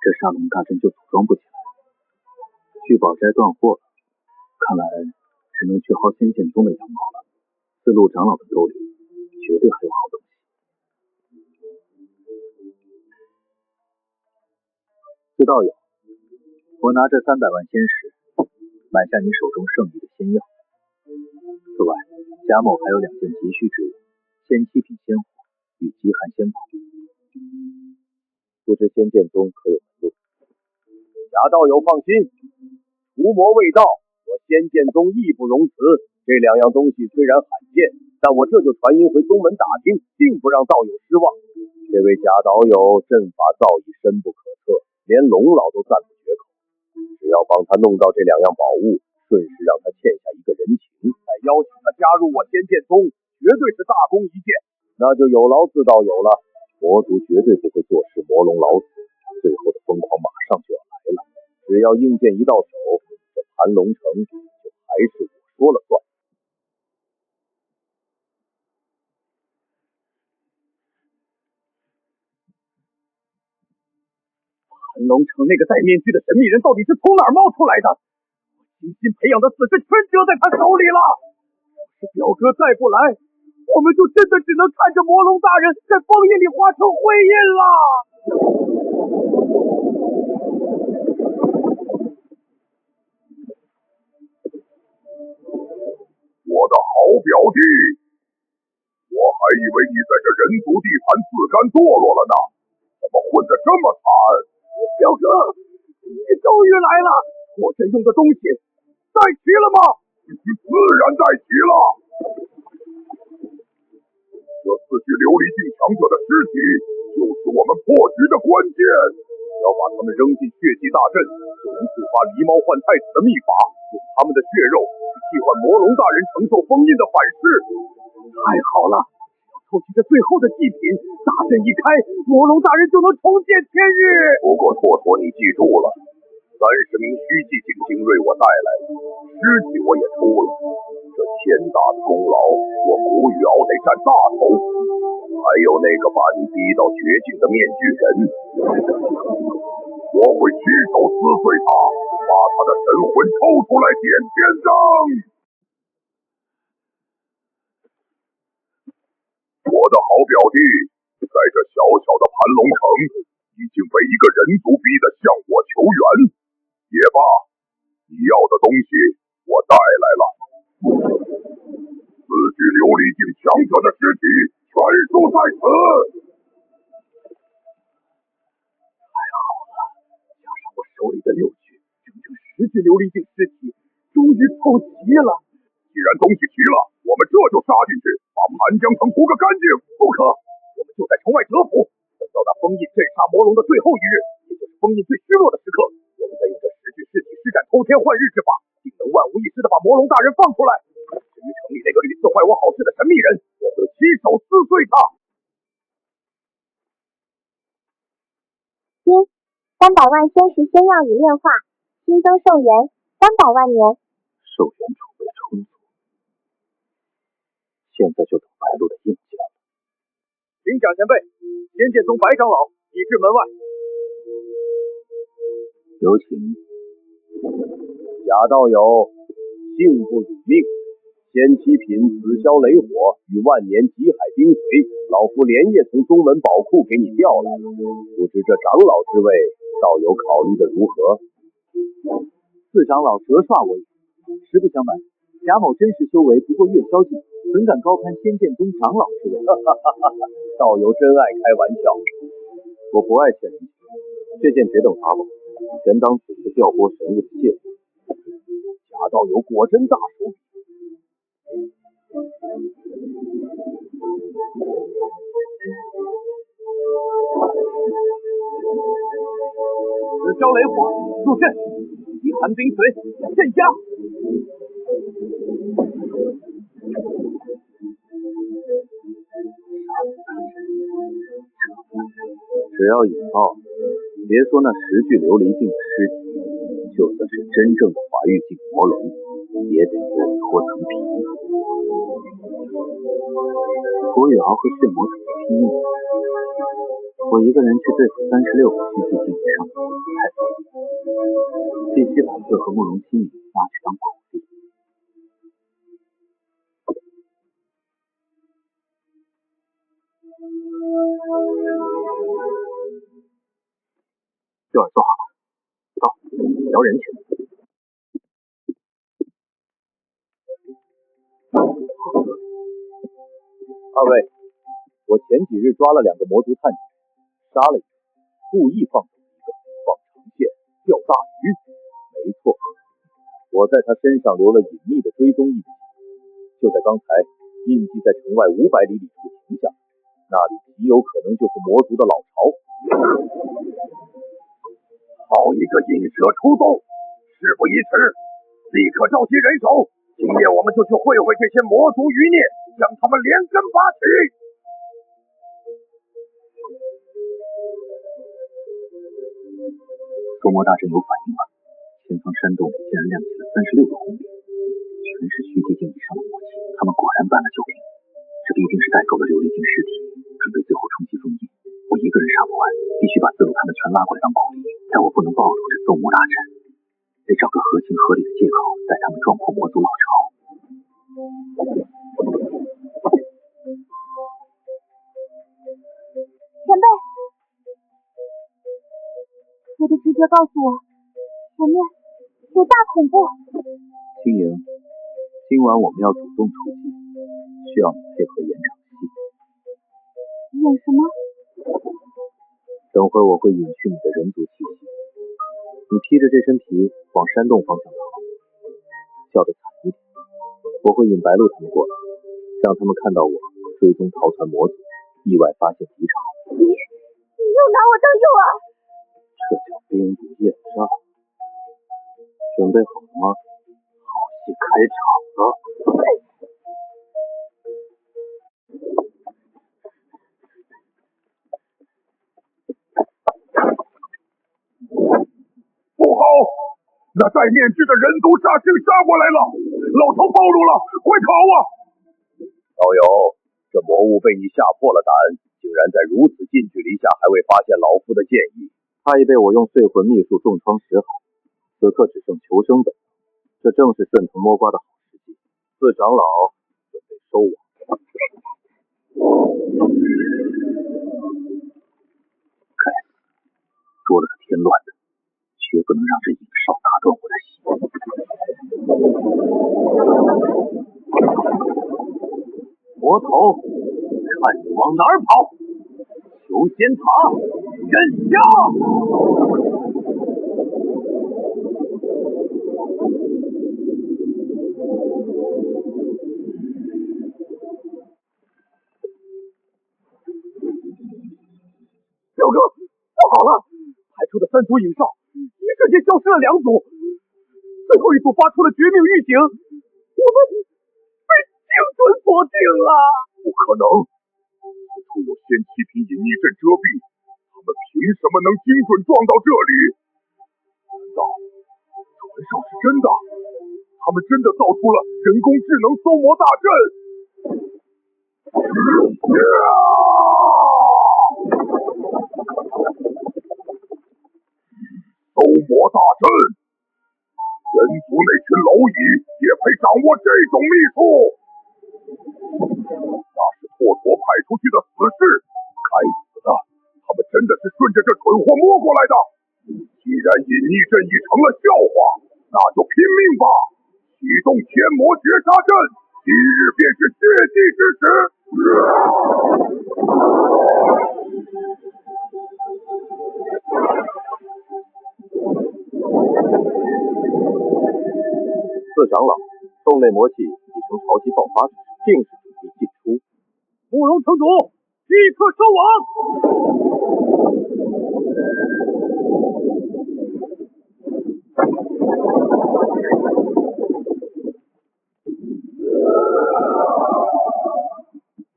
这沙龙大阵就组装不起来。聚宝斋断货了，看来只能去薅仙剑宗的羊毛了。四路长老的兜里绝对还有好东西。四道友，我拿这300万仙石，买下你手中剩余的仙药。此外，贾某还有2件急需之物：仙七品仙火与极寒仙袍。不知仙剑宗可有门路？贾道友放心，除魔未到，我仙剑宗义不容辞。这2样东西虽然罕见，但我这就传音回宗门打听，定不让道友失望。这位贾导友阵法早已深不可测，连龙老都赞不绝口。只要帮他弄到这2样宝物，顺势让他欠下一个人情，再邀请他加入我仙剑宗，绝对是大功一件。那就有劳自道友了。魔族绝对不会坐视魔龙老死，最后的疯狂马上就要来了。只要硬件一到手，这盘龙城就还是我说了算。盘龙城那个戴面具的神秘人到底是从哪儿冒出来的？我精心培养的死士全折在他手里了。要是表哥再不来，我们就真的只能看着魔龙大人在枫叶里化成灰烬了。我的好表弟，我还以为你在这人族地盘自甘堕落了呢，怎么混得这么惨？表哥，你终于来了！破阵用的东西带齐了吗？自然带齐了。这4具琉璃境强者的尸体，就是我们破局的关键。只要把他们扔进血祭大阵，就能触发狸猫换太子的秘法，用他们的血肉去替换魔龙大人承受封印的反噬。太好了！只要凑齐这最后的祭品，大阵一开，魔龙大人就能重见天日。不过妥妥你记住了，30名虚祭境精锐我带来了，尸体我也出了，这天大的功劳，我古雨敖得占大头。还有那个把你逼到绝境的面具人，我会亲手撕碎他，把他的神魂抽出来点天灯。我的好表弟，在这小小的盘龙城，已经被一个人族逼得向我求援。也罢，你要的东西我带来了，4具琉璃境强者的尸体全数在此。太好了，加上我手里的6具，整整10具琉璃境尸体终于凑齐了。既然东西齐了，我们这就杀进去，把盘江城屠个干净。不可，我们就在城外蛰伏，等到那封印镇杀魔龙的最后一日，也就是封印最失落的时刻，我们再用这10具尸体施展偷天换日之法，定能万无一失的把魔龙大人放出来。至于城里那个屡次坏我好事的神秘人，我会亲手撕碎他。300万仙石仙药已炼化，新增寿元300万年。寿元储备充足，现在就等白鹿的硬件了。请蒋前辈，仙剑宗白长老已至门外。有请。贾道友，幸不辱命，仙七品紫霄雷火与万年极海冰髓，老夫连夜从宗门宝库给你调来了。不知这长老之位，道友考虑的如何？四长老折煞我也。实不相瞒，贾某真实修为不过月宵境，怎敢高攀仙剑宗长老之位？道友真爱开玩笑，我不爱欠人情。这件绝等法宝，全当此次调拨神物的谢礼。贾道友果真大手笔。紫霄雷火入阵，极寒冰髓镇压。只要引爆，别说那10具琉璃境的尸体，就算是真正的华域境魔龙，也得给我脱层皮。古雨敖和血魔准备拼命，我一个人去对付36个虚寂境以上的魔族太费力，必须把色和慕容清明拉去当苦力。诱饵做好了，走。撩人去。二位，我前几日抓了2个魔族探险，杀了一个，故意放走一个，放长线钓大鱼。没错，我在他身上留了隐秘的追踪印记，就在刚才，印记在城外500里处停下，那里极有可能就是魔族的老巢。好一个引蛇出洞！事不宜迟，立刻召集人手，今夜我们就去会会这些魔族余孽，将他们连根拔起。伏魔大阵有反应了，前方山洞里竟然亮起了36个红点，全是虚极境以上的魔气，他们果然搬了救兵。这必定是带走了琉璃晶尸体，准备最后冲击封印。我一个人杀不完，必须把四路他们全拉过来当苦力，但我不能暴露这搜魔大阵，得找个合情合理的借口，带他们撞破魔族老巢。前辈，我的直觉告诉我，前面有大恐怖。青莹，今晚我们要主动出击，需要你配合演场戏。演什么？等会儿我会隐去你的人族气息，你披着这身皮往山洞方向逃，叫得惨一点。我会引白鹿他们过来，让他们看到我追踪逃窜魔族，意外发现敌巢。你又拿我当诱饵？这叫兵不厌诈。准备好了吗？好戏开场了。不好！那戴面具的人族煞星杀过来了，老巢暴露了，快逃啊！道友，这魔物被你吓破了胆，竟然在如此近距离下还未发现老夫的剑意，他已被我用碎魂秘术重创识海，此刻只剩求生本能，这正是顺藤摸瓜的好时机。四长老准备收网。该死，多了个添乱的，绝不能让这影少打断我的戏。魔头，看你往哪儿跑！求仙塔，刃下！表哥，不好了！派出的3组影少，一瞬间消失了2组，最后一组发出了绝命预警，我们被精准锁定了！不可能，此处有仙气瓶隐匿阵遮蔽，他们凭什么能精准撞到这里？难道传上是真的？他们真的造出了人工智能搜魔大阵？搜魔大阵，人族那群蝼蚁也配掌握这种秘术？那是拓拓派出去的死士，该死的，他们真的是顺着这蠢货摸过来的。既然隐匿阵已成了笑话，那就拼命吧！启动千魔绝杀阵，今日便是血祭之时。四长老，洞内魔气已成潮汐爆发之势，定是准备进出。慕容城主，立刻收网！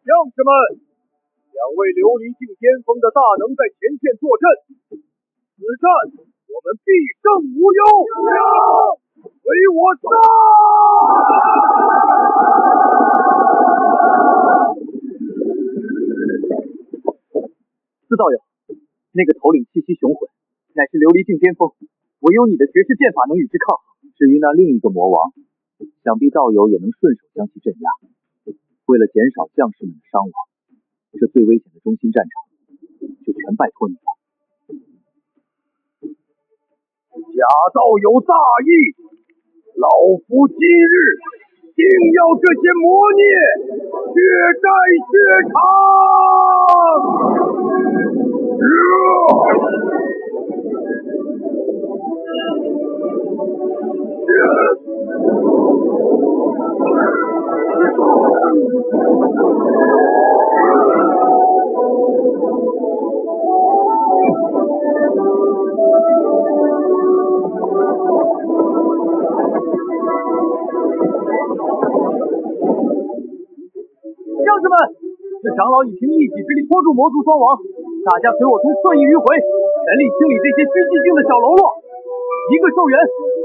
将士们，2位琉璃境巅峰的大能在前线坐镇，此战我们必胜无忧！为我杀！四道友，那个头领气息雄浑，乃是琉璃境巅峰，唯有你的绝世剑法能与之抗衡。至于那另一个魔王，想必道友也能顺手将其镇压。为了减少将士们的伤亡，这最危险的中心战场就全拜托你了。假道有大义，老夫今日定要这些魔孽血债血偿！将士们，四长老已凭一己之力拖住魔族双王，大家随我同侧翼迂回，全力清理这些虚寂境的小喽啰。一个受援，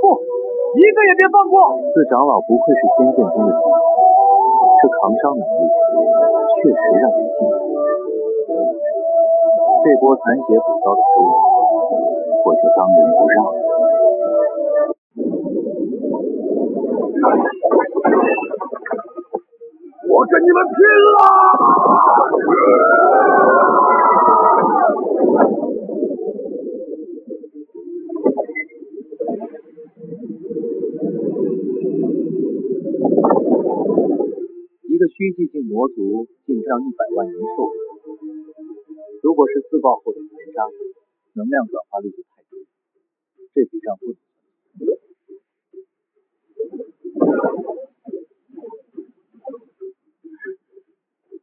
不，一个也别放过。四长老不愧是仙剑宗的精英，这扛伤能力确实让人敬佩。这波残血补刀的收益，我就当仁不让了。我跟你们拼了！一个虚寂境魔族进账100万年寿命，如果是自爆后的残渣，能量转化率就太低，这笔账不能算。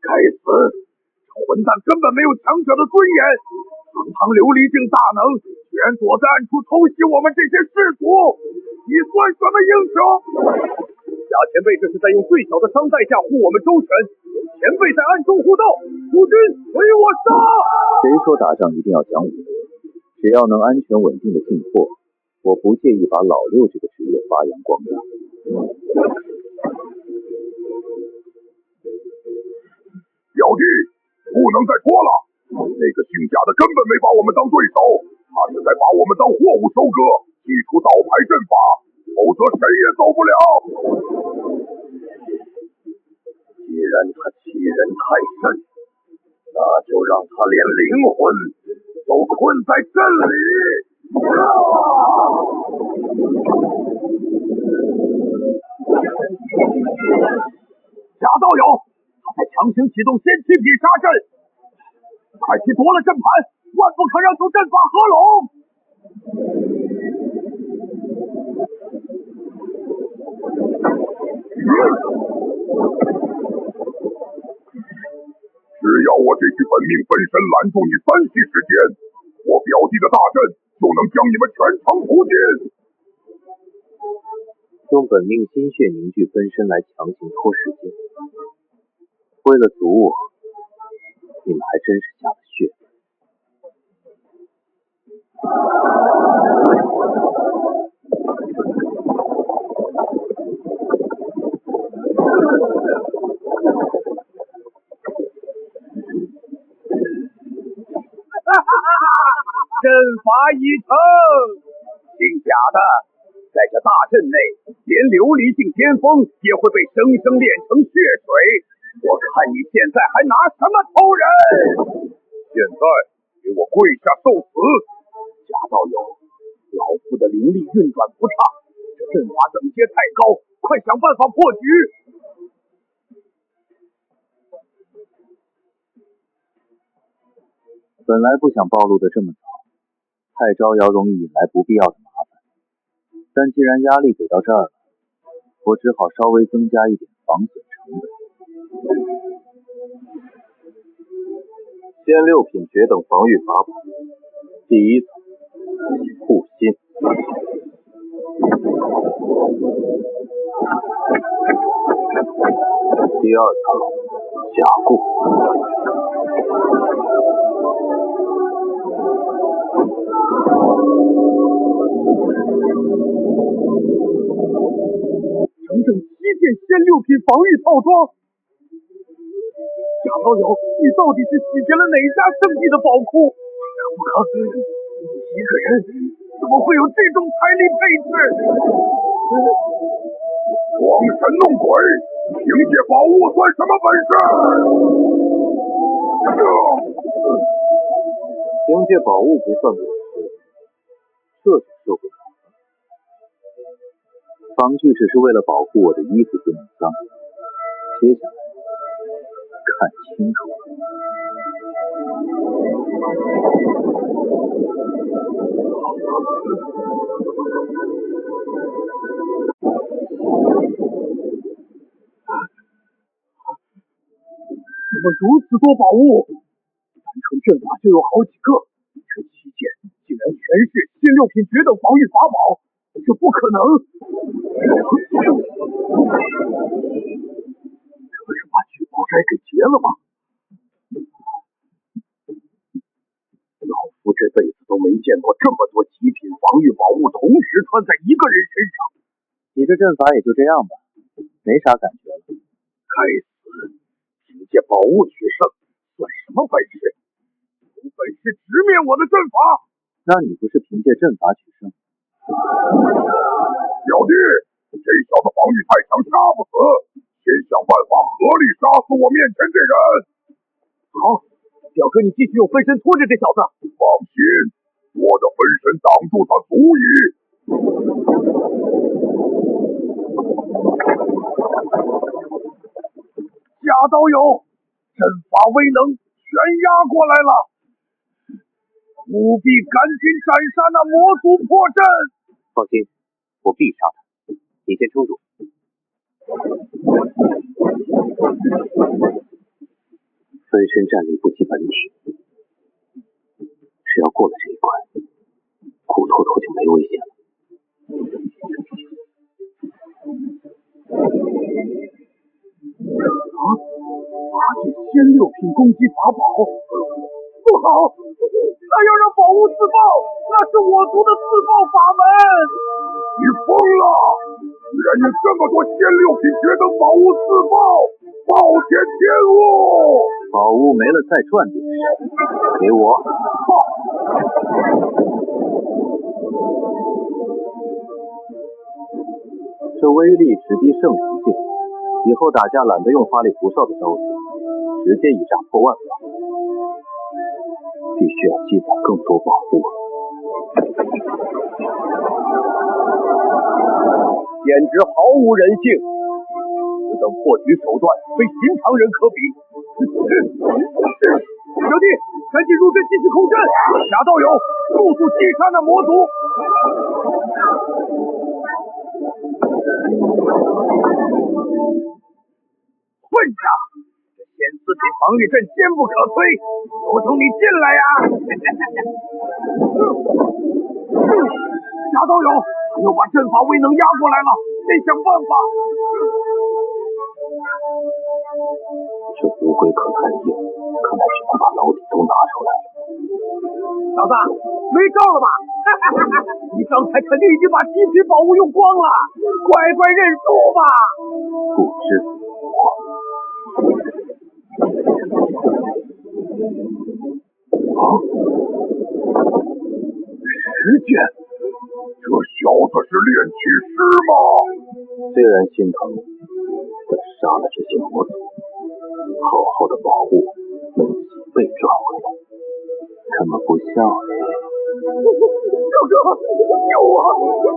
该死！这混蛋根本没有强者的尊严，堂堂琉璃境大能，居然躲在暗处偷袭我们这些士卒，你算什么英雄？贾前辈这是在用最小的伤代价护我们周全，有前辈在暗中护道，诸军随我杀！谁说打仗一定要讲武德？只要能安全稳定的进货，我不介意把老六这个职业发扬光大。表弟，不能再拖了！那个姓贾的根本没把我们当对手，他是在把我们当货物收割，祭出倒牌阵法，否则谁也走不了。既然他欺人太甚，那就让他连灵魂都困在阵里！贾道友，他在强行启动先驱体杀阵，快去夺了阵盘，万不可让出阵法合拢！只要我这具本命分身拦住你3息时间，我表弟的大阵就能将你们全城屠尽。用本命心血凝聚分身来强行拖时间，为了阻我，你们还真是下了血。阵法已成，姓贾的在这大阵内，连琉璃境巅峰也会被生生炼成血水。我看你现在还拿什么偷人？现在给我跪下受死！贾道友，老夫的灵力运转不畅，这阵法等阶太高，快想办法破局！本来不想暴露的这么早，太招摇容易引来不必要的麻烦。但既然压力给到这儿了，我只好稍微增加一点防损成本。仙6品绝等防御法宝，第1层护心，第2层加固，整整7件仙6品防御套装。贾道友，你到底是洗劫了哪家圣地的宝库？不可，你一个人怎么会有这种财力配置？装神弄鬼，凭借宝物算什么本事？凭借宝物不算本事，这就受不了。防具只是为了保护我的衣服不能脏，接下来看清楚了。怎么如此多宝物？单纯阵法就有好几个，这7件竟然全是新6品绝等防御法宝，这不可能！这是把聚宝斋给劫了吗？老夫这辈子都没见过这么多极品防御宝物同时穿在一个人身上。你这阵法也就这样吧，没啥感觉了。该死！凭借宝物取胜，算什么本事？有本事直面我的阵法！那你不是凭借阵法取胜？小弟，这小子防御太强，杀不死，先想办法合力杀死我面前这人。好，表哥你继续用分身拖着这小子。放心，我的分身挡住他足矣。假道友，阵法威能全压过来了，务必赶紧斩杀那魔族破阵。放心，我必杀他，你先撑住。分身战力不及本体，只要过了这一关，古托托就没危险了。发现先6品攻击法宝，不好！他要让宝物自爆，那是我族的自爆法门！你疯了！居然有这么多先6品绝等宝物自爆，暴殄天物！宝物没了再赚点，给我！这威力直逼圣灵境，以后打架懒得用花里胡哨的招数，直接一炸破万法。必须要积攒更多宝物。简直毫无人性！此等破局手段非寻常人可比。小弟，赶紧入阵继续控阵！假道友，速速击杀那魔族！混账！这先4品防御阵坚不可摧，有种你进来呀！假道友，他又把阵法威能压过来了，得想办法。这乌龟壳太硬，看来只能把牢底都拿出来了。小子，没招了吧？你刚才肯定已经把极品宝物用光了，乖乖认输吧。不知死活！啊！石剑，这小子是炼气师吗？虽然心疼，但杀了这些魔族，好好的宝物能几倍赚回来。这么不孝呢？表哥，救我！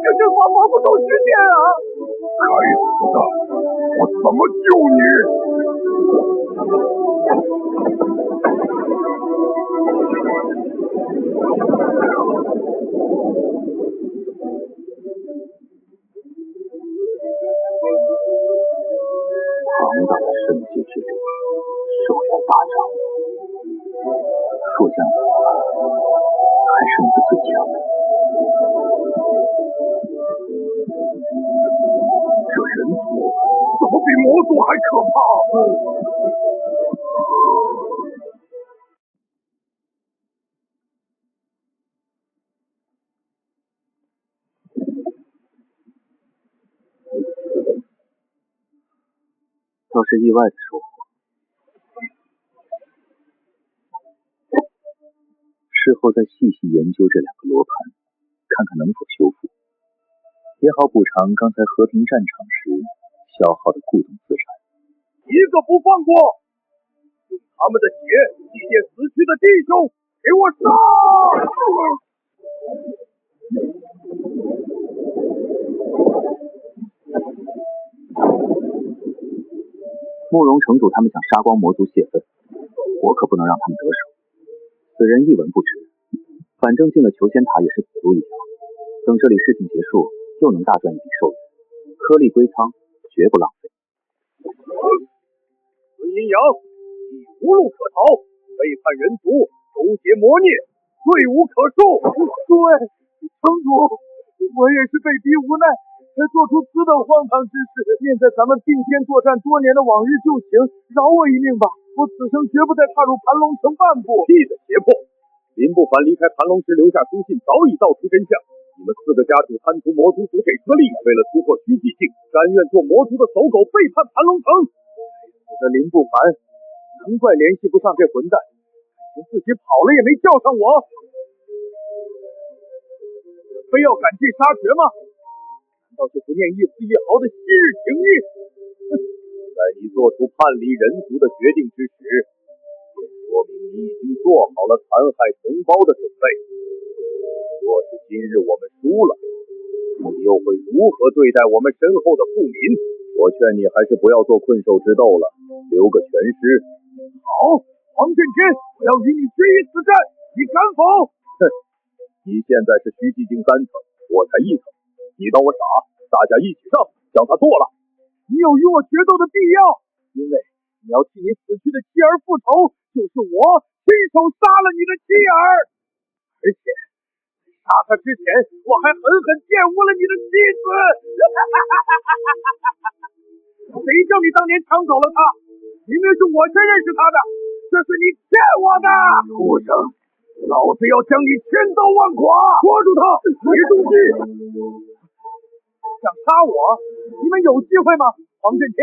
这阵法防不住石剑啊！该死的，我怎么救你？庞大的生机之力，寿元大涨。树将死了，还剩一个最强的。这人族怎么比魔族还可怕？倒是意外的收获。事后再细细研究这2个罗盘，看看能否修复，也好补偿刚才和平战场时消耗的固动资产。一个不放过！用他们的血祭奠死去的弟兄，给我杀！慕容城主他们想杀光魔族泄愤，我可不能让他们得手。此人一文不值，反正进了求仙塔也是死路一条。等这里事情结束，又能大赚一笔寿元，颗粒归仓，绝不浪费。孙阴阳，你无路可逃，背叛人族，勾结魔孽，罪无可恕。对，城主，我也是被逼无奈，才做出此等荒唐之事。念在咱们并肩作战多年的往日旧情，饶我一命吧！我此生绝不再踏入盘龙城半步。屁的胁迫！林不凡离开盘龙时留下书信，早已道出真相。你们4个家主贪图魔族所给特例，为了突破虚寂境，甘愿做魔族的走狗，背叛盘龙城。该死的林不凡，难怪联系不上这混蛋，感情自己跑了也没叫上我。非要赶尽杀绝吗？难道就不念一丝一毫的昔日情谊？在你做出叛离人族的决定之时，也说明你已经做好了残害同胞的准备。若是今日我们输了，你又会如何对待我们身后的富民？我劝你还是不要做困兽之斗了，留个全尸。好，黄震天，我要与你决一死战，你敢否？哼，你现在是虚寂境3层，我才1层，你当我傻？大家一起上，将他剁了。你有与我决斗的必要，因为你要替你死去的妻儿复仇，就是我亲手杀了你的妻儿。而且杀他之前，我还狠狠玷污了你的妻子。谁叫你当年抢走了他？明明是我先认识他的，这是你骗我的！畜生，老子要将你千刀万剐！捉住他，别动气！想杀我？你们有机会吗？黄震天，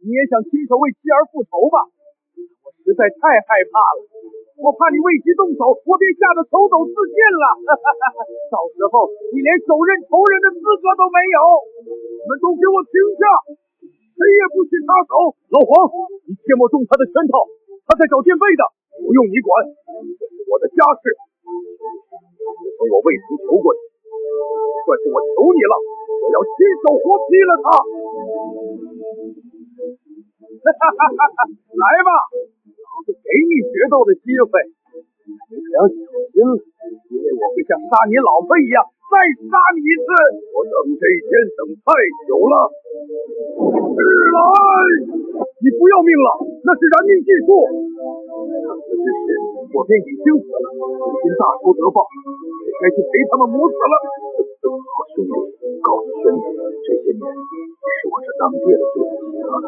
你也想亲手为妻儿复仇吧？我实在太害怕了，我怕你未及动手，我便吓得手抖自尽了。到时候你连手刃仇人的资格都没有！你们都给我停下！谁也不许插手！老黄，你切莫中他的圈套，他在找垫背的，不用你管，这是我的家事。自称我未曾求过你，算是我求你了，我要亲手活劈了他。来吧，老子给你决斗的机会，你可要小心了，因为我会像杀你老婆一样再杀你一次。我等这一天等太久了。日来！你不要命了，那是燃命技术。当此之时，我便已经死了，如今大仇得报，也该去陪他们母子了。好兄弟，告诉轩辕，这些年是我这当爹的对不起他了。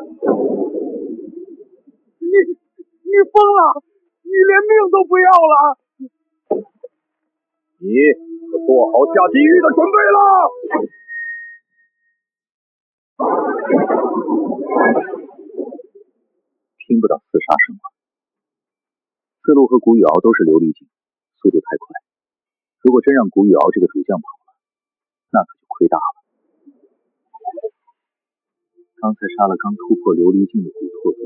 你疯了！你连命都不要了！你可做好下地狱的准备了！听不到刺杀声了。刺鹿和古雨敖都是琉璃境，速度太快。如果真让古雨敖这个主将跑了，那可就亏大了。刚才杀了刚突破琉璃境的古拓多，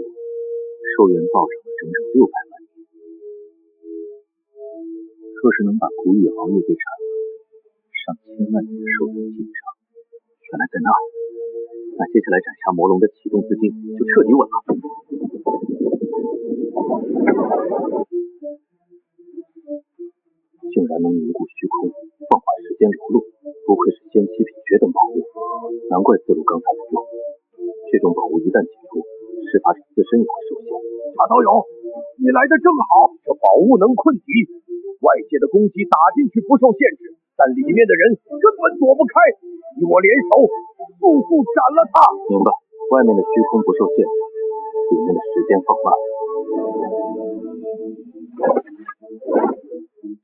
寿元报上了整整600万年。若是能把古雨敖也给铲了，上千万年的寿元进账，原来在那儿。那接下来斩杀魔龙的启动资金就彻底稳了。竟然能凝固虚空，放缓时间流露，不愧是仙七品绝等宝物，难怪思路刚才不用。这种宝物一旦解除，施法者自身也会受限。大刀勇，你来的正好，这宝物能困敌，外界的攻击打进去不受限制，但里面的人根本躲不开，与我联手，速速斩了他！明白，外面的虚空不受限制，里面的时间放慢。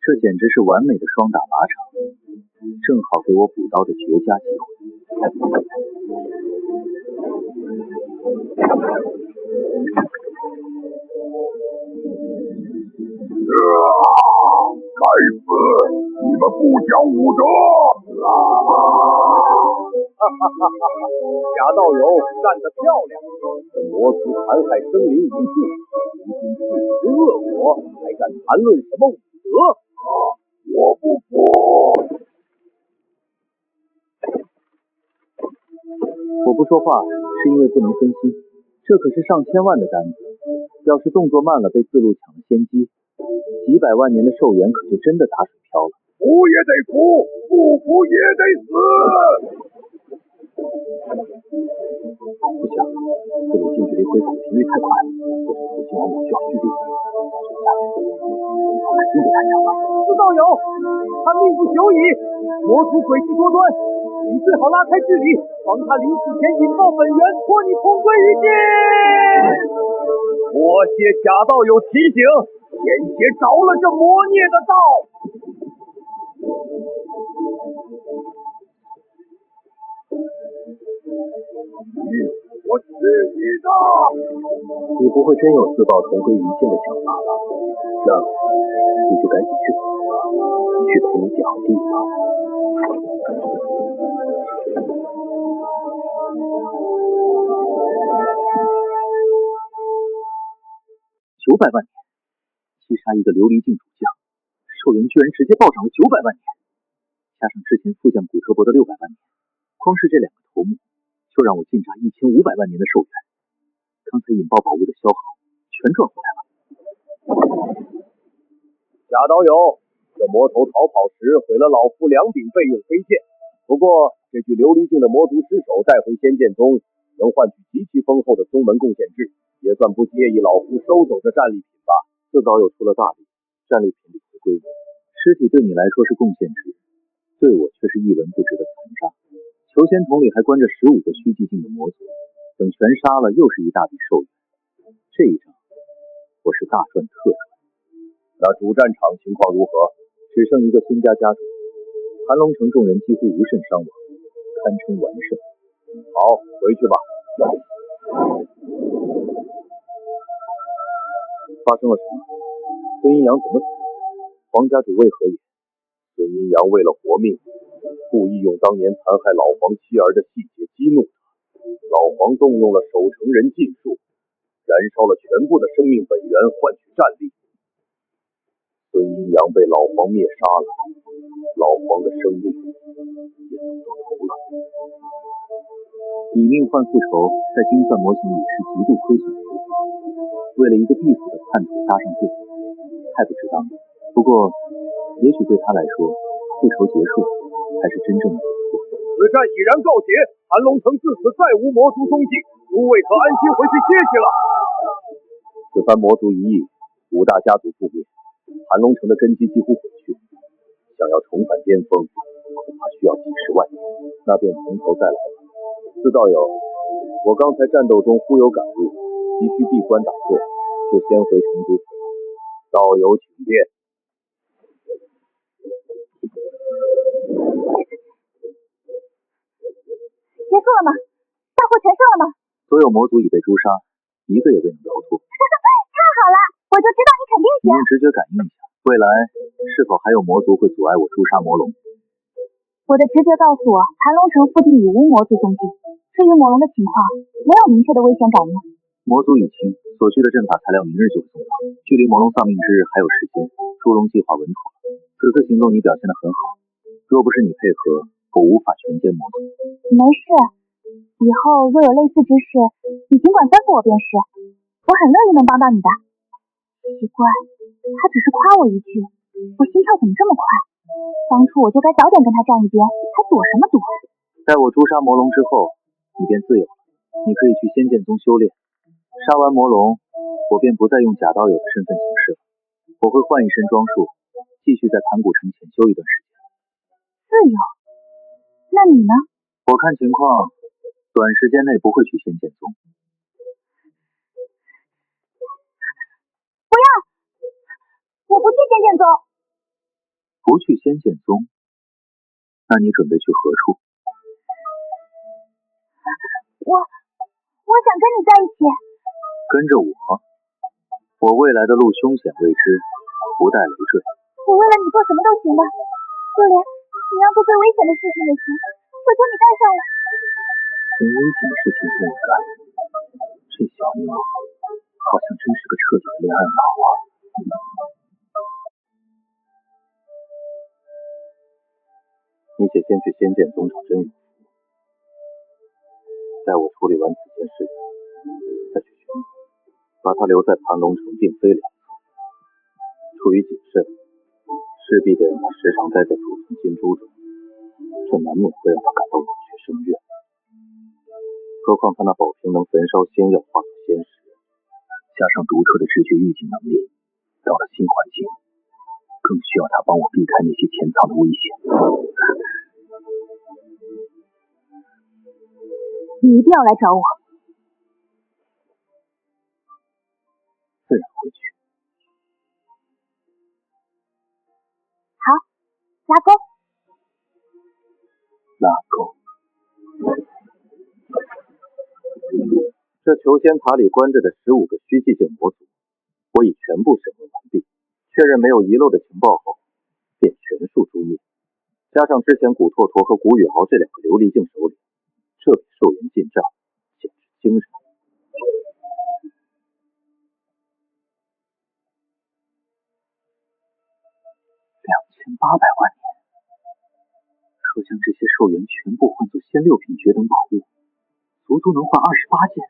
这简直是完美的双打靶场，正好给我补刀的绝佳机会。该死！你们不讲武德！贾道友干得漂亮！这魔族残害生灵无数，如今自食恶果，还敢谈论什么武德？我不服！我不说话是因为不能分心，这可是上千万的单子，要是动作慢了被自路抢了先机，几百万年的寿元可就真的打水漂了。服也得服，不服也得死。不行，自路近距离恢复的频率太快了，我这图形安需要蓄力，再这么下去，阵头肯定被他抢了。四道友，他命不久矣，魔族诡计多端，你最好拉开距离，防他临死前引爆本源，拖你同归于尽。多谢贾道友提醒，险些着了这魔孽的道。我去你的！你不会真有自爆同归于尽的想法吧？那你就赶紧去吧，去陪你姐好弟吧。900万年，击杀一个琉璃境主将，寿元居然直接暴涨了900万年，加上之前副将古特伯的600万年，光是这2个头目就让我尽榨1500万年的寿元。刚才引爆宝物的消耗全赚回来了。贾道友，这魔头逃跑时毁了老夫2柄备用飞剑，不过这具琉璃境的魔族尸首带回仙剑宗，能换取极其丰厚的宗门贡献制，也算不介意老夫收走这战利品吧。自导友出了大力，战利品理回归你，尸体对你来说是贡献值，对我却是一文不值的残渣。求仙桶里还关着15个虚寂境的魔族，等全杀了又是一大笔寿元。这一仗我是大赚特赚。那主战场情况如何？只剩一个孙家家主，盘龙城众人几乎无甚伤亡，堪称完胜。好，回去吧。发生了什么？孙阴阳怎么死？黄家主为何也？孙阴阳为了活命，故意用当年残害老黄妻儿的细节激怒他。老黄动用了守城人禁术，燃烧了全部的生命本源，换取战力。孙阴阳被老黄灭杀了，老黄的生命也走到头了。以命换复仇，在精算模型里是极度亏损的做法。为了一个必死的叛徒搭上自己，太不值当了。不过，也许对他来说，复仇结束才是真正的解脱。此战已然告捷，盘龙城自此再无魔族踪迹，诸位可安心回去歇息了。此番魔族一役，5大家族覆灭，盘龙城的根基几乎毁去，想要重返巅峰，恐怕需要几十万年。那便从头再来吧。四道友，我刚才战斗中忽有感悟，急需闭关打坐，就先回城主府了。道友请便。结束了吗？大获全胜了吗？所有魔族已被诛杀，一个也未能逃脱。太好了，我就知道你肯定行。你用直觉感应一下，未来是否还有魔族会阻碍我诛杀魔龙？我的直觉告诉我，盘龙城附近已无魔族踪迹。至于魔龙的情况，没有明确的危险感应。魔族已清，所需的阵法材料明日就会送到。距离魔龙丧命之日还有时间，猪笼计划稳妥。此次行动你表现得很好，若不是你配合，我无法全歼魔族。没事，以后若有类似之事，你尽管吩咐我便是，我很乐意能帮到你的。奇怪，他只是夸我一句，我心跳怎么这么快？当初我就该早点跟他站一边，还躲什么躲？在我诛杀魔龙之后，你便自由了，你可以去仙剑宗修炼。杀完魔龙，我便不再用假道友的身份行事了，我会换一身装束，继续在盘古城潜修一段时间。自由？那你呢？我看情况，短时间内不会去仙剑宗。不要！我不去仙剑宗。不去仙剑宗？那你准备去何处？我想跟你在一起。跟着我未来的路凶险未知，不带累赘。我为了你做什么都行的，就连你要做最危险的事情也行，求求你带上我。连危险的事情也愿意干，这小妞好像真是个彻底的恋爱脑啊。你且先去仙剑宗找真勇。待我处理完此件事情，再去寻你。把他留在盘龙城并非良策。出于谨慎，势必得让他时常待在储存金珠中，这难免会让他感到委屈生怨。何况他那宝瓶能焚烧仙药化作仙石，加上独特的直觉预警能力，到了新环境，更需要他帮我避开那些潜藏的危险。你一定要来找我。自然会去。好，拉钩。拉钩。这求仙塔里关着的15个虚寂境魔族，我已全部审问完毕，确认没有遗漏的情报后，便全数诛灭。加上之前古拓拓和古宇豪这2个琉璃境首领，这笔寿元进账简直惊人。2800万年，若将这些寿元全部换作仙6品绝等宝物，足足能换28件。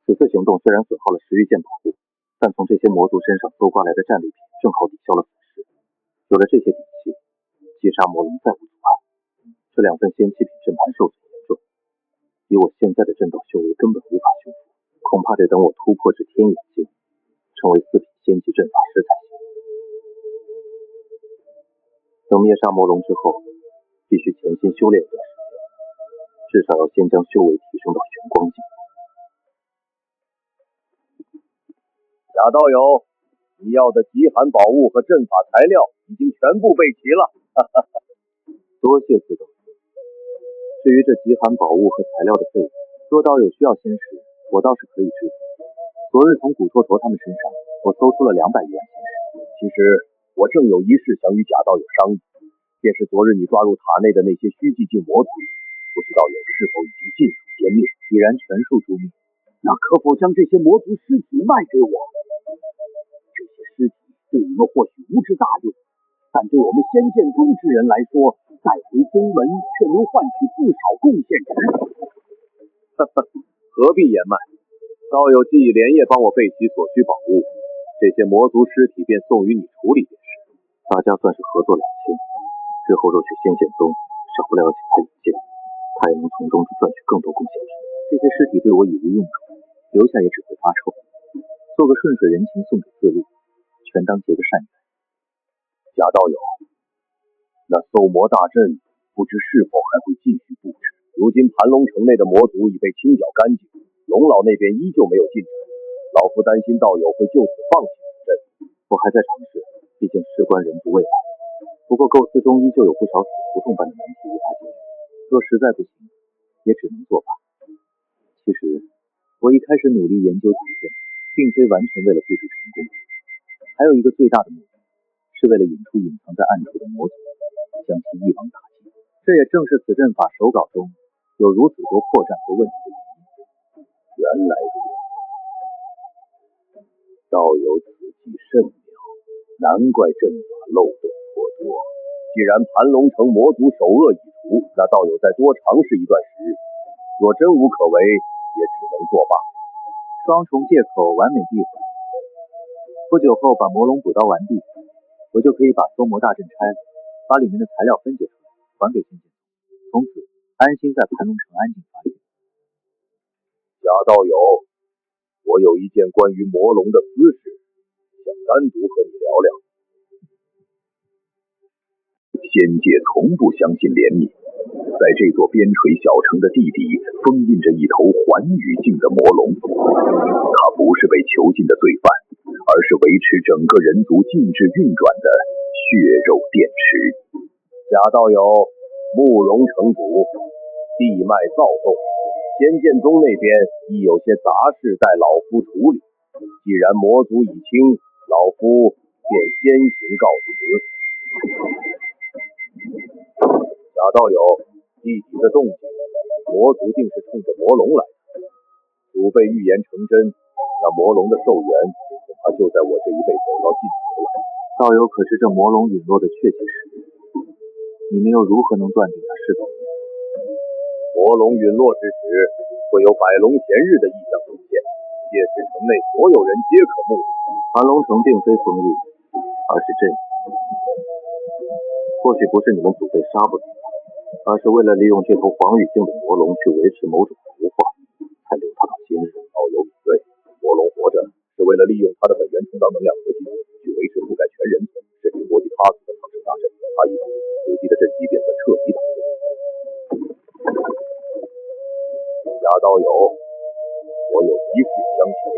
此次行动虽然损耗了10余件宝物，但从这些魔族身上搜刮来的战利品正好抵消了损失。有了这些底气，击杀魔龙再无阻碍。这2份仙7品阵盘受损严重，以我现在的阵道修为根本无法修复，恐怕得等我突破至天眼境，成为4品仙级阵法师才行。等灭杀魔龙之后，必须潜心修炼一段时间，至少要先将修为提升到玄光境。贾道友，你要的极寒宝物和阵法材料已经全部备齐了。多谢自道。至于这极寒宝物和材料的费用，若道友需要仙石，我倒是可以支付。昨日从古拓拓他们身上，我搜出了200余万仙石。其实我正有一事想与贾道友商议，便是昨日你抓入塔内的那些虚寂境魔族，不知道友是否已经尽数歼灭？已然全数诛灭。那可否将这些魔族尸体卖给我？这些尸体对你们或许无知大用，但对我们仙剑宗之人来说，带回宗门却能换取不少贡献值。何必掩瞒？道友既已连夜帮我备齐所需宝物，这些魔族尸体便送与你处理便是。大家算是合作两清，日后若去仙剑宗，少不了请他引荐，他也能从中赚取更多贡献值。这些尸体对我已无用处，留下也只会发臭。做个顺水人情送给自路，全当结个善缘。贾道友，那搜魔大阵不知是否还会继续布置？如今盘龙城内的魔族已被清剿干净，龙老那边依旧没有进展，老夫担心道友会就此放弃此阵。我还在尝试，毕竟事关人族未来。不过构思中依旧有不少死胡同般的难题无法解决，若实在不行，也只能作罢。其实我一开始努力研究此阵，并非完全为了布置成功，还有一个最大的目的，是为了引出隐藏在暗处的魔族，将其一网打尽。这也正是此阵法手稿中有如此多破绽和问题的原因。原来如此，道友此计甚妙，难怪阵法漏洞颇多。既然盘龙城魔族首恶已除，那道友再多尝试一段时日，若真无可为，也只能作罢。双重借口完美闭环。不久后把魔龙捕刀完毕，我就可以把搜魔大阵拆了，把里面的材料分解出来，还给仙剑宗，从此安心在盘龙城安静发展。贾道友，我有一件关于魔龙的私事，想单独和你聊聊。仙界从不相信怜悯，在这座边陲小城的地底封印着一头寰宇境的魔龙，它不是被囚禁的罪犯，而是维持整个人族静止运转的血肉电池。贾道友，慕容城主，地脉躁动，仙剑宗那边亦有些杂事待老夫处理。既然魔族已清，老夫便先行告辞。贾道友，地底的动静，魔族定是冲着魔龙来的。祖辈预言成真，那魔龙的寿元恐怕就在我这一辈走到尽头了。道友可知这魔龙陨落的确切时日？你们又如何能断定它是否灭？魔龙陨落之时，会有百龙衔日的异象出现，届时城内所有人皆可目睹。盘龙城并非封印，而是镇压。或许不是你们祖辈杀不死他，而是为了利用这头黄羽境的魔龙去维持某种图画，才留他到今日。道友敏锐，魔龙活着是为了利用他的本源充当能量核心，去维持覆盖全人族甚至波及他族的苍生大阵。他一走，此地的阵基便算彻底打碎。贾道友，我有一事相求。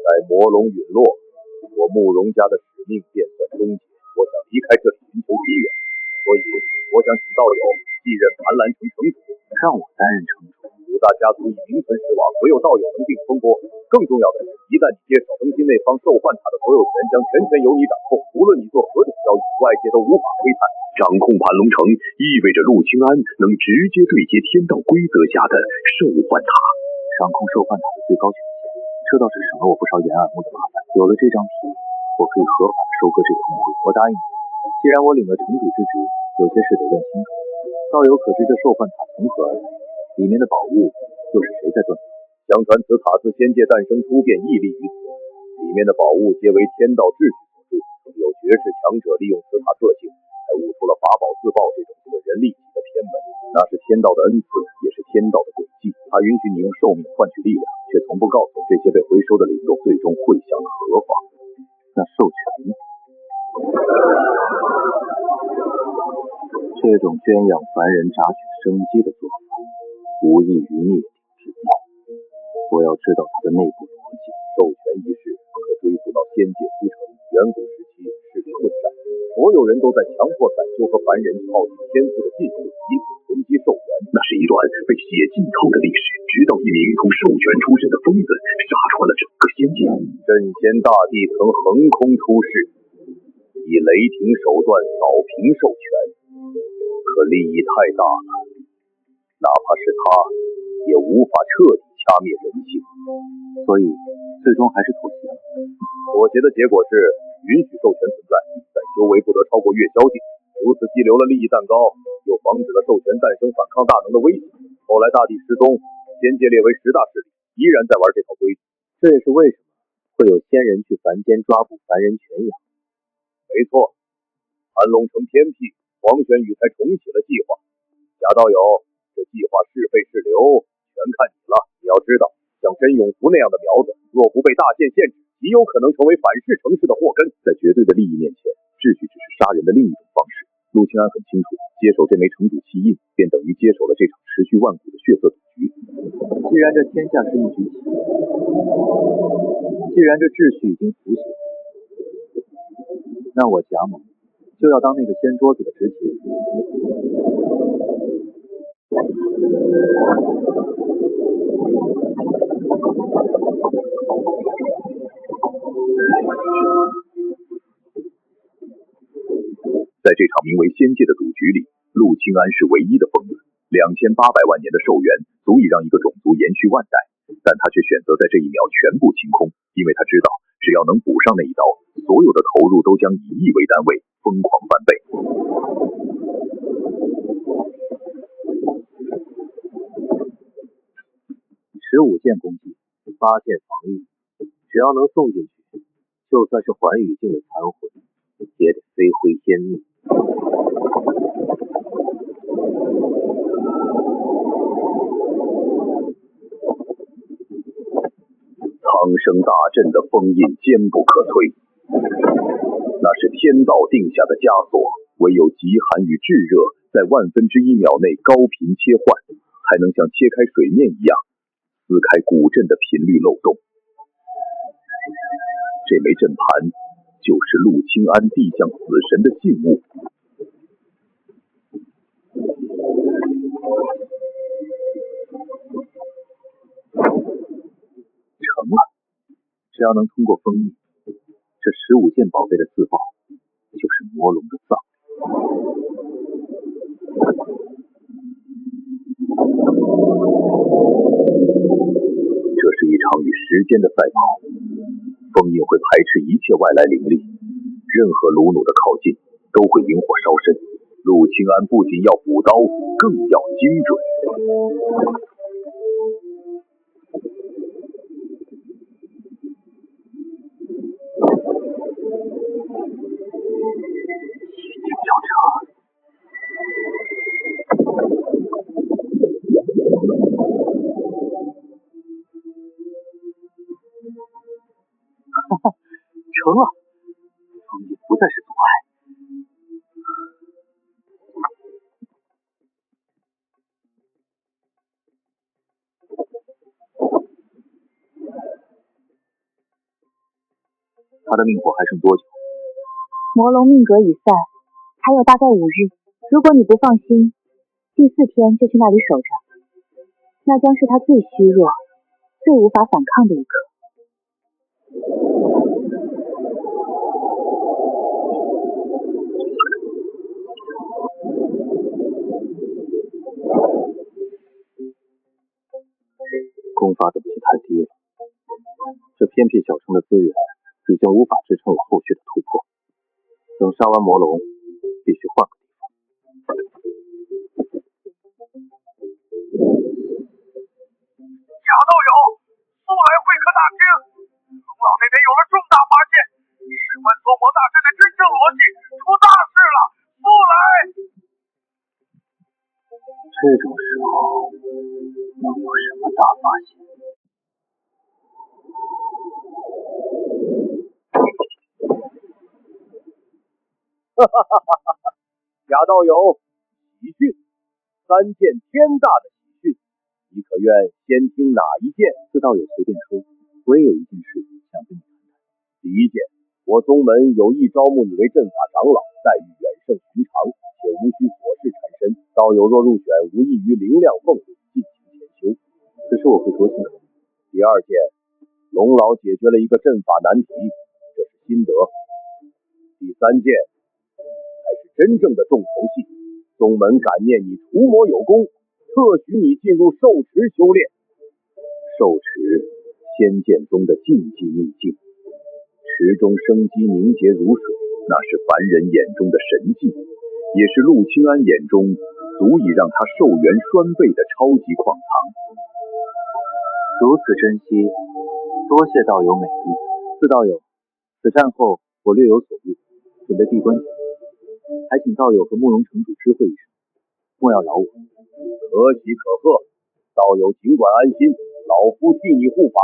待魔龙陨落，我慕容家的使命便算终结。我想离开这里寻求机缘，所以我想请道友继任盘兰城城主。让我担任城主，五大家族已名存实亡，唯有道友能定风波。更重要的是，一旦你接手更新内方兽幻塔的所有权，将全权由你掌控。无论你做何种交易，外界都无法窥探。掌控盘龙城意味着陆清安能直接对接天道规则下的兽幻塔。掌控兽幻塔的最高权限，这倒是省了我不少掩耳目的麻烦。有了这张皮，我可以合法的收割这头魔龙。我答应你，既然我领了城主之职，有些事得问清楚。道友可知这兽幻塔从何而来？里面的宝物又是谁在锻造？相传此塔自仙界诞生出便屹立于此，里面的宝物皆为天道秩序所铸，曾有绝世强者利用此塔特性，才悟出了法宝自爆这种损人利己的偏门。那是天道的恩赐，也是天道的诡计。它允许你用寿命换取力量，却从不告诉这些被回收的灵动最终会向了何方。那授权呢？这种圈养凡人、榨取生机的做法，无异于灭顶之灾。我要知道它的内部逻辑。授权一事可追溯到仙界初成，远古时期势力混战，所有人都在强迫散修和凡人耗尽天赋的技术，以此囤积寿元。那是一段被血浸透的历史，直到一名从兽权出身的疯子杀穿了整个仙界。镇仙大帝曾横空出世，以雷霆手段扫平兽权，可利益太大了，哪怕是他也无法彻底掐灭人性，所以最终还是妥协了。妥协的结果是允许兽权存在，但修为不得超过月宵境，如此既留了利益蛋糕，又防止了兽权诞生反抗大能的威胁。后来大帝失踪，仙界列为10大势力，依然在玩这套规矩。这也是为什么会有仙人去凡间抓捕凡人犬养。没错，盘龙城偏僻，黄玄宇才重启了计划。贾道友，这计划是废是留，全看你了。你要知道，像真永福那样的苗子，若不被大限限制，极有可能成为反噬城市的祸根。在绝对的利益面前，秩序只是杀人的另一种方式。陆清安很清楚，接手这枚城主气印，便等于接手了这场持续万古的血色赌局。既然这天下是一局棋，既然这秩序已经雏形，那我贾某就要当那个掀桌子的执棋人。在这场名为仙界的赌局里，陆清安是唯一的疯子。2800万年的寿元足以让一个种族延续万代，但他却选择在这一秒全部清空，因为他知道，只要能补上那一刀，所有的投入都将以亿为单位疯狂翻倍。15件攻击，8件防御，只要能送进去，就算是寰宇境的残魂，也得飞灰烟灭。苍生大阵的封印坚不可摧，那是天道定下的枷锁，唯有极寒与炙热在1/1000秒内高频切换，才能像切开水面一样撕开古阵的频率漏洞。这枚阵盘就是陆清安递向死神的信物。成了，只要能通过封印，这15件宝贝的自爆就是魔龙的葬。这是一场与时间的赛跑，封印会排斥一切外来灵力，任何鲁弩的靠近都会引火烧身。陆清安不仅要补刀，更要精准。成了，封印不再是阻碍。他的命火还剩多久？魔龙命格已散，还有大概5日。如果你不放心，第4天就去那里守着，那将是他最虚弱、最无法反抗的一刻。功法等级太低了，这偏僻小城的资源已经无法支撑我后续的突破。等杀完魔龙，必须换个地方。贾道友，速来会客大厅！龙老那边有了重大发现，事关缩魔大阵的真正逻辑，出大事了！速来！这种时候能有什么大发现？贾道友，喜讯！3件天大的喜讯，你可愿先听哪一件？四道友随便说，我也有一件事想跟你谈谈。第一件，我宗门有意招募你为阵法长老，待遇远胜寻常，且无需琐事缠身。道友若入选，无异于灵亮俸禄，尽情潜修。此事我会多心考虑。第二件，龙老解决了一个阵法难题，这是心得。第三件，才是真正的重头戏。宗门感念你除魔有功，特许你进入兽池修炼。兽池，仙剑宗的禁忌秘境，池中生机凝结如水，那是凡人眼中的神迹，也是陆清安眼中足以让他寿元双倍的超级矿藏。如此珍惜，多谢道友美意。四道友，此战后我略有所悟，准备闭关前，还请道友和慕容城主知会一声，莫要扰我。可喜可贺，道友尽管安心，老夫替你护法。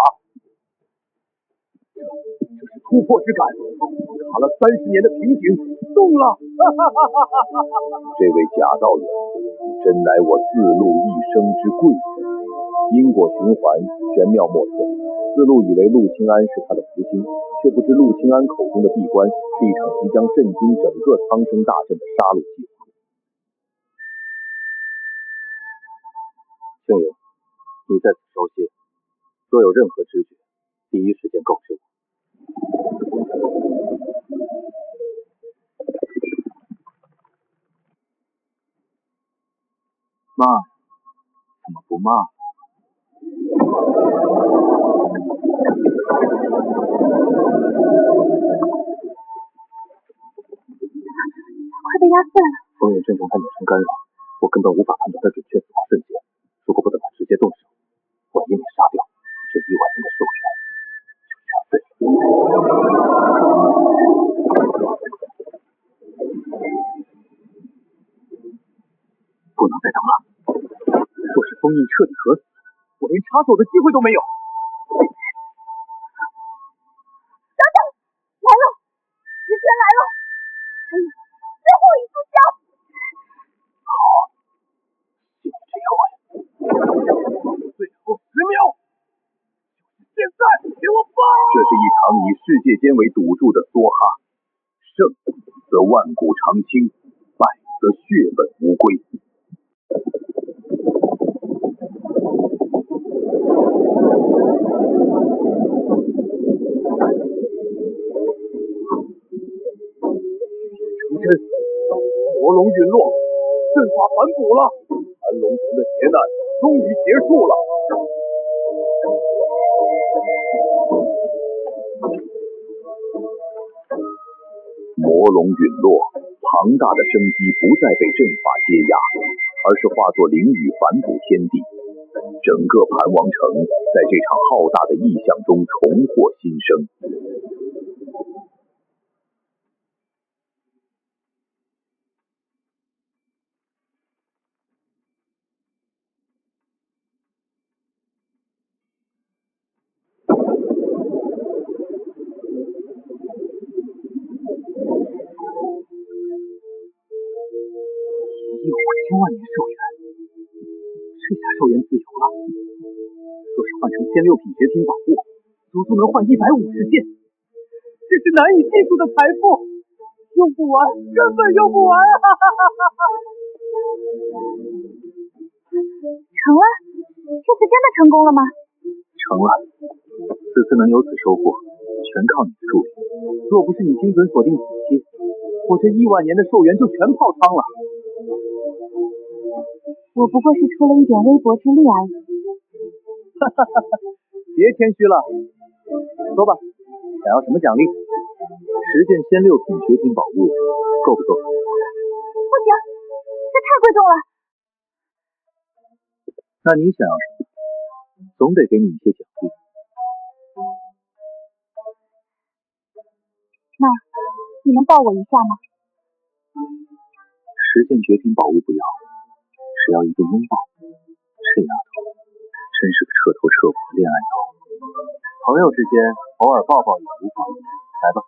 这是突破之感，卡了30年的瓶颈动了！这位贾道友，真乃我自录一生之贵人。因果循环，玄妙莫测。自录以为陆清安是他的福星，却不知陆清安口中的闭关是一场即将震惊整个苍生大阵的杀戮计划。庆爷，你在此稍歇，若有任何知觉，第一时间告知我。骂怎么不骂？快被压碎了！风眼阵中他眼神干扰，我根本无法判断他准确死亡瞬间。如果不等他直接动手，万一没杀掉，这1万年的寿元就全废了。不能再等了。若是封印彻底合死，我连插手的机会都没有。等等，来了，时间来了，还有最后一炷香。好，信你这口呀。最后10秒，现在给我发！这是一场以世界间为赌注的梭哈，胜则万古长青，败则血本无归。成真，魔龙陨落，阵法反哺了，盘龙城的劫难终于结束了。魔龙陨落，庞大的生机不再被阵法接压，而是化作灵雨反哺天地。整个盘王城在这场浩大的异象中重获新生。万年寿元，这下寿元自由了。若是换成仙六品绝品宝物，足足能换150件，这是难以计数的财富，用不完，根本用不完啊！成了，这次真的成功了吗？成了，此次能有此收获，全靠你的助力。若不是你精准锁定子期，我这1万年的寿元就全泡汤了。我不过是出了一点微薄之力而已。别谦虚了，说吧，想要什么奖励？10件仙六品绝品宝物，够不够？不行，这太贵重了。那你想要什么？总得给你一些奖励。那你能抱我一下吗？10件绝品宝物不要，只要一个拥抱。这丫头真是个彻头彻尾的恋爱脑。朋友之间偶尔抱抱也无妨，来吧。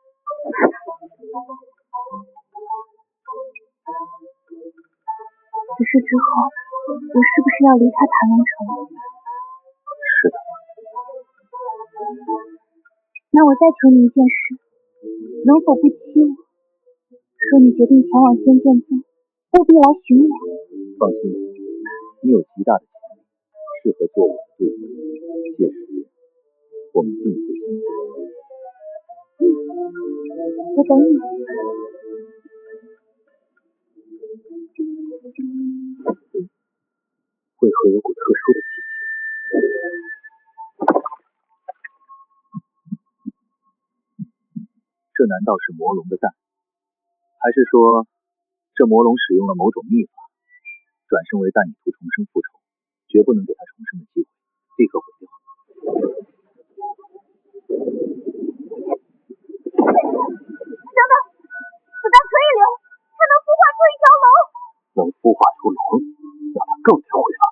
只是之后，我是不是要离开盘龙城？是的。那我再求你一件事，能否不欺我？说你决定前往仙剑宗，务必来寻我。放心，你有极大的潜力，适合做我的队友。届时，我们定会相见。我等你。为何有股特殊的气息？这难道是魔龙的蛋？还是说，这魔龙使用了某种秘法，转生为蛋以图重生复仇？绝不能给他重生的机会，立刻毁掉。等等，子弹可以留，它能孵化出一条龙。能孵化出龙，那它更得毁了。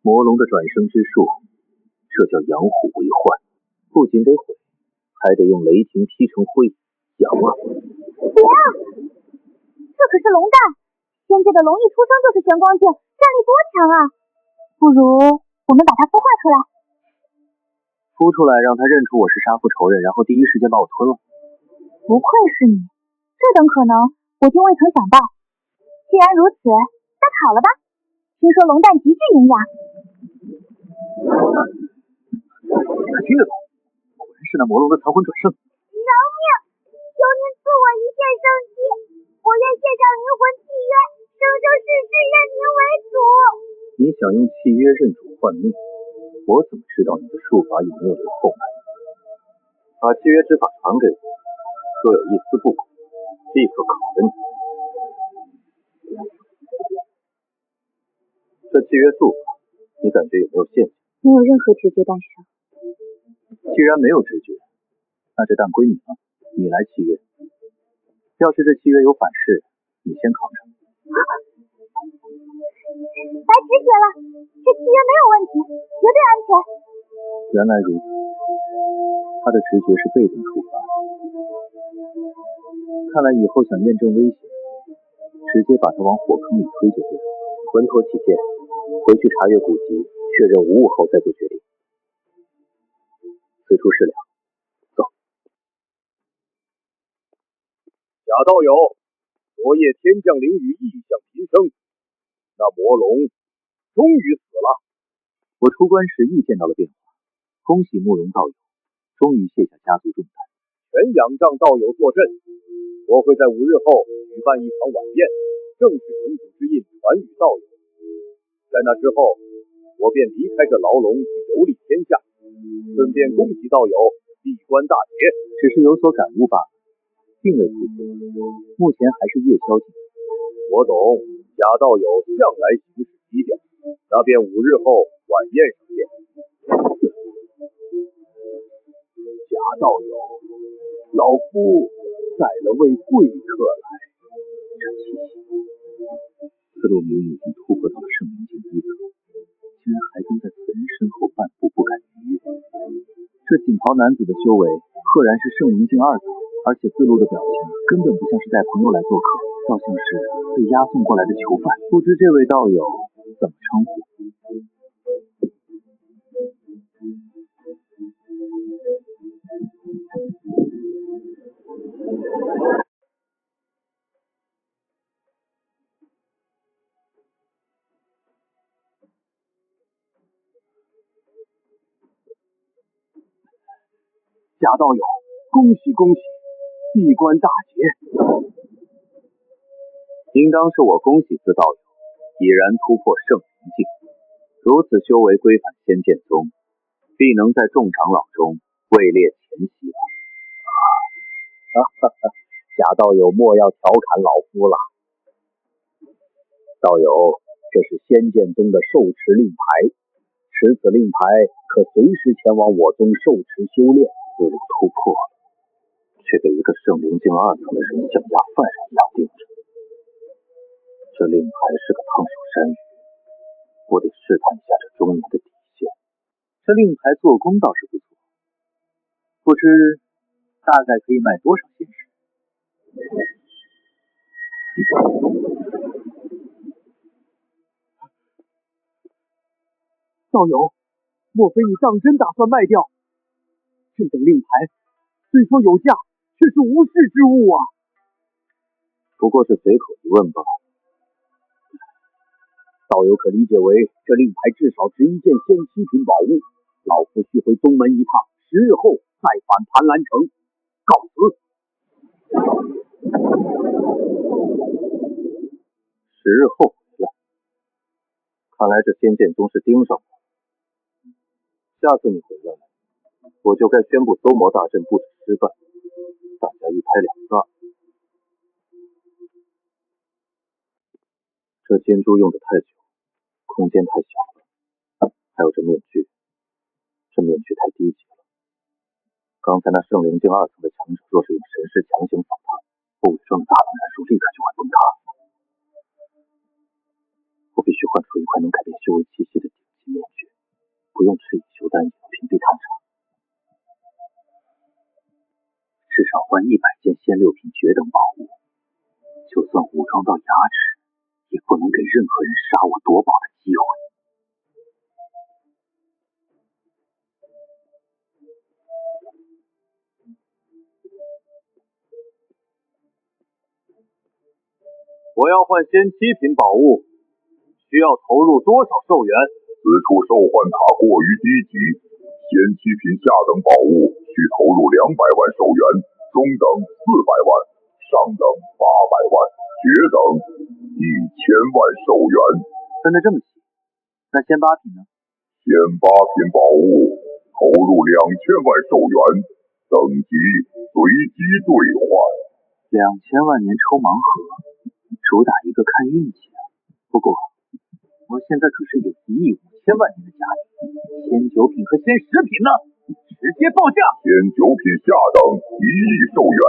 魔龙的转生之术，这叫养虎为患，不仅得毁，还得用雷霆劈成灰，养啊！别啊！这可是龙蛋，仙界的龙一出生就是玄光境，战力多强啊！不如我们把它孵化出来。孵出来让他认出我是杀父仇人，然后第一时间把我吞了。不愧是你，这等可能我竟未曾想到。既然如此，那烤了吧。听说龙蛋极具营养。他听得懂，果然是那魔龙的残魂转生。饶命！求您赐我一线生机，我愿献上灵魂契约，生生世世认您为主。你想用契约认主换命，我怎么知道你的术法有没有留后门？把契约之法传给我，若有一丝不轨，立刻烤了你。这契约术法，你感觉有没有陷阱？没有任何直觉诞生。既然没有直觉，那这蛋归你了，你来契约。要是这契约有反噬，你先扛着。来直觉了，这契约没有问题，绝对安全。原来如此，他的直觉是被动触发。看来以后想验证危险，直接把他往火坑里推就对了。稳妥起见，回去查阅古籍，确认无误后再做决定。此处是了，走。贾道友，昨夜天降灵雨，异象频生，那魔龙终于死了。我出关时亦见到了变化，恭喜慕容道友，终于卸下家族重担。全仰仗道友坐镇，我会在5日后举办一场晚宴，正式成主之印传与道友。在那之后，我便离开这牢笼去游历天下，顺便恭喜道友闭关大捷。只是有所感悟罢了，并未突破，目前还是月宵境。我懂，贾道友向来行事低调，那便5日后晚宴上见。贾道友，老夫带了位贵客来。这气息，思路明已经突破到了圣灵境1层，竟然还跟在此人身后半步不敢逾越，这袍男子的修为赫然是圣灵境2层，而且自露的表情根本不像是带朋友来做客，倒像是被押送过来的囚犯。不知这位道友怎么称呼？贾道友，恭喜恭喜，闭关大捷！应当是我恭喜自道友已然突破圣灵境，如此修为归返仙剑宗，必能在众长老中位列前席吧。贾道友莫要调侃老夫了。道友，这是仙剑宗的受持令牌，持此令牌可随时前往我宗受持修炼。思路突破了，却被一个圣灵境2层的人像押犯人一样盯着。这令牌是个烫手山芋，我得试探一下这中年的底线。这令牌做工倒是不错，不知大概可以卖多少仙石？道友，莫非你当真打算卖掉？这等令牌虽说有价，却是无世之物啊！不过是随口一问罢了。道友可理解为这令牌至少值1件仙7品宝物，老夫须回宗门一趟，10日后再返盘兰城。告辞。10日后回来，看来这仙剑宗是盯上我。下次你回来，我就该宣布搜魔大阵布置失败，大家一拍两散。这金珠用的太久，空间太小了，还有这面具，太低级了。刚才那圣灵境2层的强者，若是用神识强行扫他，我伪装的大能人数立刻就会崩塌。我必须换出一块能改变修为气息的顶级面具，不用吃乙修丹也能屏蔽探查。至少换100件仙6品绝等宝物，就算武装到牙齿，也不能给任何人杀我夺宝的机会。我要换仙7品宝物，需要投入多少寿元？此处兽幻塔过于低级，仙7品下等宝物需投入200万寿元，中等400万，上等800万，绝等1000万寿元。分得这么细，那仙8品呢？仙8品宝物投入2000万寿元，等级随机兑换。2000万年抽盲盒，主打一个看运气啊！不过我现在可是有1亿5000万年的家底，仙9品和仙10品呢？直接报价！仙9品下等1亿寿元，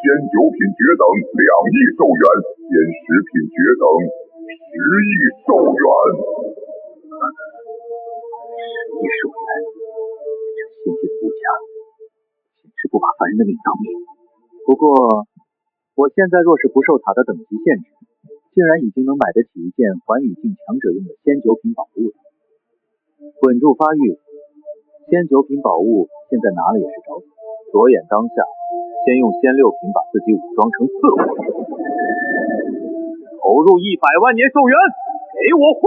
仙9品绝等2亿寿元，仙10品绝等10亿寿元。10亿寿元，这仙界的物价简直不把凡人的命当命。不过我现在若是不受塔的等级限制，竟然已经能买得起一件寰宇境强者用的仙9品宝物了。稳住发育，仙9品宝物现在拿了也是找死。着眼当下，先用仙6品把自己武装成刺猬，投入100万年寿元，给我换！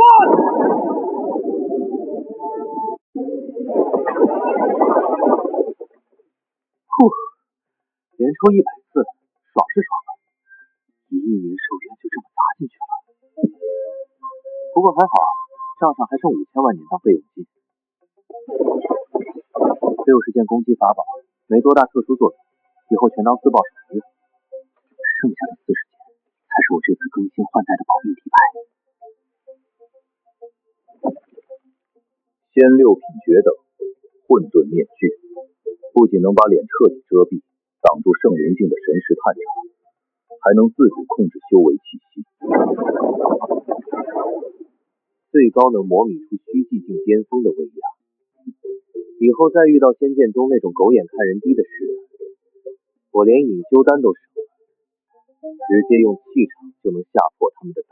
连抽100次，爽是爽了，1亿年寿元就这么砸进去了。不过还好，账上还剩5000万年当备用金。60件攻击法宝，没多大特殊作用，以后全当自爆手用。剩下的40件才是我这次更新换代的保命底牌。仙6品绝等混沌面具，不仅能把脸彻底遮蔽，挡住圣灵境的神识探查，还能自主控制修为气息，最高能模拟出虚寂境巅峰的威压。以后再遇到仙剑宗那种狗眼看人低的事，我连隐修丹都省了，直接用气场就能吓破他们的胆。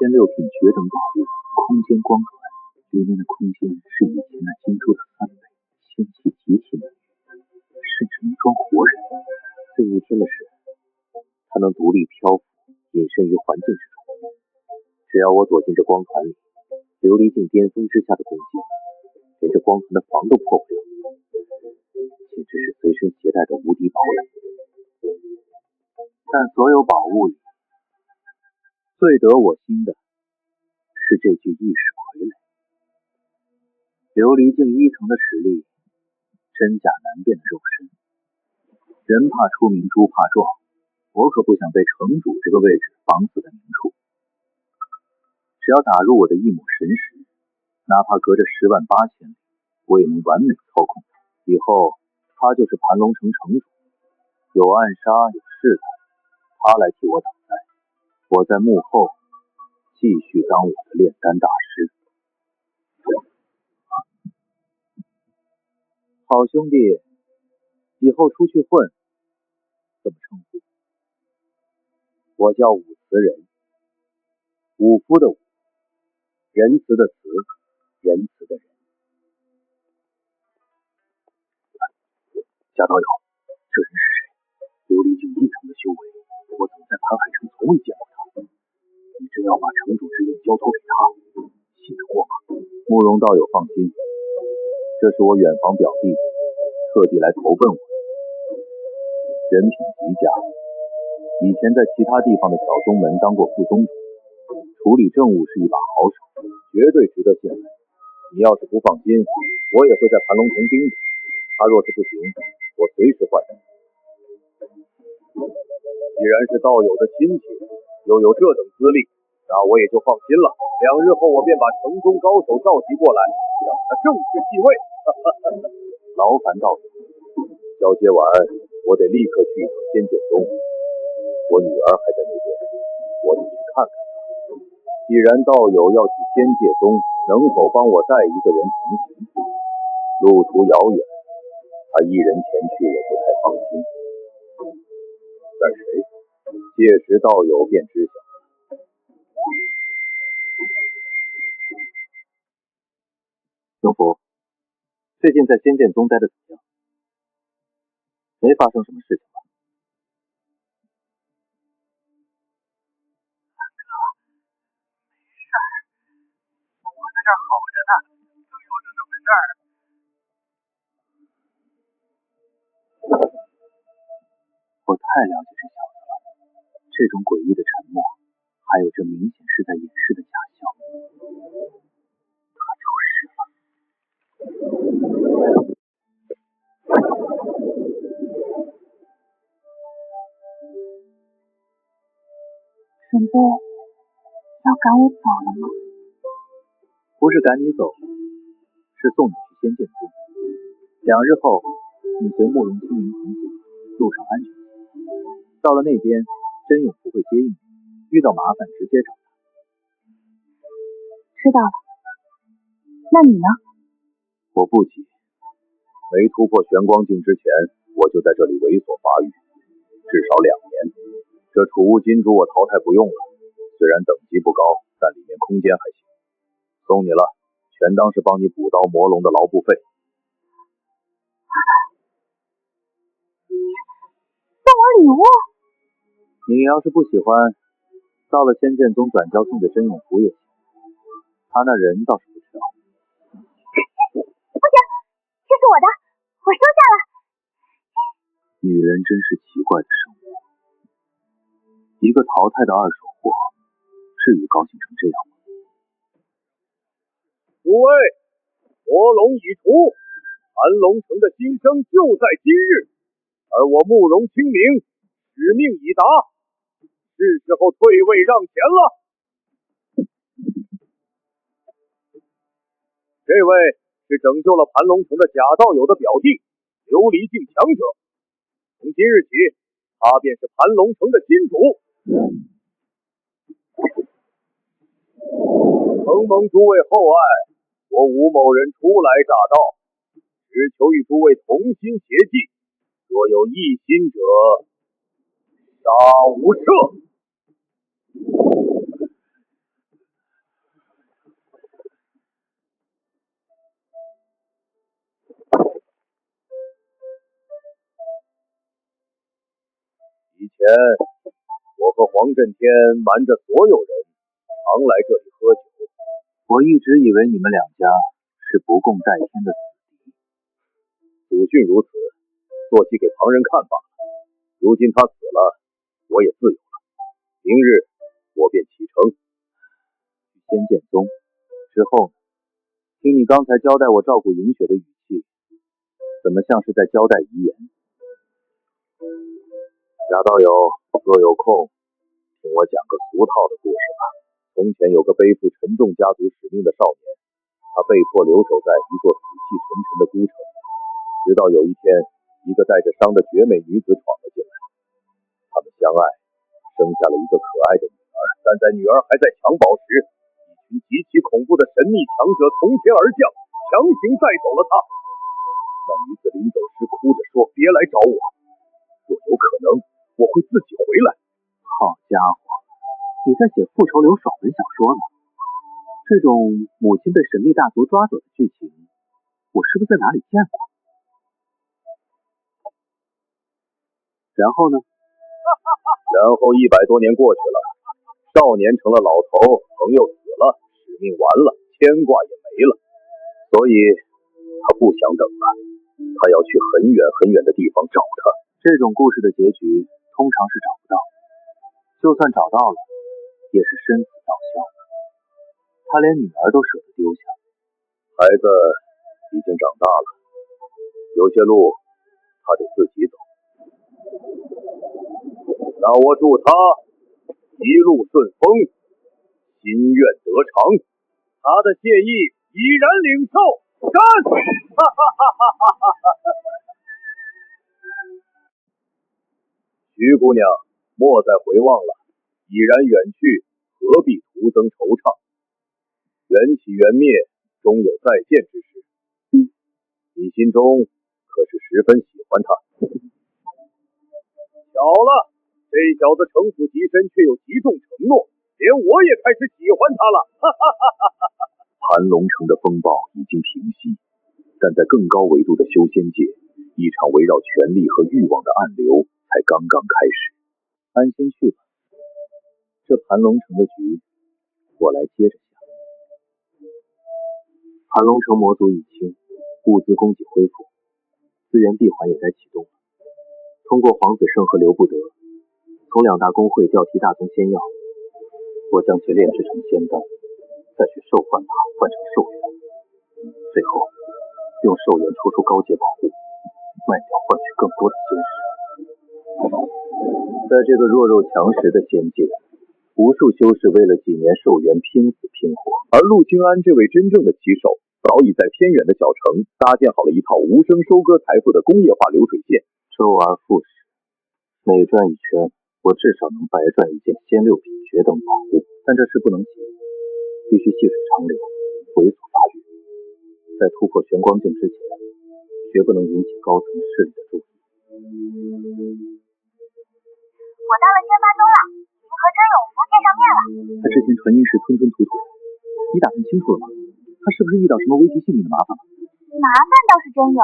仙六品绝等宝物空间光环，里面的空间是以前那金珠的3倍，仙气极其浓郁，甚至能装活人。最逆天的是，它能独立漂浮，隐身于环境之中。只要我躲进这光团里，琉璃镜巅峰之下的攻击，连这光团的防都破不了，简直是随身携带的无敌堡垒。但所有宝物里，最得我心的是这具异世傀儡。琉璃镜1层的实力，真假难辨的肉身。人怕出名猪怕壮，我可不想被城主这个位置绑死在明处。只要打入我的一抹神识，哪怕隔着108000里，我也能完美操控他。以后他就是盘龙城城主，有暗杀有试探，他来替我挡灾，我在幕后继续当我的炼丹大师。好兄弟，以后出去混怎么称呼？我叫武慈仁，武夫的武，仁慈的慈，仁慈的仁。贾道友，这人是谁？琉璃境1层的修为，我怎么在盘海城从未见过他？你真要把城主之印交托给他，信得过吗？慕容道友放心，这是我远房表弟特地来投奔我的，人品极佳，以前在其他地方的小宗门当过副宗主，处理政务是一把好手，绝对值得信赖。你要是不放心，我也会在盘龙城盯着，他若是不行，我随时换人。既然是道友的亲戚，又有这等资历，那我也就放心了。2日后我便把城中高手召集过来，让他正式继位。劳烦道友，交接完我得立刻去一趟仙剑宗，我女儿还在那边，我得去看看她。既然道友要去仙界宗，能否帮我带一个人同行？路途遥远，他一人前去我不太放心。但谁？届时道友便知晓了。永福，最近在仙剑宗待的怎么样？没发生什么事情吧？没事儿，我在这儿好着呢，又有什么事儿？我太了解这小子了，这种诡异的沉默，还有这明显是在掩饰的假笑，他出事了。准备要赶我走了吗？不是赶你走，是送你去仙剑宗。2日后，你随慕容清明同行，路上安全。到了那边，真勇不会接应你，遇到麻烦直接找他。知道了。那你呢？我不急，没突破玄光境之前，我就在这里猥琐发育，至少2年。这储物金珠我淘汰不用了，虽然等级不高，但里面空间还行。送你了，全当是帮你补刀磨龙的劳步费。送我礼物？你要是不喜欢，到了仙剑宗转交送给真永福也行，他那人倒是不挑。不行，这是我的，我收下了。女人真是奇怪的生物，一个淘汰的二手货，至于高兴成这样吗？诸位，魔龙已除，盘龙城的新生就在今日，而我慕容清明使命已达，是时候退位让贤了。这位是拯救了盘龙城的贾道友的表弟，琉璃境强者。从今日起，他便是盘龙城的新主。承蒙诸位厚爱，我吴某人初来乍到，只只求与诸位同心协计，若有异心者，杀无赦。以前我和黄震天瞒着所有人，常来这里喝酒。我一直以为你们两家是不共戴天的死敌。祖训如此，做戏给旁人看罢了。如今他死了，我也自由了。明日我便启程去仙剑宗。之后呢？听你刚才交代我照顾银雪的语气，怎么像是在交代遗言？贾道友，若有空，听我讲个俗套的故事吧。从前有个背负沉重家族使命的少年，他被迫留守在一座死气沉沉的孤城，直到有一天，一个带着伤的绝美女子闯了进来。他们相爱，生下了一个可爱的女儿，但在女儿还在襁褓时，一群极其恐怖的神秘强者从天而降，强行带走了她。那女子临走时哭着说：“别来找我，若有可能，我会自己回来。”好家伙，你在写复仇流爽文小说呢？这种母亲被神秘大族抓走的剧情，我是不是在哪里见过？然后呢？然后100多年过去了，少年成了老头，朋友死了，使命完了，牵挂也没了，所以他不想等了，他要去很远很远的地方找他。这种故事的结局通常是找不到，就算找到了，也是生死道消。他连女儿都舍得丢下。孩子已经长大了，有些路他得自己走。那我祝他一路顺风，心愿得偿。他的谢意已然领受。干！徐姑娘，莫再回望了，已然远去，何必徒增惆怅？缘起缘灭，终有再见之时。你心中可是十分喜欢他？巧了，这小子城府极深，却又极重承诺，连我也开始喜欢他了。盘龙城的风暴已经平息，但在更高维度的修仙界，一场围绕权力和欲望的暗流才刚刚开始。安心去吧，这盘龙城的局，我来接着下。盘龙城魔族已清，物资供给恢复，资源闭环也该启动了。通过黄子胜和刘不得，从2大公会调提大宗仙药，我将其炼制成仙丹，再去兽幻塔换成兽元，最后用兽元抽出高阶宝物，卖掉换取更多的仙石。在这个弱肉强食的仙界，无数修士为了几年寿元拼死拼活，而陆清安这位真正的棋手，早已在偏远的小城搭建好了一套无声收割财富的工业化流水线，周而复始，每转一圈，我至少能白赚一件仙6品绝等宝物。但这事不能急，必须细水长流，为所发育。在突破玄光境之前，绝不能引起高层势力的注意。我到了天发宗了，已经和真永福见上面了。他之前传音时吞吞吐吐，你打算清楚了吗？他是不是遇到什么危及性命的麻烦了？麻烦倒是真有，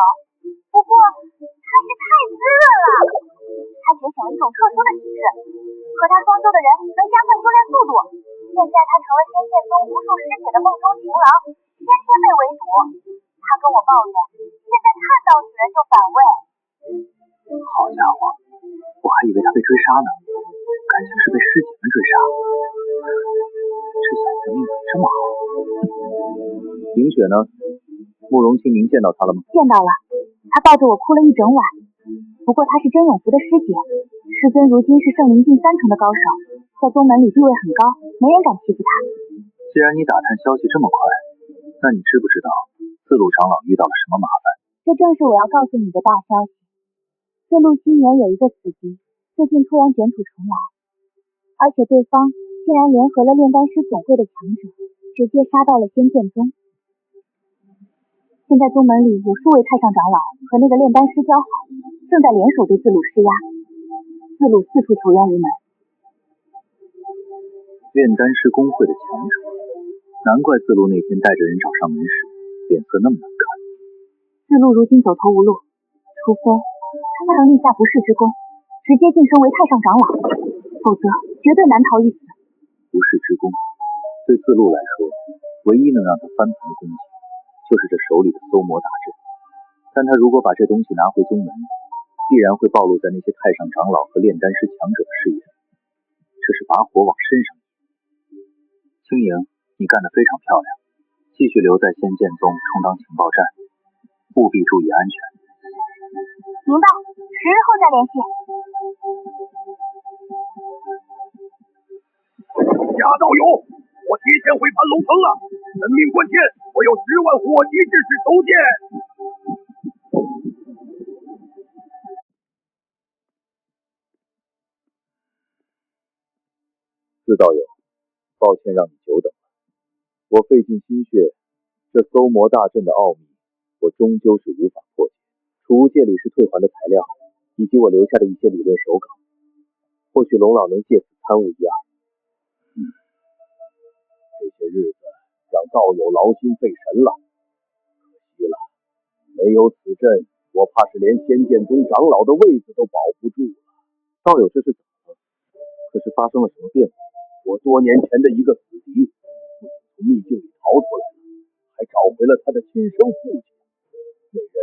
不过他是太滋润了。他觉醒了一种特殊的体质，和他双修的人能加快修炼速度。现在他成了仙剑宗无数师姐的梦中情郎，天天被围堵。他跟我抱怨，现在看到女人就反胃。好家伙，我还以为他被追杀呢，感情是被师姐们追杀。这小子命怎么这么好？银雪呢？慕容清明见到他了吗？见到了，他抱着我哭了一整晚。不过他是真永福的师姐，师尊如今是圣灵境3层的高手，在宗门里地位很高，没人敢欺负他。既然你打探消息这么快，那你知不知道四路长老遇到了什么麻烦？这正是我要告诉你的大消息。四路新年有一个死敌，最近突然卷土重来，而且对方竟然联合了炼丹师总会的强者，直接杀到了仙剑宗。现在宗门里有数位太上长老和那个炼丹师交好，正在联手对自鲁施压。自鲁四处求援无门。炼丹师公会的强者，难怪自路那天带着人找上门时脸色那么难看。自路如今走投无路，除非他能立下不世之功，直接晋升为太上长老，否则绝对难逃一死。不世之功对自路来说，唯一能让他翻盘的东西就是这手里的搜魔大阵，但他如果把这东西拿回宗门，必然会暴露在那些太上长老和炼丹师强者的视野里，这是把火往身上引。青莹，你干得非常漂亮，继续留在仙剑宗充当情报站，务必注意安全。明白，10日后再联系。贾道友，我提前回盘龙城了，人命关天，我有10万火急之士求见。自道友，抱歉让你久等了。我费尽心血，这搜魔大阵的奥秘，我终究是无法破解。储物界里是退还的材料，以及我留下的一些理论手稿，或许龙老能借此参悟一二。这些日子让道友劳心费神了，可惜了，没有此阵，我怕是连仙剑宗长老的位子都保不住了。道友这是怎么了？可是发生了什么变化？我多年前的一个死敌，不仅从秘境里逃出来了，还找回了他的亲生父亲。那人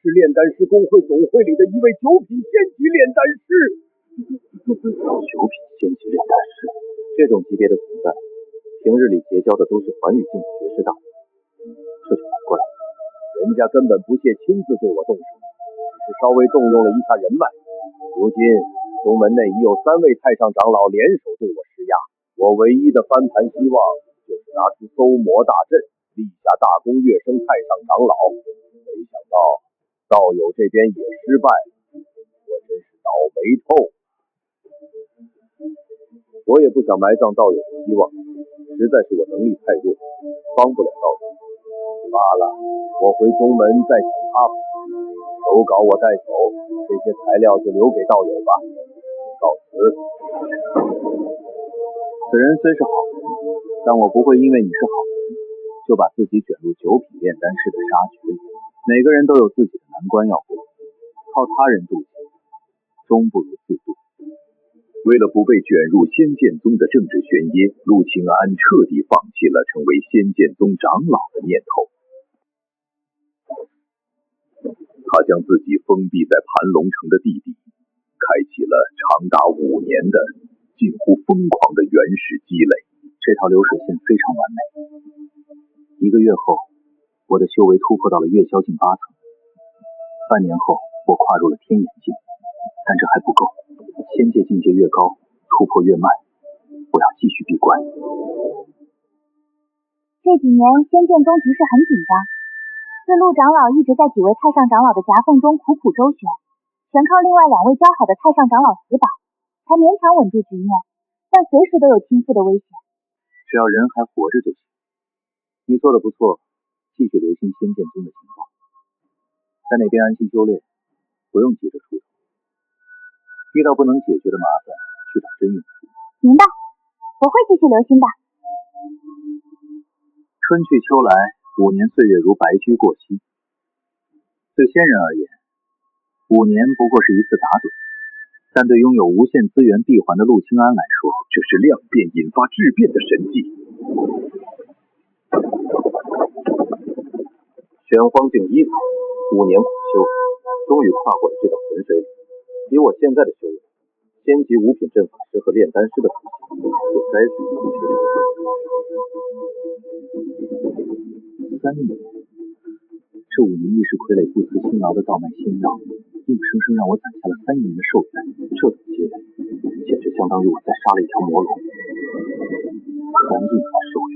是炼丹师公会总会里的一位9品仙级炼丹师。9品仙级炼丹师，这种级别的存在，平日里结交的都是寰宇境的绝世大佬，这就难怪了。人家根本不屑亲自对我动手，只是稍微动用了一下人脉。如今宗门内已有3位太上长老联手对我施压，我唯一的翻盘希望就是拿出搜魔大阵，立下大功，跃升太上长老。没想到道友这边也失败了，我真是倒霉透了。我也不想埋葬道友的希望，实在是我能力太弱，帮不了道友。罢了，我回宗门再想他吧。手稿我带走，这些材料就留给道友吧。告辞。此人虽是好人，但我不会因为你是好人，就把自己卷入9品炼丹师的杀局里。每个人都有自己的难关要过，靠他人渡劫，终不如自渡。为了不被卷入仙剑宗的政治漩涡，陆清安彻底放弃了成为仙剑宗长老的念头。他将自己封闭在盘龙城的地底，开启了长达5年的近乎疯狂的原始积累。这条流水线非常完美。1个月后，我的修为突破到了月霄境8层。半年后，我跨入了天眼境，但这还不够。仙界境界越高，突破越慢。我要继续闭关。这几年仙剑宗局势很紧张，自路长老一直在几位太上长老的夹缝中苦苦周旋，全靠另外2位交好的太上长老死保，才勉强稳住局面，但随时都有倾覆的危险。只要人还活着就行。你做的不错，继续留心仙剑宗的情报，在那边安心修炼，不用急着出头。遇到不能解决的麻烦，去找真用处。明白，我会继续留心的。春去秋来，5年岁月如白驹过隙。对仙人而言，5年不过是一次打盹，但对拥有无限资源闭环的陆清安来说，这是量变引发质变的神迹。玄荒境1层，5年苦修，终于跨过了这道浑水岭。以我现在的修为，仙级5品阵法师和炼丹师的属性，也该是不缺成分。3年，这5年亦是傀儡不辞辛劳的倒卖仙药，硬生生让我攒下了3年的寿元，这种积累，简直相当于我再杀了一条魔龙。3亿年寿元，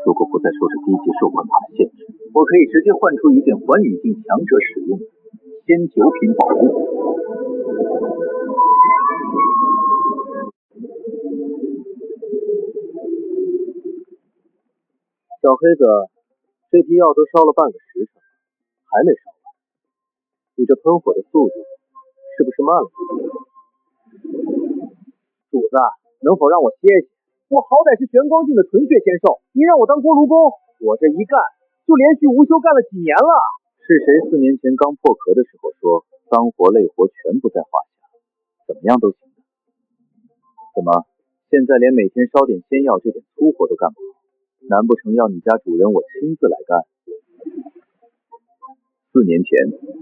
如果不再受这低级兽魂法的限制，我可以直接换出一件寰宇境强者使用的仙9品宝物。小黑子，这批药都烧了半个时辰了，还没烧完。你这喷火的速度是不是慢了？主子，能否让我歇歇？我好歹是玄光境的纯血仙兽，你让我当锅炉工，我这一干就连续无休干了几年了。是谁4年前刚破壳的时候说脏活累活全部在话下，怎么样都行的？怎么现在连每天烧点仙药这点粗活都干不好？难不成要你家主人我亲自来干？4年前，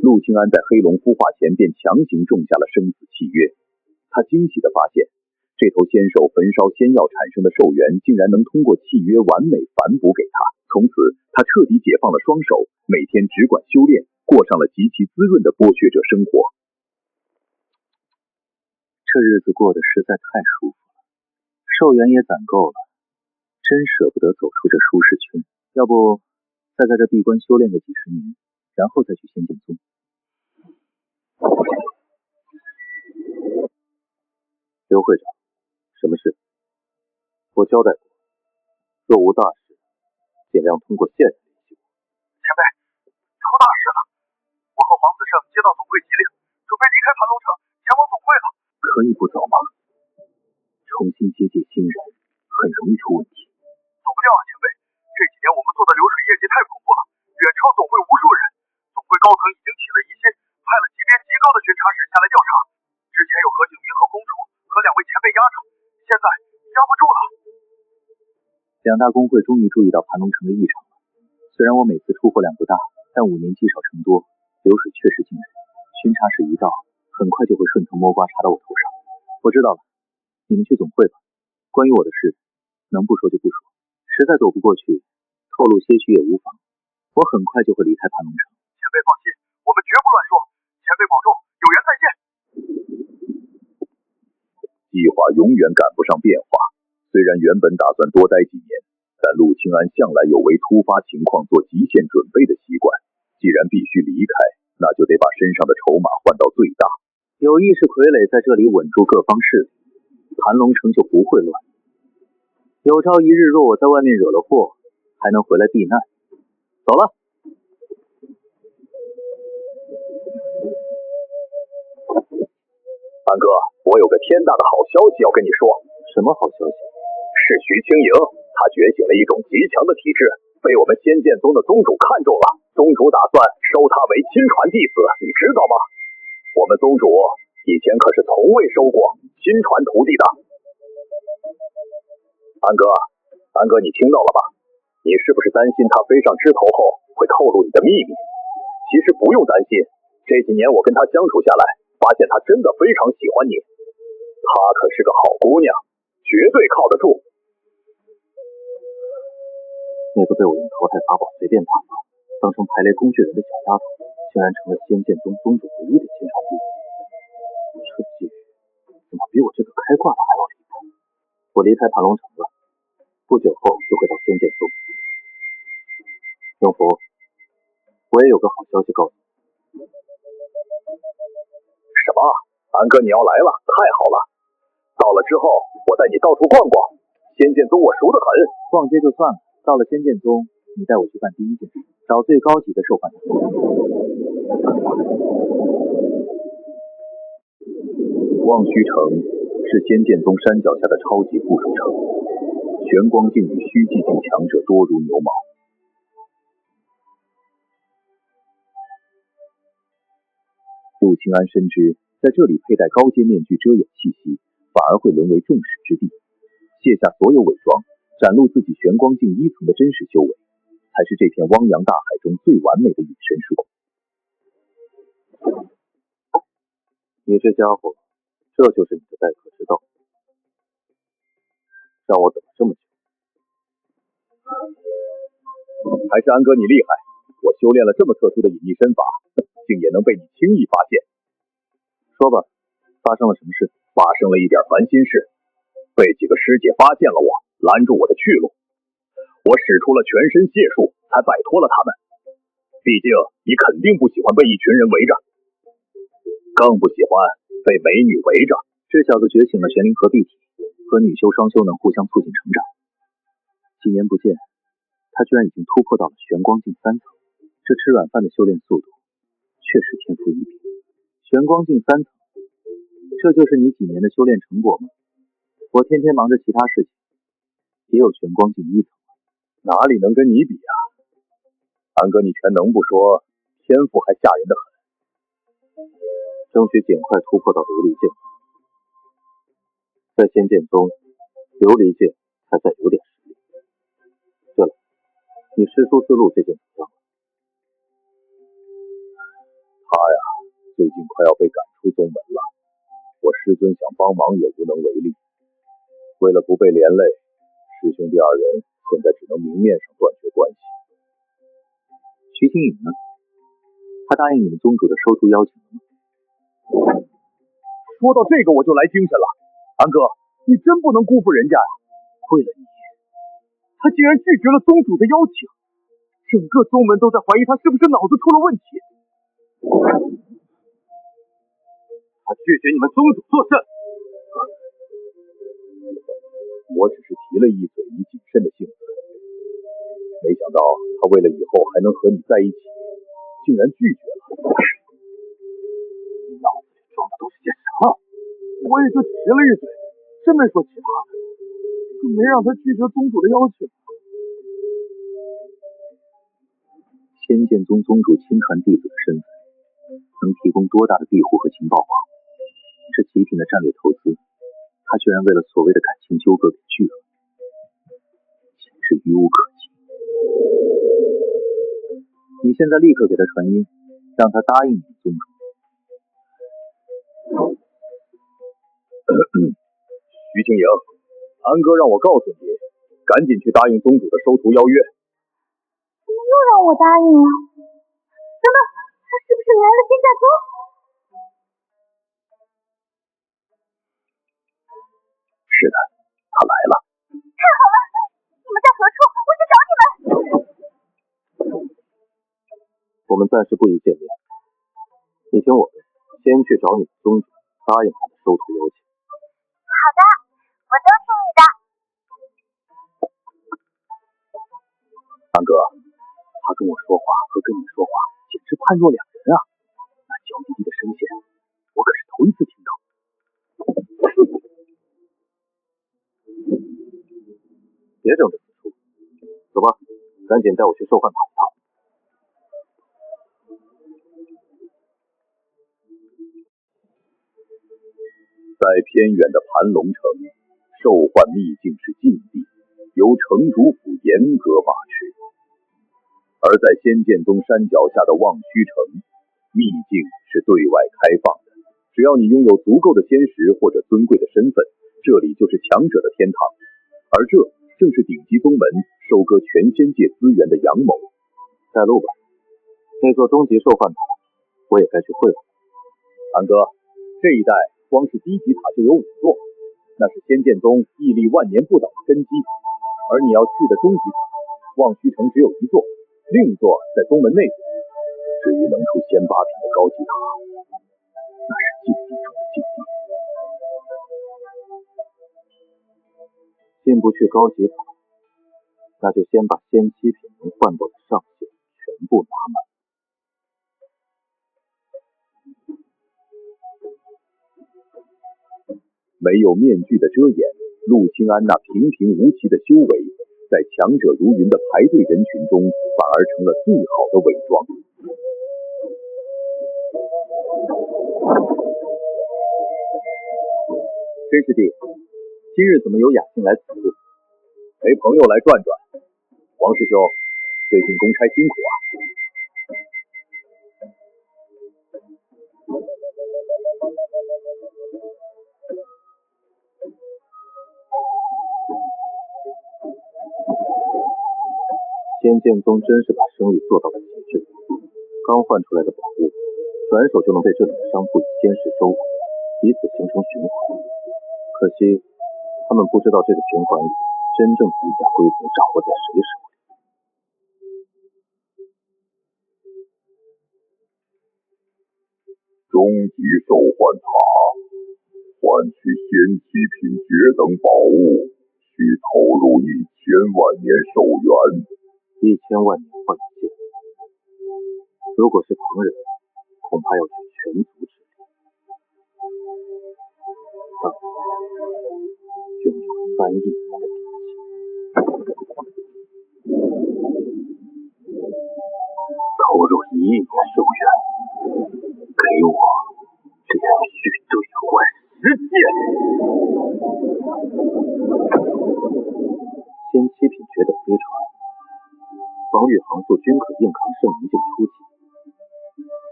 陆清安在黑龙孵化前便强行种下了生死契约。他惊喜地发现，这头仙兽焚烧仙药产生的寿元，竟然能通过契约完美反哺给他。从此，他彻底解放了双手，每天只管修炼，过上了极其滋润的剥削者生活。这日子过得实在太舒服了，寿元也攒够了，真舍不得走出这舒适圈。要不再在这闭关修炼个几十年，然后再去仙剑宗。刘会长，什么事？我交代过，若无大事，尽量通过线上联系我。前辈，出大事了！我和黄子胜接到总会急令，准备离开盘龙城，前往总会了。可以不走吗？重新接济新人，很容易出问题。走不掉啊，前辈！这几年我们做的流水业绩太恐怖了，远超总会无数人。总会高层已经起了疑心，派了级别极高的巡查使下来调查。之前有何景明和公主和2位前辈压着，现在压不住了。2大工会终于注意到盘龙城的异常了。虽然我每次出货量不大，但5年积少成多，流水确实惊人。巡查使一到，很快就会顺藤摸瓜查到我头上。我知道了，你们去总会吧。关于我的事，能不说就不说，实在躲不过去，透露些许也无妨。我很快就会离开盘龙城。前辈放心，我们绝不乱说。前辈保重，有缘再见。计划永远赶不上变化。虽然原本打算多待几年，但陆清安向来有为突发情况做极限准备的习惯。既然必须离开，那就得把身上的筹码换到最大。有意识傀儡在这里稳住各方势力，盘龙城就不会乱。有朝一日，若我在外面惹了祸，还能回来避难。走了。安哥，我有个天大的好消息要跟你说。什么好消息？是徐清莹，她觉醒了一种极强的体质，被我们仙剑宗的宗主看中了。宗主打算收她为亲传弟子，你知道吗？我们宗主以前可是从未收过亲传徒弟的。安哥，你听到了吧？你是不是担心她飞上枝头后会透露你的秘密？其实不用担心，这几年我跟她相处下来，发现她真的非常喜欢你。她可是个好姑娘，绝对靠得住。那个被我用淘汰法宝随便打发，当成排雷工具人的小丫头，竟然成了仙剑宗宗主唯一的亲传弟子。这际遇怎么比我这个开挂的还要离谱？我离开盘龙城了，不久后就会到仙剑宗。永福，我也有个好消息告诉你。什么？安哥你要来了，太好了！到了之后，我带你到处逛逛。仙剑宗我熟得很。逛街就算了，到了仙剑宗，你带我去办第一件事，找最高级的兽换塔。望虚城是仙剑宗山脚下的超级附属城，玄光境与虚寂境强者多如牛毛。陆清安深知，在这里佩戴高阶面具遮掩气息，反而会沦为众矢之的。卸下所有伪装，展露自己玄光境1层的真实修为，才是这片汪洋大海中最完美的隐身术。你这家伙，这就是你的待客之道，让我等了这么久。还是安哥你厉害，我修炼了这么特殊的隐秘身法，竟也能被你轻易发现。说吧，发生了什么事？发生了一点烦心事，被几个师姐发现了我，拦住我的去路。我使出了全身解数，才摆脱了他们。毕竟你肯定不喜欢被一群人围着，更不喜欢被美女围着。这小子觉醒了玄灵合璧体，和女修双修能互相促进成长。几年不见，他居然已经突破到了玄光境3层，这吃软饭的修炼速度确实天赋异禀。玄光境3层，这就是你几年的修炼成果吗？我天天忙着其他事情，也有玄光境1层，哪里能跟你比啊？安哥，你全能不说，天赋还吓人的很。争取尽快突破到琉璃境。在仙剑宗，琉璃境才算有点实力。对了，你师叔思路最近怎么样了？他呀，最近快要被赶出宗门了，我师尊想帮忙也无能为力。为了不被连累，师兄弟2人现在只能明面上断绝关系。徐清颖呢？他答应你们宗主的收徒邀请了吗？说到这个我就来精神了，安哥，你真不能辜负人家呀！为了你，他竟然拒绝了宗主的邀请，整个宗门都在怀疑他是不是脑子出了问题。他拒绝你们宗主作甚？我只是提了一嘴你谨慎的性子，没想到他为了以后还能和你在一起，竟然拒绝了。你脑子里装的都是些什么？我也就提了一嘴，真没说其他的，更没让他拒绝宗主的邀请。仙剑宗宗主亲传弟子的身份，能提供多大的庇护和情报网？这极品的战略投资，他居然为了所谓的感情纠葛给拒了，简直愚无可及。你现在立刻给他传音，让他答应你宗主。徐清莹，安哥让我告诉你，赶紧去答应宗主的收徒邀约。怎么又让我答应了？等等，他是不是来了仙剑宗？是的，他来了。太好了！你们在何处？我去找你们。我们暂时不宜见面，你听我的，先去找你的宗主，答应他的收徒邀请。好的，我都听你的。安哥，他跟我说话和跟你说话简直判若两人啊！那娇滴滴的声线，我可是头一次听到。别整这死出，走吧，赶紧带我去兽幻塔一趟。在偏远的盘龙城，兽幻秘境是禁地，由城主府严格把持。而在仙剑宗山脚下的望虚城，秘境是对外开放的，只要你拥有足够的仙石或者尊贵的身份，这里就是强者的天堂。而这正是顶级宗门收割全仙界资源的阳谋。带路吧，那座终极兽幻塔，我也该去会会。安哥，这一带光是低级塔就有5座，那是仙剑宗屹立万年不倒的根基。而你要去的终极塔，望虚城只有1座，另一座在宗门内部。至于能出仙8品的高级塔，那是禁地中的禁地。进不去高级塔，那就先把仙7品能换到的上限全部拿满。没有面具的遮掩，陆清安那平平无奇的修为，在强者如云的排队人群中，反而成了最好的伪装。真师弟，今日怎么有雅兴来此处？陪朋友来转转。王师兄，最近公差辛苦啊。仙剑宗真是把生意做到了极致，刚换出来的宝物，转手就能被这里的商铺以仙石收回，以此形成循环。可惜他们不知道这个循环里真正的议价规则掌握在谁手里。终极兽幻塔，换取仙7品绝等宝物，需投入1000万年寿元。1000万年换一件，如果是旁人，恐怕要举全族之力。但我拥有3亿年的底气，投入1亿年寿元，给我连续兑换10件。先7品决等飞船，防御航速均可硬扛圣灵境初期。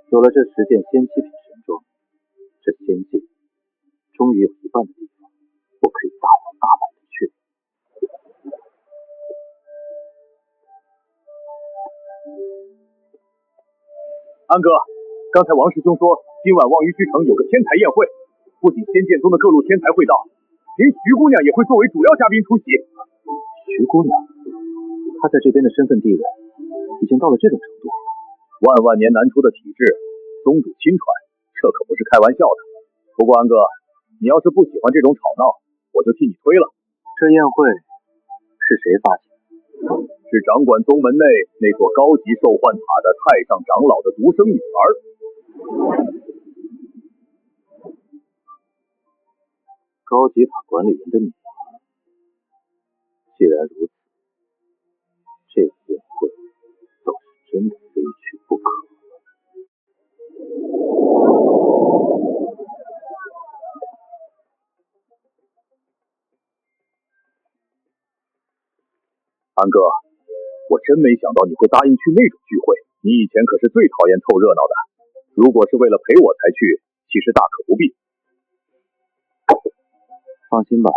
有了这10件先7品神装，这仙界终于有一半的地方我可以大摇大摆的去。安哥，刚才王师兄说今晚望鱼虚城有个天才宴会，不仅仙剑宗的各路天才会到，连徐姑娘也会作为主要嘉宾出席。徐姑娘，她在这边的身份地位已经到了这种程度。万年难出的体质，宗主亲传，这可不是开玩笑的。不过安哥，你要是不喜欢这种吵闹，我就替你推了。这宴会是谁发起的？是掌管宗门内那座高级兽幻塔的太上长老的独生女儿。高级塔管理员的女儿。既然如此，这个宴会倒是真的非去不可。安哥，我真没想到你会答应去那种聚会，你以前可是最讨厌凑热闹的。如果是为了陪我才去，其实大可不必。放心吧，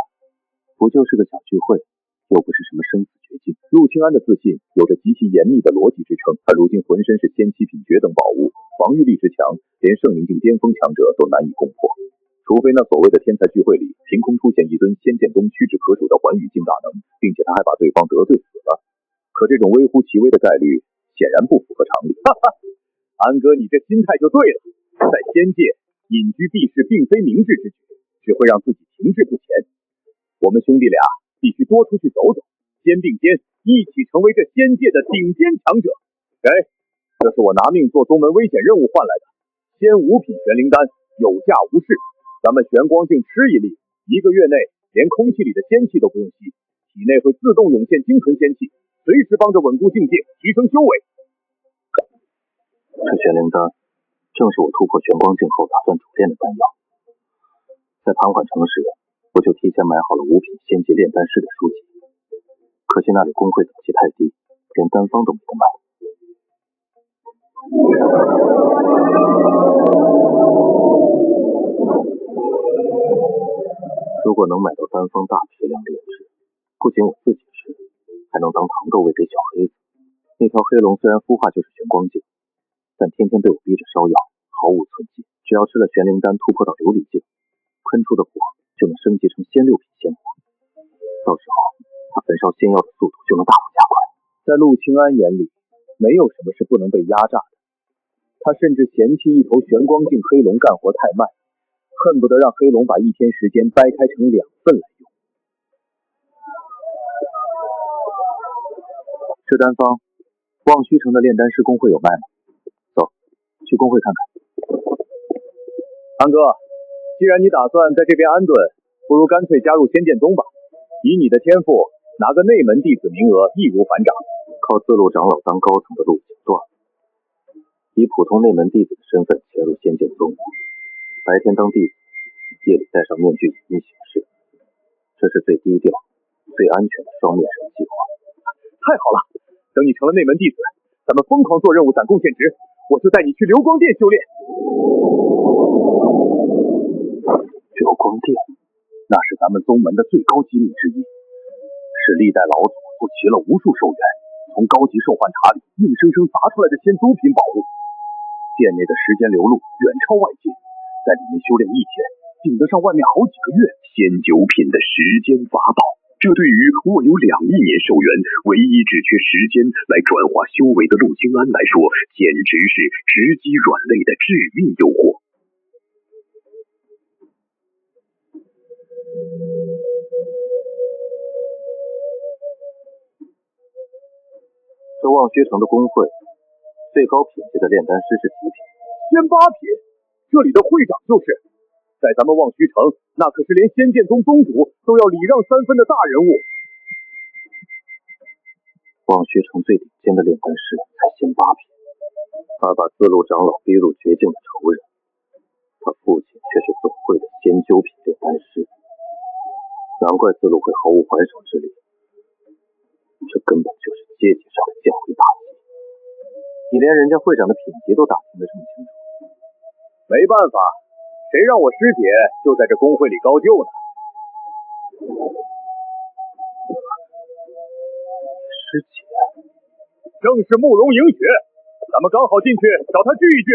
不就是个小聚会，又不是什么生死绝境。陆清安的自信有着极其严密的逻辑支撑，他如今浑身是先7品绝等宝物，防御力之强，连圣灵境巅峰强者都难以攻破。除非那所谓的天才聚会里凭空出现一尊仙剑宗屈指可数的寰宇境大能，并且他还把对方得罪死了，可这种微乎其微的概率显然不符合常理。哈哈，安哥，你这心态就对了，在仙界隐居避世并非明智之举，只会让自己停滞不前。我们兄弟俩必须多出去走走，肩并肩一起成为这仙界的顶尖强者。这是我拿命做宗门危险任务换来的仙5品玄灵丹，有价无市。咱们玄光镜吃一粒，1个月内连空气里的仙气都不用吸，体内会自动涌现精纯仙气，随时帮着稳固境界，提升修为。这玄灵丹正是我突破玄光镜后打算主炼的丹药。在盘桓城时，我就提前买好了5品仙级炼丹师的书籍，可惜那里工会等级太低，连丹方都没得卖。如果能买到丹方大批量炼制，不仅我自己吃，还能当糖豆喂给小黑子。那条黑龙虽然孵化就是玄光境，但天天被我逼着烧药，毫无寸进。只要吃了玄灵丹突破到琉璃境，喷出的火就能升级成仙6品仙火，到时候他焚烧仙药的速度就能大幅加快。在陆清安眼里，没有什么是不能被压榨的。他甚至嫌弃一头玄光境黑龙干活太慢，恨不得让黑龙把1天时间掰开成2份来用。这丹方，望虚城的炼丹师工会有卖吗？走，去工会看看。安哥，既然你打算在这边安顿，不如干脆加入仙剑宗吧。以你的天赋，拿个内门弟子名额易如反掌。靠自路长老当高层的路已经断了，以普通内门弟子的身份潜入仙剑宗，白天当弟子，夜里戴上面具隐匿行事，这是最低调、最安全的双面人计划。太好了，等你成了内门弟子，咱们疯狂做任务攒贡献值，我就带你去流光殿修炼。流光殿，那是咱们宗门的最高机密之一，是历代老祖不齐了无数寿元，从高级兽幻塔里硬生生砸出来的仙族品宝物。殿内的时间流露远超外界，在里面修炼1天，顶得上外面好几个月。仙9品的时间法宝，这对于握有2亿年寿元，唯一只缺时间来转化修为的陆清安来说，简直是直击软肋的致命诱惑。这望虚城的工会，最高品级的炼丹师是几品？仙8品。这里的会长就是，在咱们望虚城，那可是连仙剑宗宗主都要礼让3分的大人物。望虚城最顶尖的炼丹师才仙8品，而把自路长老逼入绝境的仇人，他父亲却是总会的仙9品炼丹师，难怪自路会毫无还手之力。这根本就是阶级上的降维打击。你连人家会长的品级都打听得这么清楚？没办法，谁让我师姐就在这工会里高就呢？师姐，正是慕容迎雪，咱们刚好进去找她聚一聚。